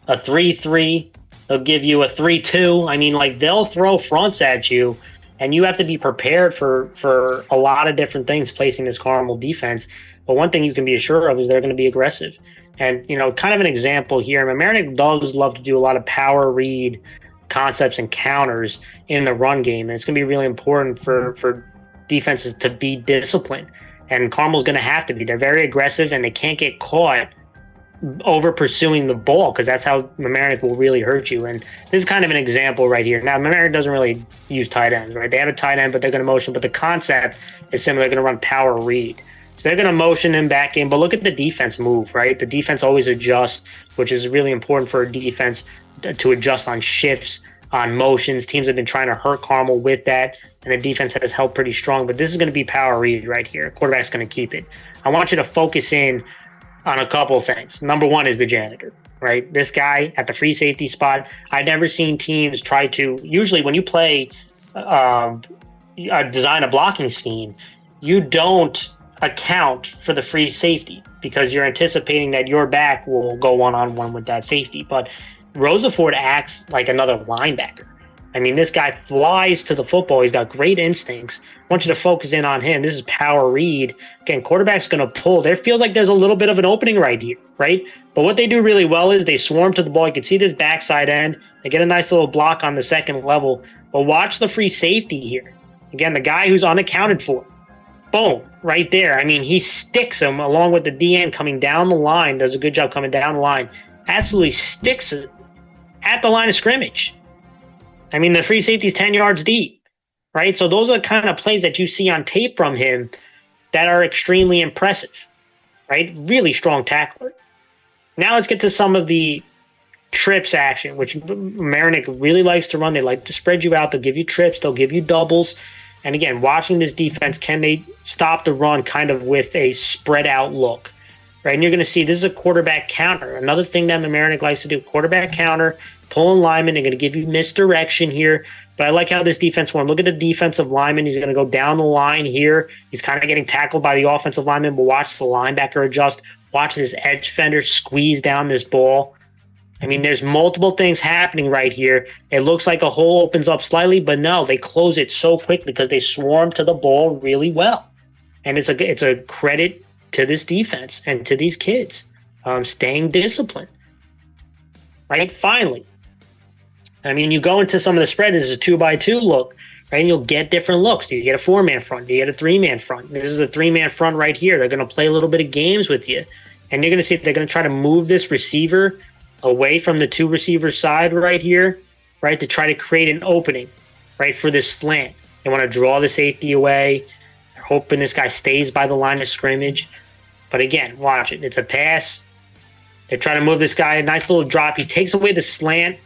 3-3. They'll give you a 3-2. I mean, like, they'll throw fronts at you, and you have to be prepared for a lot of different things placing this Carmel defense. But one thing you can be assured of is they're going to be aggressive. And, kind of an example here, Mamaroneck does love to do a lot of power read concepts and counters in the run game, and it's going to be really important for defenses to be disciplined. And Carmel's going to have to be. They're very aggressive, and they can't get caught over pursuing the ball, because that's how Mamaroneck will really hurt you. And this is kind of an example right here. Now, Mamaroneck doesn't really use tight ends, right? They have a tight end, but they're going to motion. But the concept is similar. They're going to run power read. So they're going to motion him back in. But look at the defense move, right? The defense always adjusts, which is really important for a defense to adjust on shifts, on motions. Teams have been trying to hurt Carmel with that. and the defense has held pretty strong. But this is going to be power read right here. Quarterback's going to keep it. I want you to focus in on a couple of things. Number one is the janitor, right? This guy at the free safety spot. I've never seen teams try to. Usually, when you play design a blocking scheme, you don't account for the free safety because you're anticipating that your back will go one-on-one with that safety. But Rosafort acts like another linebacker. I mean, this guy flies to the football. He's got great instincts. I want you to focus in on him. This is power read. Again, quarterback's going to pull. There feels like there's a little bit of an opening right here, right? But what they do really well is they swarm to the ball. You can see this backside end. They get a nice little block on the second level. But watch the free safety here. Again, the guy who's unaccounted for. Boom, right there. I mean, he sticks him along with the DN coming down the line. Does a good job coming down the line. Absolutely sticks it at the line of scrimmage. I mean, the free safety is 10 yards deep, right? So those are the kind of plays that you see on tape from him that are extremely impressive, right? Really strong tackler. Now let's get to some of the trips action, which Mamaroneck really likes to run. They like to spread you out. They'll give you trips. They'll give you doubles. And again, watching this defense, can they stop the run kind of with a spread out look, right? And you're going to see this is a quarterback counter. Another thing that Mamaroneck likes to do, quarterback counter, pulling linemen. They're going to give you misdirection here. But I like how this defense won. Look at the defensive lineman. He's going to go down the line here. He's kind of getting tackled by the offensive lineman, but watch the linebacker adjust. Watch this edge fender squeeze down this ball. I mean, there's multiple things happening right here. It looks like a hole opens up slightly, but no, they close it so quickly because they swarm to the ball really well. And it's a credit to this defense and to these kids staying disciplined. Right? Finally, I mean, you go into some of the spread, this is a 2x2 look, right? And you'll get different looks. Do you get a 4-man front? Do you get a 3-man front? This is a 3-man front right here. They're going to play a little bit of games with you. And you're going to see if they're going to try to move this receiver away from the 2-receiver side right here, right, to try to create an opening, right, for this slant. They want to draw the safety away. They're hoping this guy stays by the line of scrimmage. But again, watch it. It's a pass. They're trying to move this guy. A nice little drop. He takes away the slant,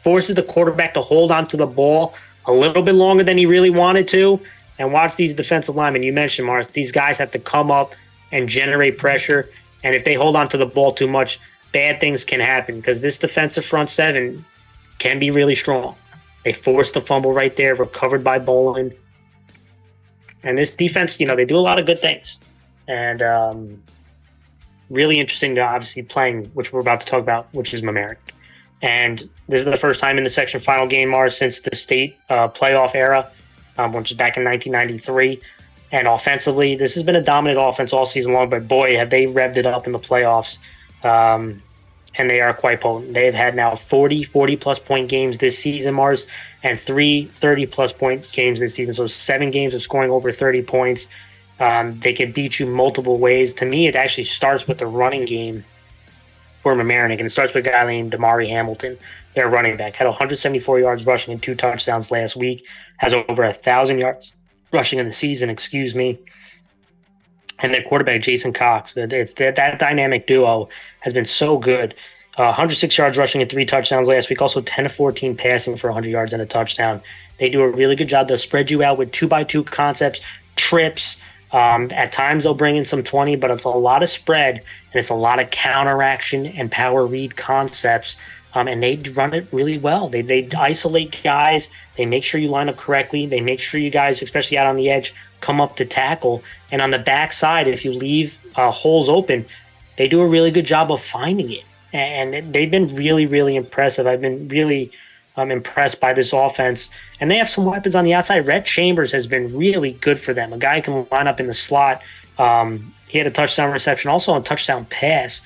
forces the quarterback to hold on to the ball a little bit longer than he really wanted to. And watch these defensive linemen. You mentioned, Mars, these guys have to come up and generate pressure. And if they hold on to the ball too much, bad things can happen because this defensive front seven can be really strong. They forced the fumble right there, recovered by Boland. And this defense, they do a lot of good things. And really interesting to obviously playing, which we're about to talk about, which is Mamaroneck. And this is the first time in the section final game, Mars, since the state playoff era, which is back in 1993. And offensively, this has been a dominant offense all season long, but boy, have they revved it up in the playoffs. And they are quite potent. They've had now 40-plus point games this season, Mars, and 3 30-plus point games this season. So 7 games of scoring over 30 points. They can beat you multiple ways. To me, it actually starts with the running game for Mamaroneck, and it starts with a guy named Damari Hamilton, their running back. Had 174 yards rushing and 2 touchdowns last week. Has over 1,000 yards rushing in the season, And their quarterback, Jason Cox, that dynamic duo has been so good. 106 yards rushing and 3 touchdowns last week. Also 10 of 14 passing for 100 yards and a touchdown. They do a really good job. They'll spread you out with 2x2 concepts, trips. At times they'll bring in some 20, but it's a lot of spread, and it's a lot of counteraction and power read concepts. And they run it really well. They isolate guys. They make sure you line up correctly. They make sure you guys, especially out on the edge, come up to tackle. And on the backside, if you leave holes open, they do a really good job of finding it. And they've been really, really impressive. I've been really impressed by this offense. And they have some weapons on the outside. Rhett Chambers has been really good for them. A guy can line up in the slot. He had a touchdown reception, also a touchdown pass.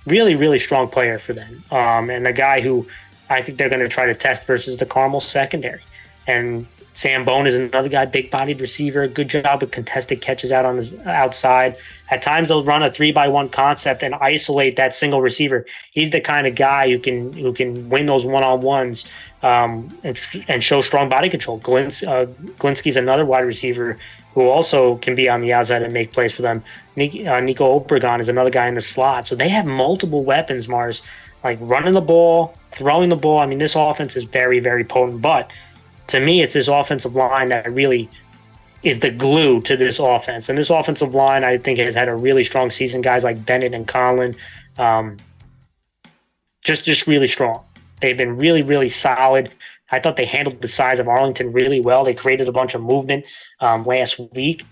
Really, really strong player for them. And a guy who I think they're going to try to test versus the Carmel secondary. And Sam Bone is another guy, big-bodied receiver. Good job with contested catches out on his outside. At times, they'll run a 3-by-1 concept and isolate that single receiver. He's the kind of guy who can win those one-on-ones and show strong body control. Glinsky's another wide receiver who also can be on the outside and make plays for them. Nico Obregon is another guy in the slot. So they have multiple weapons, Mars, like running the ball, throwing the ball. I mean, this offense is very, very potent, but to me, it's this offensive line that really is the glue to this offense. And this offensive line, I think, has had a really strong season. Guys like Bennett and Conlon, just really strong. They've been really, really solid. I thought they handled the size of Arlington really well. They created a bunch of movement last week.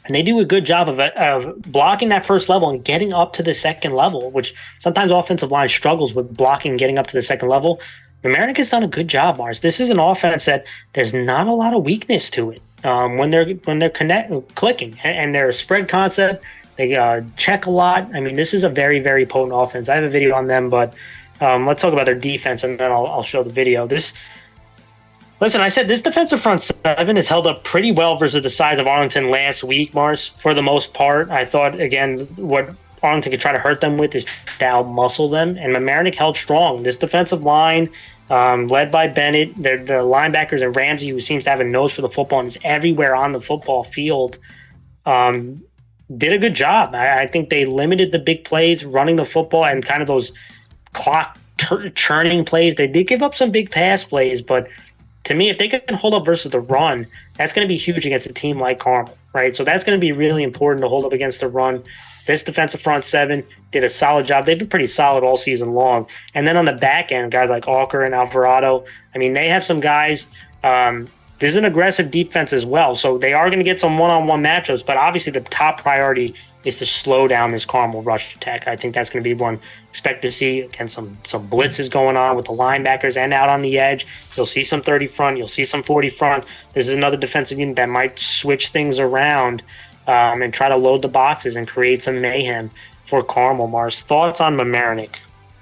And they do a good job of blocking that first level and getting up to the second level, which sometimes offensive line struggles with blocking and getting up to the second level. Mamaroneck has done a good job, Mars. This is an offense that there's not a lot of weakness to it when they're clicking, and they're a spread concept. They check a lot. I mean, this is a very, very potent offense. I have a video on them, but let's talk about their defense, and then I'll show the video. Listen, I said this defensive front seven has held up pretty well versus the size of Arlington last week, Mars. For the most part, I thought, again, what Arlington could try to hurt them with is to out-muscle them, and Mamaroneck held strong. This defensive line, led by Bennett, the linebackers, and Ramsey, who seems to have a nose for the football and is everywhere on the football field, did a good job. I think they limited the big plays, running the football, and kind of those clock churning plays. They did give up some big pass plays, but to me, if they can hold up versus the run, that's going to be huge against a team like Carmel, right? So that's going to be really important to hold up against the run. This defensive front seven did a solid job. They've been pretty solid all season long. And then on the back end, guys like Alker and Alvarado, I mean, they have some guys. There's an aggressive defense as well. So they are going to get some one-on-one matchups, but obviously the top priority is to slow down this Carmel rush attack. I think that's going to be one expect to see. Again, some blitzes going on with the linebackers and out on the edge. You'll see some 30 front. You'll see some 40 front. This is another defensive unit that might switch things around and try to load the boxes and create some mayhem for Carmel. Mars, thoughts on Mamaroneck?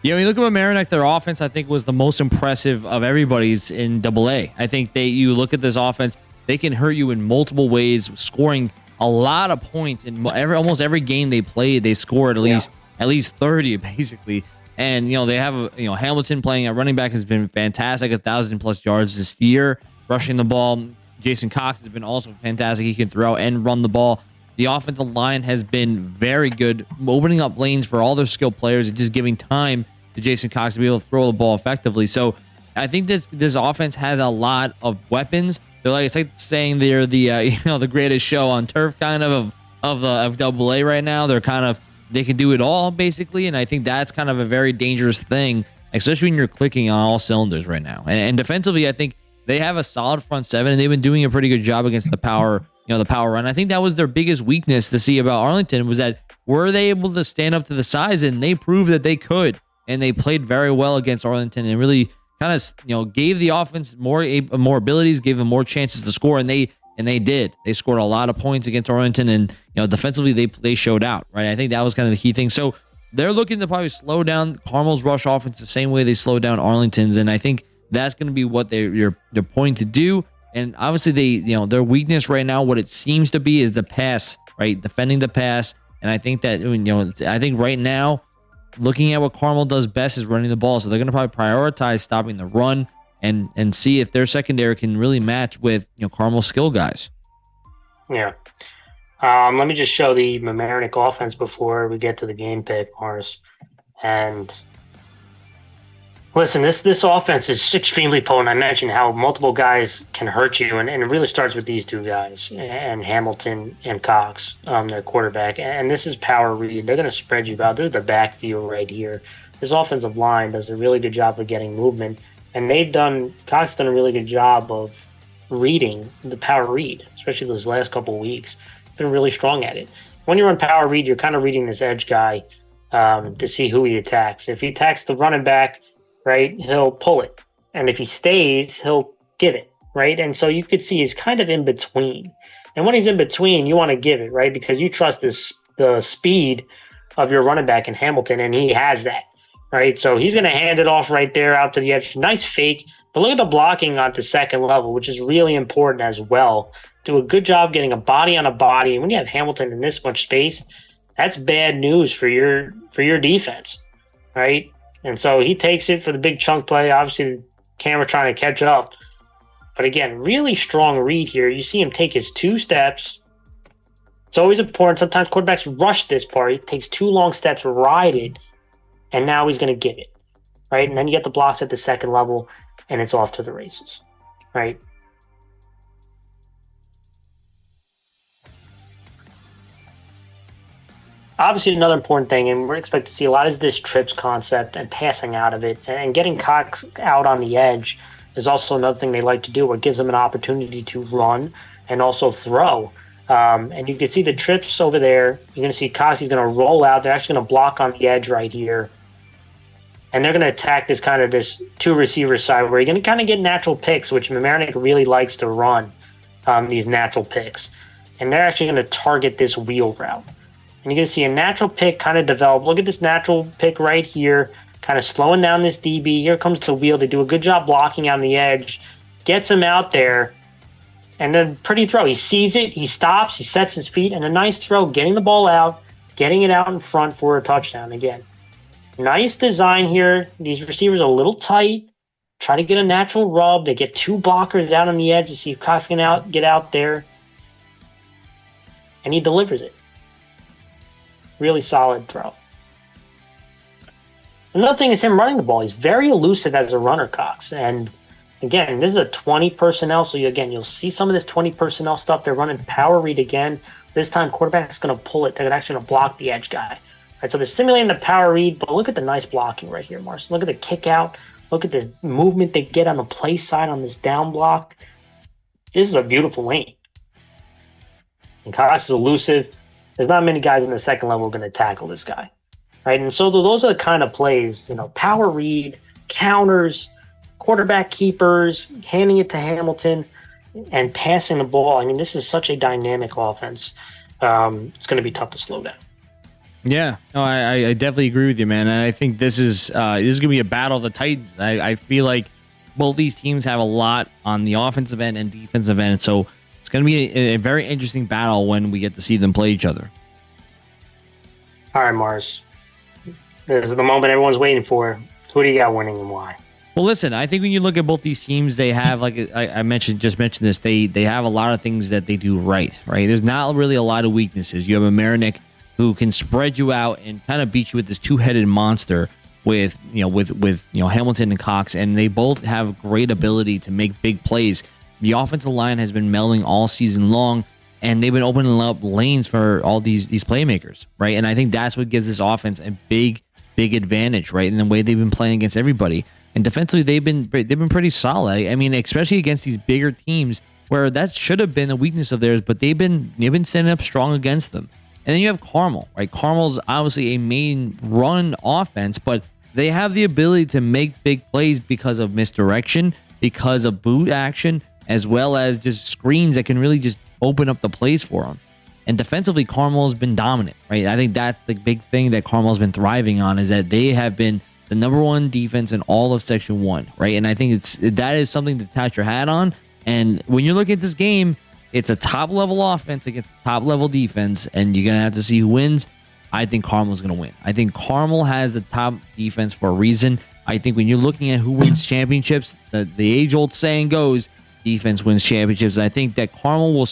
Yeah, when you look at Mamaroneck, their offense, I think, was the most impressive of everybody's in AA. I think you look at this offense, they can hurt you in multiple ways, scoring a lot of points in almost every game they played. They scored at least 30 basically. And they have Hamilton playing at running back has been fantastic, 1,000+ yards this year rushing the ball. Jason Cox has been also fantastic. He can throw and run the ball. The offensive line has been very good, opening up lanes for all their skilled players and just giving time to Jason Cox to be able to throw the ball effectively. So I think this offense has a lot of weapons. It's like saying they're the the greatest show on turf kind of AA right now. They can do it all basically, and I think that's kind of a very dangerous thing, especially when you're clicking on all cylinders right now. And defensively, I think they have a solid front seven, and they've been doing a pretty good job against the power run. I think that was their biggest weakness to see about Arlington was that were they able to stand up to the size, and they proved that they could, and they played very well against Arlington and really kind of gave the offense more abilities, gave them more chances to score, and they did. They scored a lot of points against Arlington, and defensively they showed out, right? I think that was kind of the key thing. So they're looking to probably slow down Carmel's rush offense the same way they slowed down Arlington's, and I think that's going to be what they're pointing to do. And obviously their weakness right now, what it seems to be, is the pass, right? Defending the pass, and I think that I think right now, looking at what Carmel does best is running the ball. So they're going to probably prioritize stopping the run and see if their secondary can really match with Carmel's skill guys. Yeah. Let me just show the Mamaroneck offense before we get to the game pick, Mars. And listen, this offense is extremely potent. I mentioned how multiple guys can hurt you, and it really starts with these two guys, and Hamilton and Cox, their quarterback. And this is power read. They're going to spread you out. This is the backfield right here. This offensive line does a really good job of getting movement, and Cox done a really good job of reading the power read, especially those last couple of weeks. Been really strong at it. When you run power read, you're kind of reading this edge guy to see who he attacks. If he attacks the running back, right, he'll pull it. And if he stays, he'll give it, right? And so you could see he's kind of in between. And when he's in between, you want to give it, right? Because you trust the speed of your running back in Hamilton, and he has that, right? So he's going to hand it off right there out to the edge. Nice fake. But look at the blocking onto second level, which is really important as well. Do a good job getting a body on a body. And when you have Hamilton in this much space, that's bad news for your defense, right? And so he takes it for the big chunk play. Obviously, the camera trying to catch up. But again, really strong read here. You see him take his 2 steps. It's always important. Sometimes quarterbacks rush this part. He takes 2 long steps, ride it, and now he's going to give it, right? And then you get the blocks at the second level, and it's off to the races. right? Obviously, another important thing, and we're expected to see a lot, is this trips concept and passing out of it. And getting Cox out on the edge is also another thing they like to do, where it gives them an opportunity to run and also throw. And you can see the trips over there. You're going to see Cox, he's going to roll out. They're actually going to block on the edge right here. And they're going to attack this kind of this two receiver side, where you're going to kind of get natural picks, which Mamaroneck really likes to run, these natural picks. And they're actually going to target this wheel route. And you're going to see a natural pick kind of develop. Look at this natural pick right here, kind of slowing down this DB. Here comes the wheel. They do a good job blocking on the edge, gets him out there, and then pretty throw. He sees it, he stops, he sets his feet, and a nice throw, getting the ball out, getting it out in front for a touchdown again. Nice design here. These receivers are a little tight. Try to get a natural rub. They get two blockers out on the edge to see if Cox can get out there. And he delivers it. Really solid throw. Another thing is him running the ball. He's very elusive as a runner, Cox. And again, this is a 20 personnel. So again, you'll see some of this 20 personnel stuff. They're running power read again. This time, quarterback's going to pull it. They're actually going to block the edge guy. Right, so they're simulating the power read, but look at the nice blocking right here, Marcin. Look at the kick out. Look at the movement they get on the play side on this down block. This is a beautiful lane. And Cox is elusive. There's not many guys in the second level going to tackle this guy. Right, and so those are the kind of plays, power read, counters, quarterback keepers, handing it to Hamilton, and passing the ball. I mean, this is such a dynamic offense. It's going to be tough to slow down. Yeah, no, I definitely agree with you, man. And I think this is going to be a battle of the Titans. I feel like both these teams have a lot on the offensive end and defensive end, so it's going to be a very interesting battle when we get to see them play each other. All right, Mars. This is the moment everyone's waiting for. Who do you got winning and why? Well, listen, I think when you look at both these teams, they have, like I mentioned this, they have a lot of things that they do right? There's not really a lot of weaknesses. You have a Mamaroneck who can spread you out and kind of beat you with this two-headed monster with Hamilton and Cox, and they both have great ability to make big plays. The offensive line has been melding all season long, and they've been opening up lanes for all these playmakers, right? And I think that's what gives this offense a big advantage, right? In the way they've been playing against everybody. And defensively, they've been pretty solid. I mean, especially against these bigger teams, where that should have been a weakness of theirs, but they've been setting up strong against them. And then you have Carmel, right? Carmel's obviously a main run offense, but they have the ability to make big plays because of misdirection, because of boot action, as well as just screens that can really just open up the plays for them. And defensively, Carmel's been dominant, right? I think that's the big thing that Carmel's been thriving on, is that they have been the number one defense in all of Section 1, right? And I think that is something to attach your hat on. And when you look at this game, it's a top-level offense against a top-level defense, and you're going to have to see who wins. I think Carmel's going to win. I think Carmel has the top defense for a reason. I think when you're looking at who wins championships, the age-old saying goes, defense wins championships. And I think that Carmel will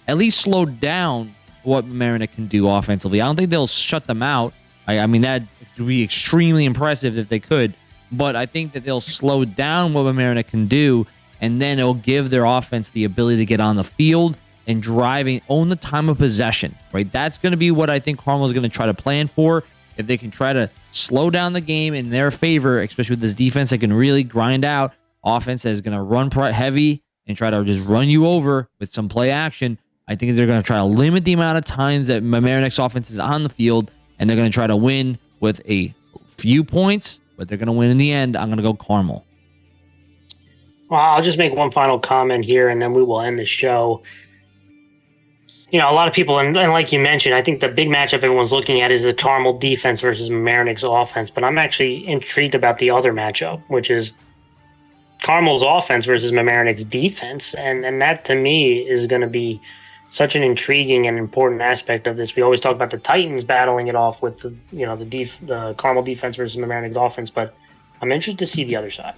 at least slow down what Mamaroneck can do offensively. I don't think they'll shut them out. I mean, that would be extremely impressive if they could. But I think that they'll slow down what Mamaroneck can do, and then it'll give their offense the ability to get on the field and driving, own the time of possession, right? That's going to be what I think Carmel is going to try to plan for. If they can try to slow down the game in their favor, especially with this defense that can really grind out, offense that is going to run heavy and try to just run you over with some play action, I think they're going to try to limit the amount of times that Mamaroneck's offense is on the field, and they're going to try to win with a few points, but they're going to win in the end. I'm going to go Carmel. Well, I'll just make one final comment here, and then we will end the show. A lot of people, and like you mentioned, I think the big matchup everyone's looking at is the Carmel defense versus Mamaroneck's offense, but I'm actually intrigued about the other matchup, which is Carmel's offense versus Mamaroneck's defense, and that to me is going to be such an intriguing and important aspect of this. We always talk about the Titans battling it off with the Carmel defense versus Mamaroneck's offense, but I'm interested to see the other side.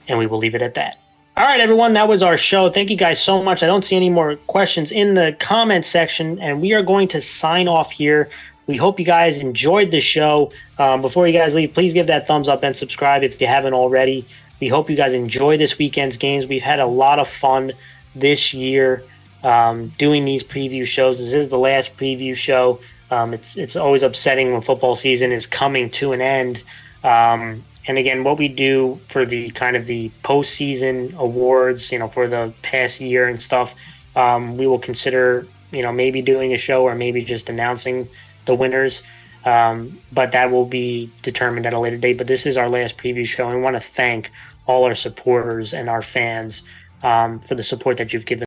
And we will leave it at that. All right, everyone, that was our show. Thank you guys so much. I don't see any more questions in the comment section, and we are going to sign off here. We hope you guys enjoyed the show. Before you guys leave, please give that thumbs up and subscribe if you haven't already. We hope you guys enjoy this weekend's games. We've had a lot of fun this year doing these preview shows. This is the last preview show. It's always upsetting when football season is coming to an end. And again, what we do for the kind of the postseason awards, for the past year and stuff, we will consider, maybe doing a show or maybe just announcing the winners. But that will be determined at a later date. But this is our last preview show, and we want to thank all our supporters and our fans for the support that you've given